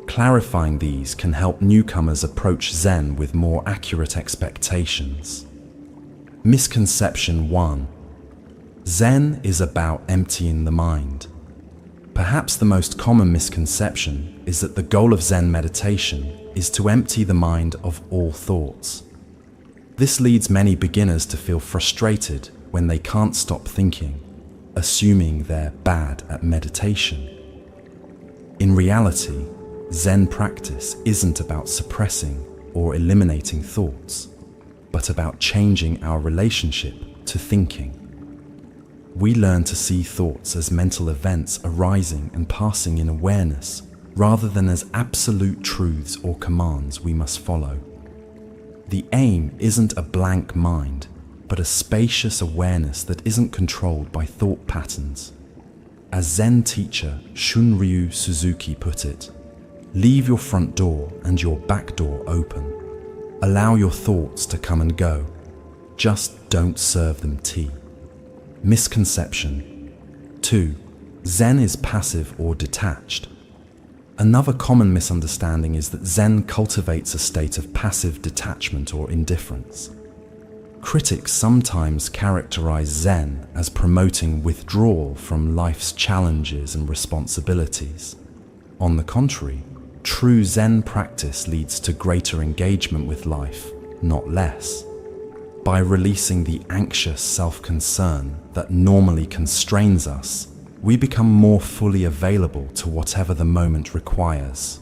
Clarifying these can help newcomers approach Zen with more accurate expectations. Misconception 1. Zen is about emptying the mind. Perhaps the most common misconception is that the goal of Zen meditation is to empty the mind of all thoughts. This leads many beginners to feel frustrated when they can't stop thinking, assuming they're bad at meditation. In reality, Zen practice isn't about suppressing or eliminating thoughts, but about changing our relationship to thinking. We learn to see thoughts as mental events arising and passing in awareness, rather than as absolute truths or commands we must follow. The aim isn't a blank mind, but a spacious awareness that isn't controlled by thought patterns. As Zen teacher Shunryu Suzuki put it, leave your front door and your back door open. Allow your thoughts to come and go. Just don't serve them tea. Misconception 2. Zen is passive or detached. Another common misunderstanding is that Zen cultivates a state of passive detachment or indifference. Critics sometimes characterize Zen as promoting withdrawal from life's challenges and responsibilities. On the contrary, true Zen practice leads to greater engagement with life, not less. By releasing the anxious self-concern that normally constrains us, we become more fully available to whatever the moment requires.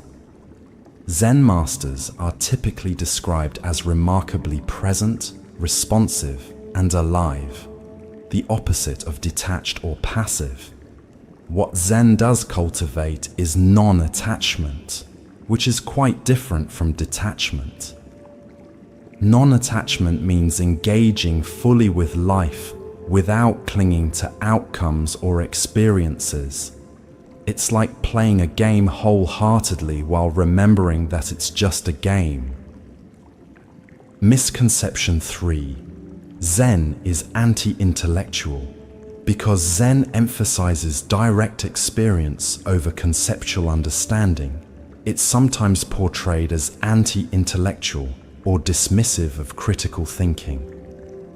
Zen masters are typically described as remarkably present, responsive, and alive, the opposite of detached or passive. What Zen does cultivate is non-attachment, which is quite different from detachment. Non-attachment means engaging fully with life without clinging to outcomes or experiences. It's like playing a game wholeheartedly while remembering that it's just a game. Misconception 3. Zen is anti-intellectual. Because Zen emphasizes direct experience over conceptual understanding, it's sometimes portrayed as anti-intellectual or dismissive of critical thinking.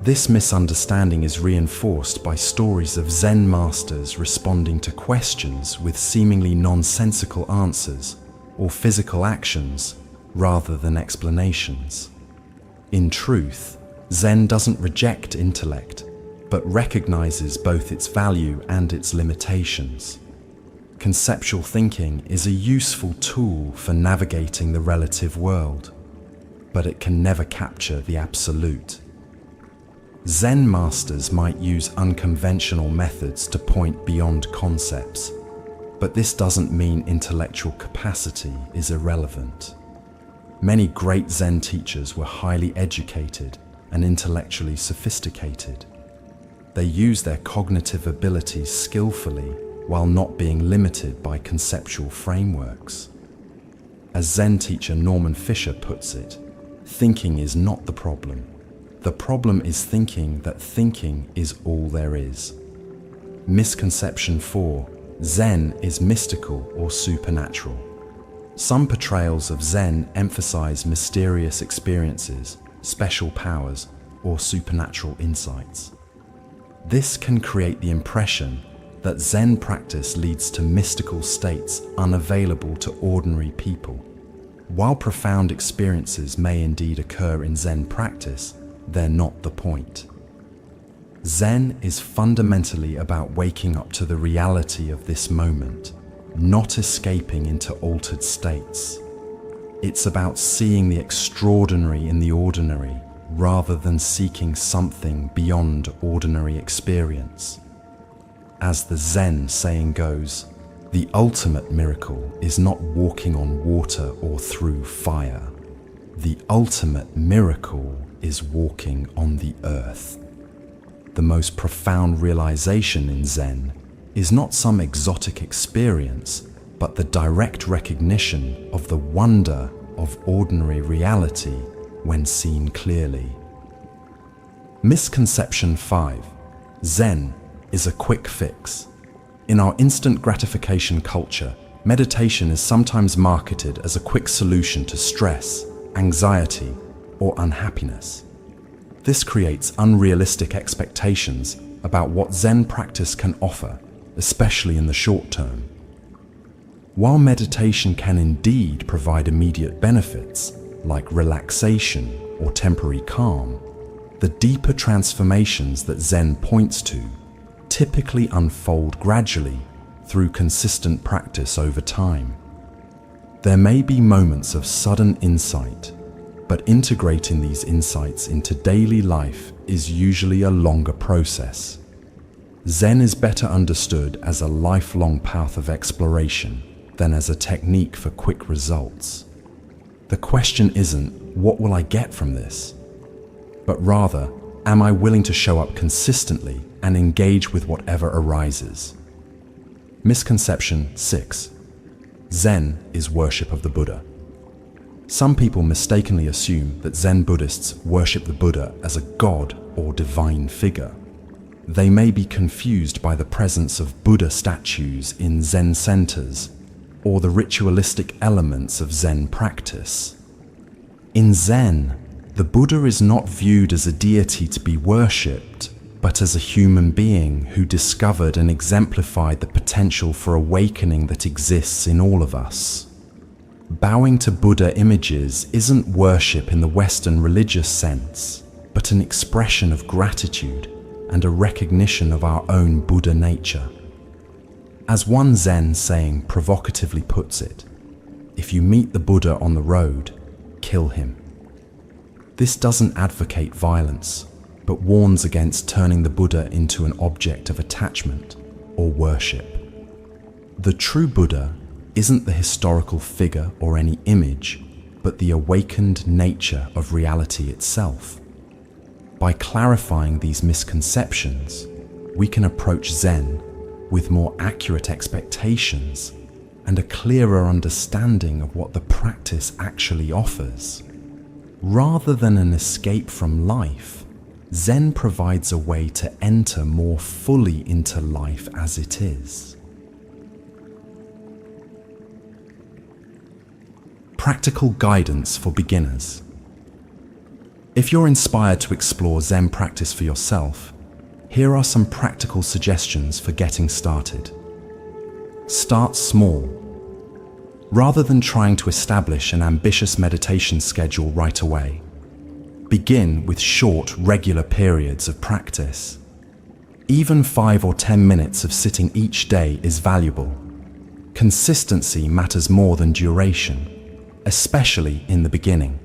This misunderstanding is reinforced by stories of Zen masters responding to questions with seemingly nonsensical answers or physical actions rather than explanations. In truth, Zen doesn't reject intellect, but recognizes both its value and its limitations. Conceptual thinking is a useful tool for navigating the relative world, but it can never capture the absolute. Zen masters might use unconventional methods to point beyond concepts, but this doesn't mean intellectual capacity is irrelevant. Many great Zen teachers were highly educated and intellectually sophisticated. They use their cognitive abilities skillfully while not being limited by conceptual frameworks. As Zen teacher Norman Fisher puts it, thinking is not the problem. The problem is thinking that thinking is all there is. Misconception 4. Zen is mystical or supernatural. Some portrayals of Zen emphasize mysterious experiences, special powers, or supernatural insights. This can create the impression that Zen practice leads to mystical states unavailable to ordinary people. While profound experiences may indeed occur in Zen practice, they're not the point. Zen is fundamentally about waking up to the reality of this moment, not escaping into altered states. It's about seeing the extraordinary in the ordinary, rather than seeking something beyond ordinary experience. As the Zen saying goes, the ultimate miracle is not walking on water or through fire. The ultimate miracle is walking on the earth. The most profound realization in Zen is not some exotic experience, but the direct recognition of the wonder of ordinary reality when seen clearly. Misconception 5. Zen is a quick fix. In our instant gratification culture, meditation is sometimes marketed as a quick solution to stress, anxiety, or unhappiness. This creates unrealistic expectations about what Zen practice can offer, especially in the short term. While meditation can indeed provide immediate benefits, like relaxation or temporary calm, the deeper transformations that Zen points to typically unfold gradually through consistent practice over time. There may be moments of sudden insight, but integrating these insights into daily life is usually a longer process. Zen is better understood as a lifelong path of exploration than as a technique for quick results. The question isn't, what will I get from this? But rather, am I willing to show up consistently and engage with whatever arises? Misconception 6. Zen is worship of the Buddha. Some people mistakenly assume that Zen Buddhists worship the Buddha as a god or divine figure. They may be confused by the presence of Buddha statues in Zen centers or the ritualistic elements of Zen practice. In Zen, the Buddha is not viewed as a deity to be worshipped, but as a human being who discovered and exemplified the potential for awakening that exists in all of us. Bowing to Buddha images isn't worship in the Western religious sense, but an expression of gratitude and a recognition of our own Buddha nature. As one Zen saying provocatively puts it, if you meet the Buddha on the road, kill him. This doesn't advocate violence, but warns against turning the Buddha into an object of attachment or worship. The true Buddha isn't the historical figure or any image, but the awakened nature of reality itself. By clarifying these misconceptions, we can approach Zen with more accurate expectations and a clearer understanding of what the practice actually offers. Rather than an escape from life, Zen provides a way to enter more fully into life as it is. Practical guidance for beginners. If you're inspired to explore Zen practice for yourself, here are some practical suggestions for getting started. Start small. Rather than trying to establish an ambitious meditation schedule right away, begin with short, regular periods of practice. Even 5 or 10 minutes of sitting each day is valuable. Consistency matters more than duration, especially in the beginning.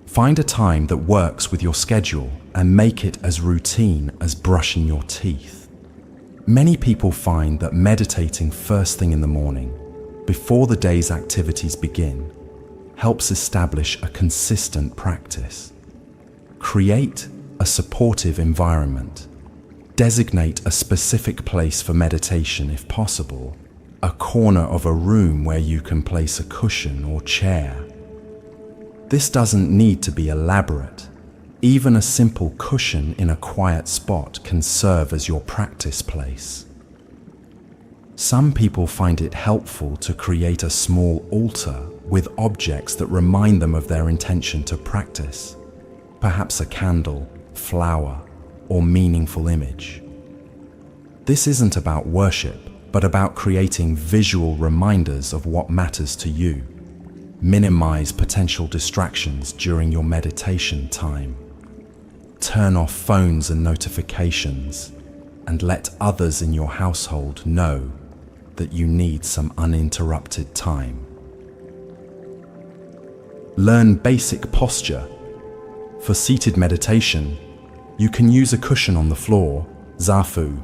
Find a time that works with your schedule and make it as routine as brushing your teeth. Many people find that meditating first thing in the morning, before the day's activities begin, helps establish a consistent practice. Create a supportive environment. Designate a specific place for meditation if possible, a corner of a room where you can place a cushion or chair. This doesn't need to be elaborate. Even a simple cushion in a quiet spot can serve as your practice place. Some people find it helpful to create a small altar with objects that remind them of their intention to practice, perhaps a candle, flower, or meaningful image. This isn't about worship, but about creating visual reminders of what matters to you. Minimize potential distractions during your meditation time. Turn off phones and notifications, and let others in your household know that you need some uninterrupted time. Learn basic posture. For seated meditation, you can use a cushion on the floor, zafu,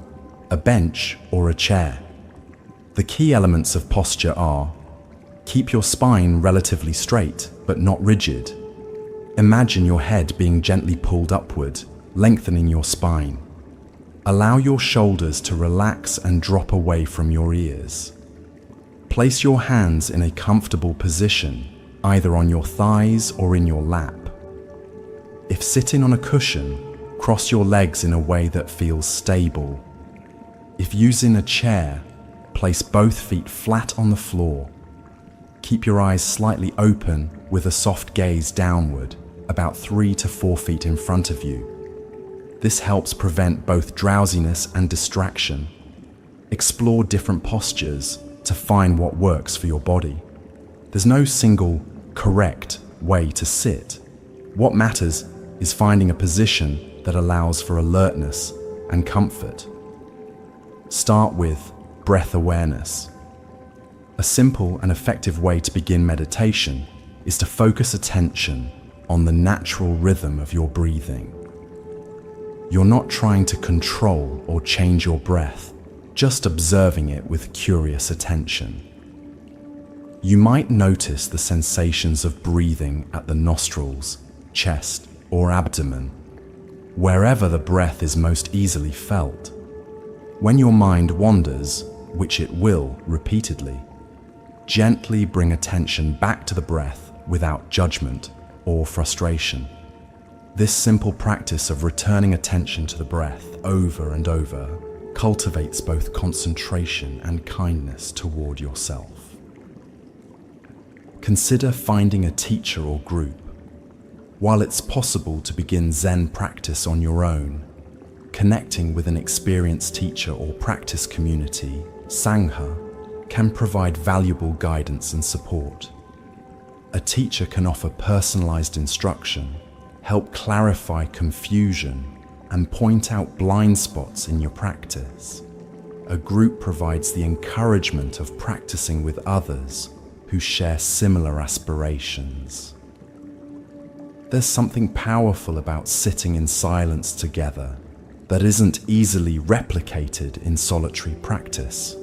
a bench, or a chair. The key elements of posture are: keep your spine relatively straight but not rigid. Imagine your head being gently pulled upward, lengthening your spine. Allow your shoulders to relax and drop away from your ears. Place your hands in a comfortable position, either on your thighs or in your lap. If sitting on a cushion, cross your legs in a way that feels stable. If using a chair, place both feet flat on the floor. Keep your eyes slightly open with a soft gaze downward, about 3 to 4 feet in front of you. This helps prevent both drowsiness and distraction. Explore different postures to find what works for your body. There's no single correct way to sit. What matters is finding a position that allows for alertness and comfort. Start with breath awareness. A simple and effective way to begin meditation is to focus attention on the natural rhythm of your breathing. You're not trying to control or change your breath, just observing it with curious attention. You might notice the sensations of breathing at the nostrils, chest, or abdomen, wherever the breath is most easily felt. When your mind wanders, which it will repeatedly, gently bring attention back to the breath without judgment or frustration. This simple practice of returning attention to the breath over and over cultivates both concentration and kindness toward yourself. Consider finding a teacher or group. While it's possible to begin Zen practice on your own, connecting with an experienced teacher or practice community, Sangha, can provide valuable guidance and support. A teacher can offer personalized instruction, help clarify confusion, and point out blind spots in your practice. A group provides the encouragement of practicing with others who share similar aspirations. There's something powerful about sitting in silence together that isn't easily replicated in solitary practice.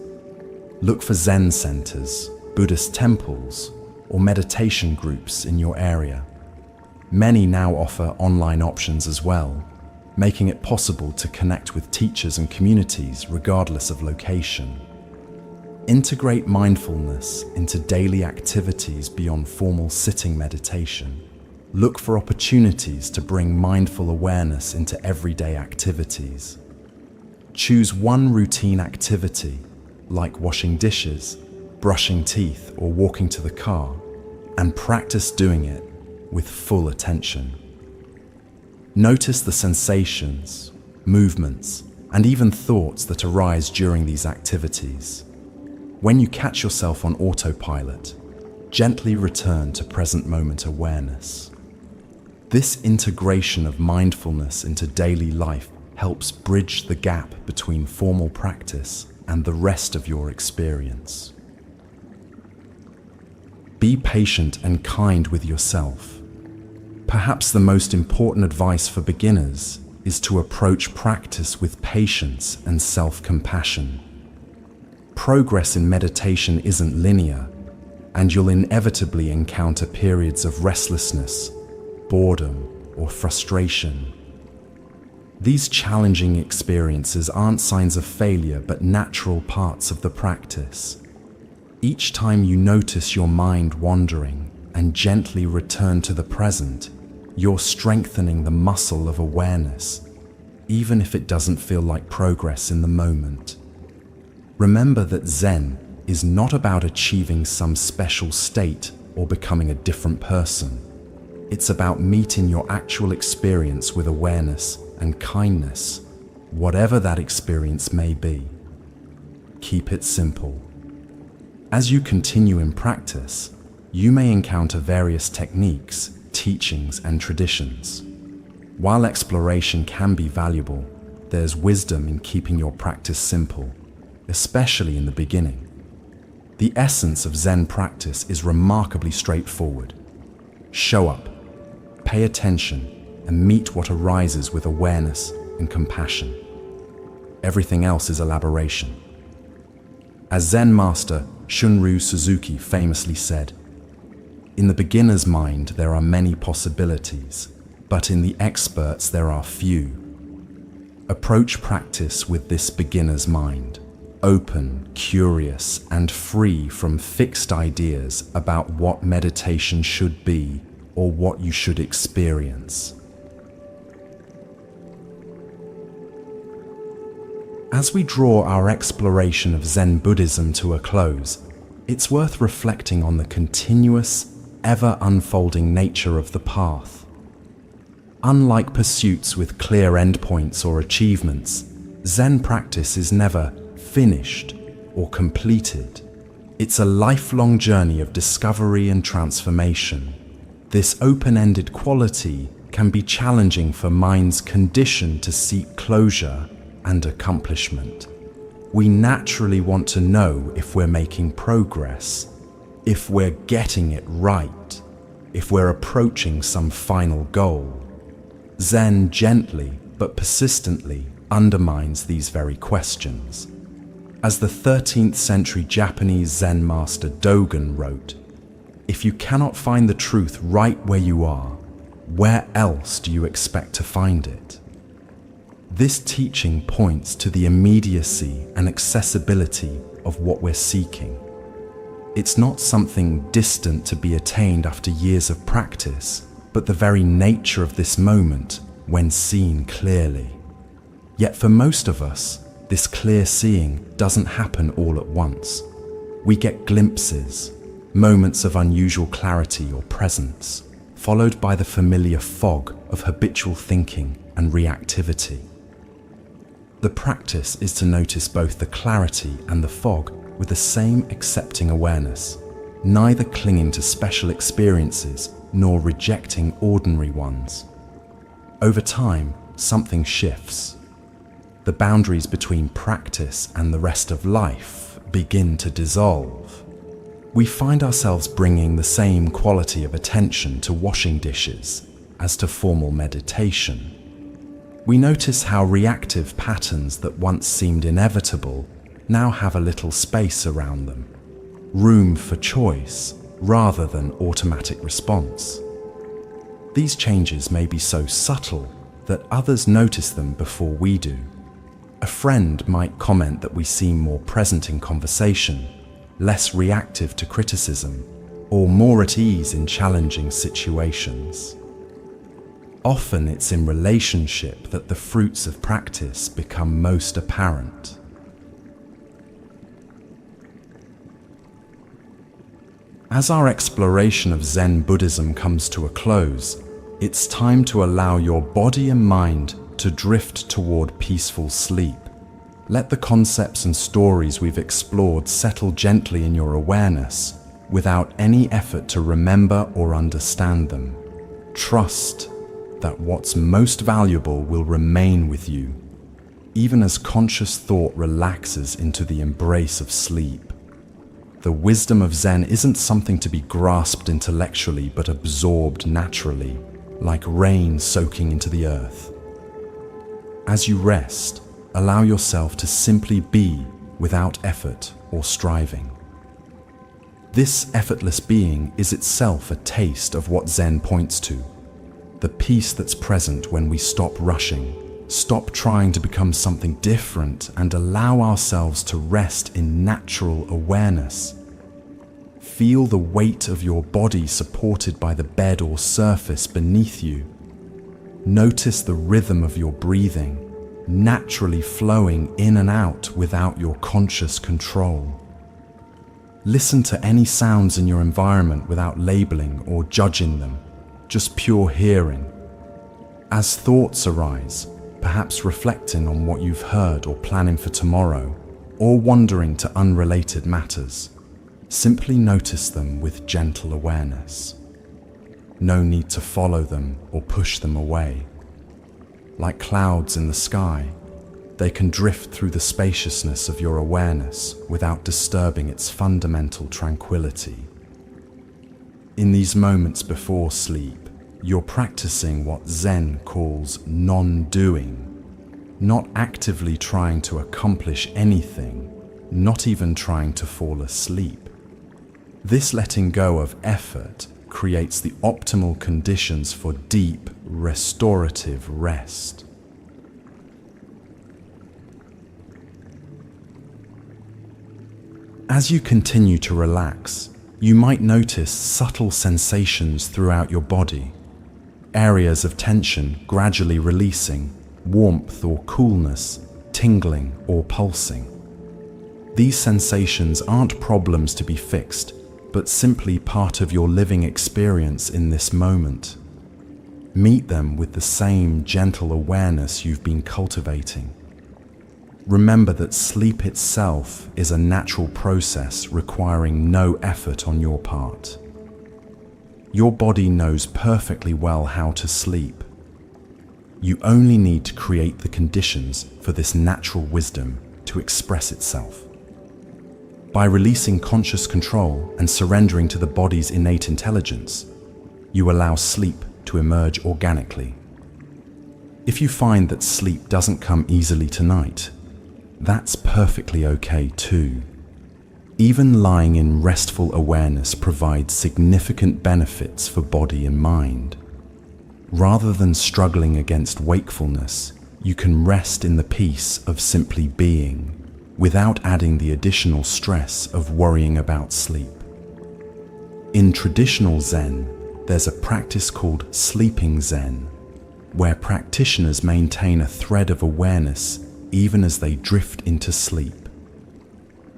Look for Zen centers, Buddhist temples, or meditation groups in your area. Many now offer online options as well, making it possible to connect with teachers and communities regardless of location. Integrate mindfulness into daily activities beyond formal sitting meditation. Look for opportunities to bring mindful awareness into everyday activities. Choose one routine activity, like washing dishes, brushing teeth, or walking to the car, and practice doing it with full attention. Notice the sensations, movements, and even thoughts that arise during these activities. When you catch yourself on autopilot, gently return to present moment awareness. This integration of mindfulness into daily life helps bridge the gap between formal practice and the rest of your experience. Be patient and kind with yourself. Perhaps the most important advice for beginners is to approach practice with patience and self-compassion. Progress in meditation isn't linear, and you'll inevitably encounter periods of restlessness, boredom, or frustration. These challenging experiences aren't signs of failure, but natural parts of the practice. Each time you notice your mind wandering and gently return to the present, you're strengthening the muscle of awareness, even if it doesn't feel like progress in the moment. Remember that Zen is not about achieving some special state or becoming a different person. It's about meeting your actual experience with awareness and kindness, whatever that experience may be. Keep it simple. As you continue in practice, you may encounter various techniques, teachings, and traditions. While exploration can be valuable, there's wisdom in keeping your practice simple, especially in the beginning. The essence of Zen practice is remarkably straightforward. Show up, pay attention, and meet what arises with awareness and compassion. Everything else is elaboration. As Zen master Shunryu Suzuki famously said, "In the beginner's mind there are many possibilities, but in the expert's there are few." Approach practice with this beginner's mind, open, curious, and free from fixed ideas about what meditation should be or what you should experience. As we draw our exploration of Zen Buddhism to a close, it's worth reflecting on the continuous, ever-unfolding nature of the path. Unlike pursuits with clear endpoints or achievements, Zen practice is never finished or completed. It's a lifelong journey of discovery and transformation. This open-ended quality can be challenging for minds conditioned to seek closure and accomplishment. We naturally want to know if we're making progress, if we're getting it right, if we're approaching some final goal. Zen gently but persistently undermines these very questions. As the 13th century Japanese Zen master Dogen wrote, "If you cannot find the truth right where you are, where else do you expect to find it?" This teaching points to the immediacy and accessibility of what we're seeking. It's not something distant to be attained after years of practice, but the very nature of this moment when seen clearly. Yet for most of us, this clear seeing doesn't happen all at once. We get glimpses, moments of unusual clarity or presence, followed by the familiar fog of habitual thinking and reactivity. The practice is to notice both the clarity and the fog with the same accepting awareness, neither clinging to special experiences nor rejecting ordinary ones. Over time, something shifts. The boundaries between practice and the rest of life begin to dissolve. We find ourselves bringing the same quality of attention to washing dishes as to formal meditation. We notice how reactive patterns that once seemed inevitable now have a little space around them, room for choice rather than automatic response. These changes may be so subtle that others notice them before we do. A friend might comment that we seem more present in conversation, less reactive to criticism, or more at ease in challenging situations. Often it's in relationship that the fruits of practice become most apparent. As our exploration of Zen Buddhism comes to a close, it's time to allow your body and mind to drift toward peaceful sleep. Let the concepts and stories we've explored settle gently in your awareness without any effort to remember or understand them. Trust that what's most valuable will remain with you, even as conscious thought relaxes into the embrace of sleep. The wisdom of Zen isn't something to be grasped intellectually but absorbed naturally, like rain soaking into the earth. As you rest, allow yourself to simply be without effort or striving. This effortless being is itself a taste of what Zen points to, the peace that's present when we stop rushing, stop trying to become something different, and allow ourselves to rest in natural awareness. Feel the weight of your body supported by the bed or surface beneath you. Notice the rhythm of your breathing, naturally flowing in and out without your conscious control. Listen to any sounds in your environment without labeling or judging them, just pure hearing. As thoughts arise, perhaps reflecting on what you've heard or planning for tomorrow, or wandering to unrelated matters, simply notice them with gentle awareness. No need to follow them or push them away. Like clouds in the sky, they can drift through the spaciousness of your awareness without disturbing its fundamental tranquility. In these moments before sleep, you're practicing what Zen calls non-doing, not actively trying to accomplish anything, not even trying to fall asleep. This letting go of effort creates the optimal conditions for deep, restorative rest. As you continue to relax, you might notice subtle sensations throughout your body, areas of tension gradually releasing, warmth or coolness, tingling or pulsing. These sensations aren't problems to be fixed, but simply part of your living experience in this moment. Meet them with the same gentle awareness you've been cultivating. Remember that sleep itself is a natural process requiring no effort on your part. Your body knows perfectly well how to sleep. You only need to create the conditions for this natural wisdom to express itself. By releasing conscious control and surrendering to the body's innate intelligence, you allow sleep to emerge organically. If you find that sleep doesn't come easily tonight, that's perfectly okay too. Even lying in restful awareness provides significant benefits for body and mind. Rather than struggling against wakefulness, you can rest in the peace of simply being, without adding the additional stress of worrying about sleep. In traditional Zen, there's a practice called sleeping Zen, where practitioners maintain a thread of awareness even as they drift into sleep.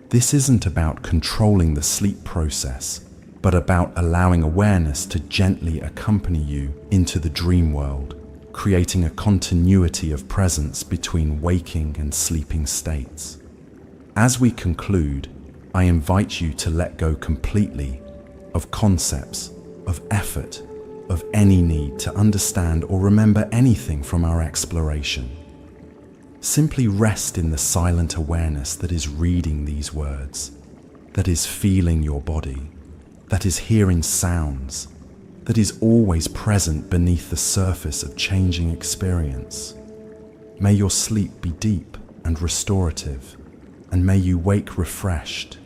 This isn't about controlling the sleep process, but about allowing awareness to gently accompany you into the dream world, creating a continuity of presence between waking and sleeping states. As we conclude, I invite you to let go completely of concepts, of effort, of any need to understand or remember anything from our exploration. Simply rest in the silent awareness that is reading these words, that is feeling your body, that is hearing sounds, that is always present beneath the surface of changing experience. May your sleep be deep and restorative, and may you wake refreshed,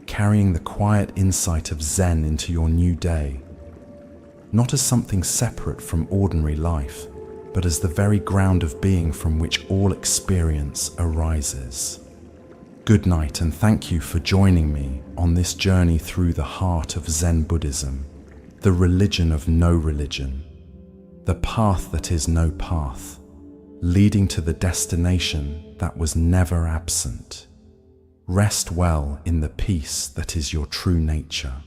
carrying the quiet insight of Zen into your new day, not as something separate from ordinary life, but as the very ground of being from which all experience arises. Good night, and thank you for joining me on this journey through the heart of Zen Buddhism, the religion of no religion, the path that is no path, leading to the destination that was never absent. Rest well in the peace that is your true nature.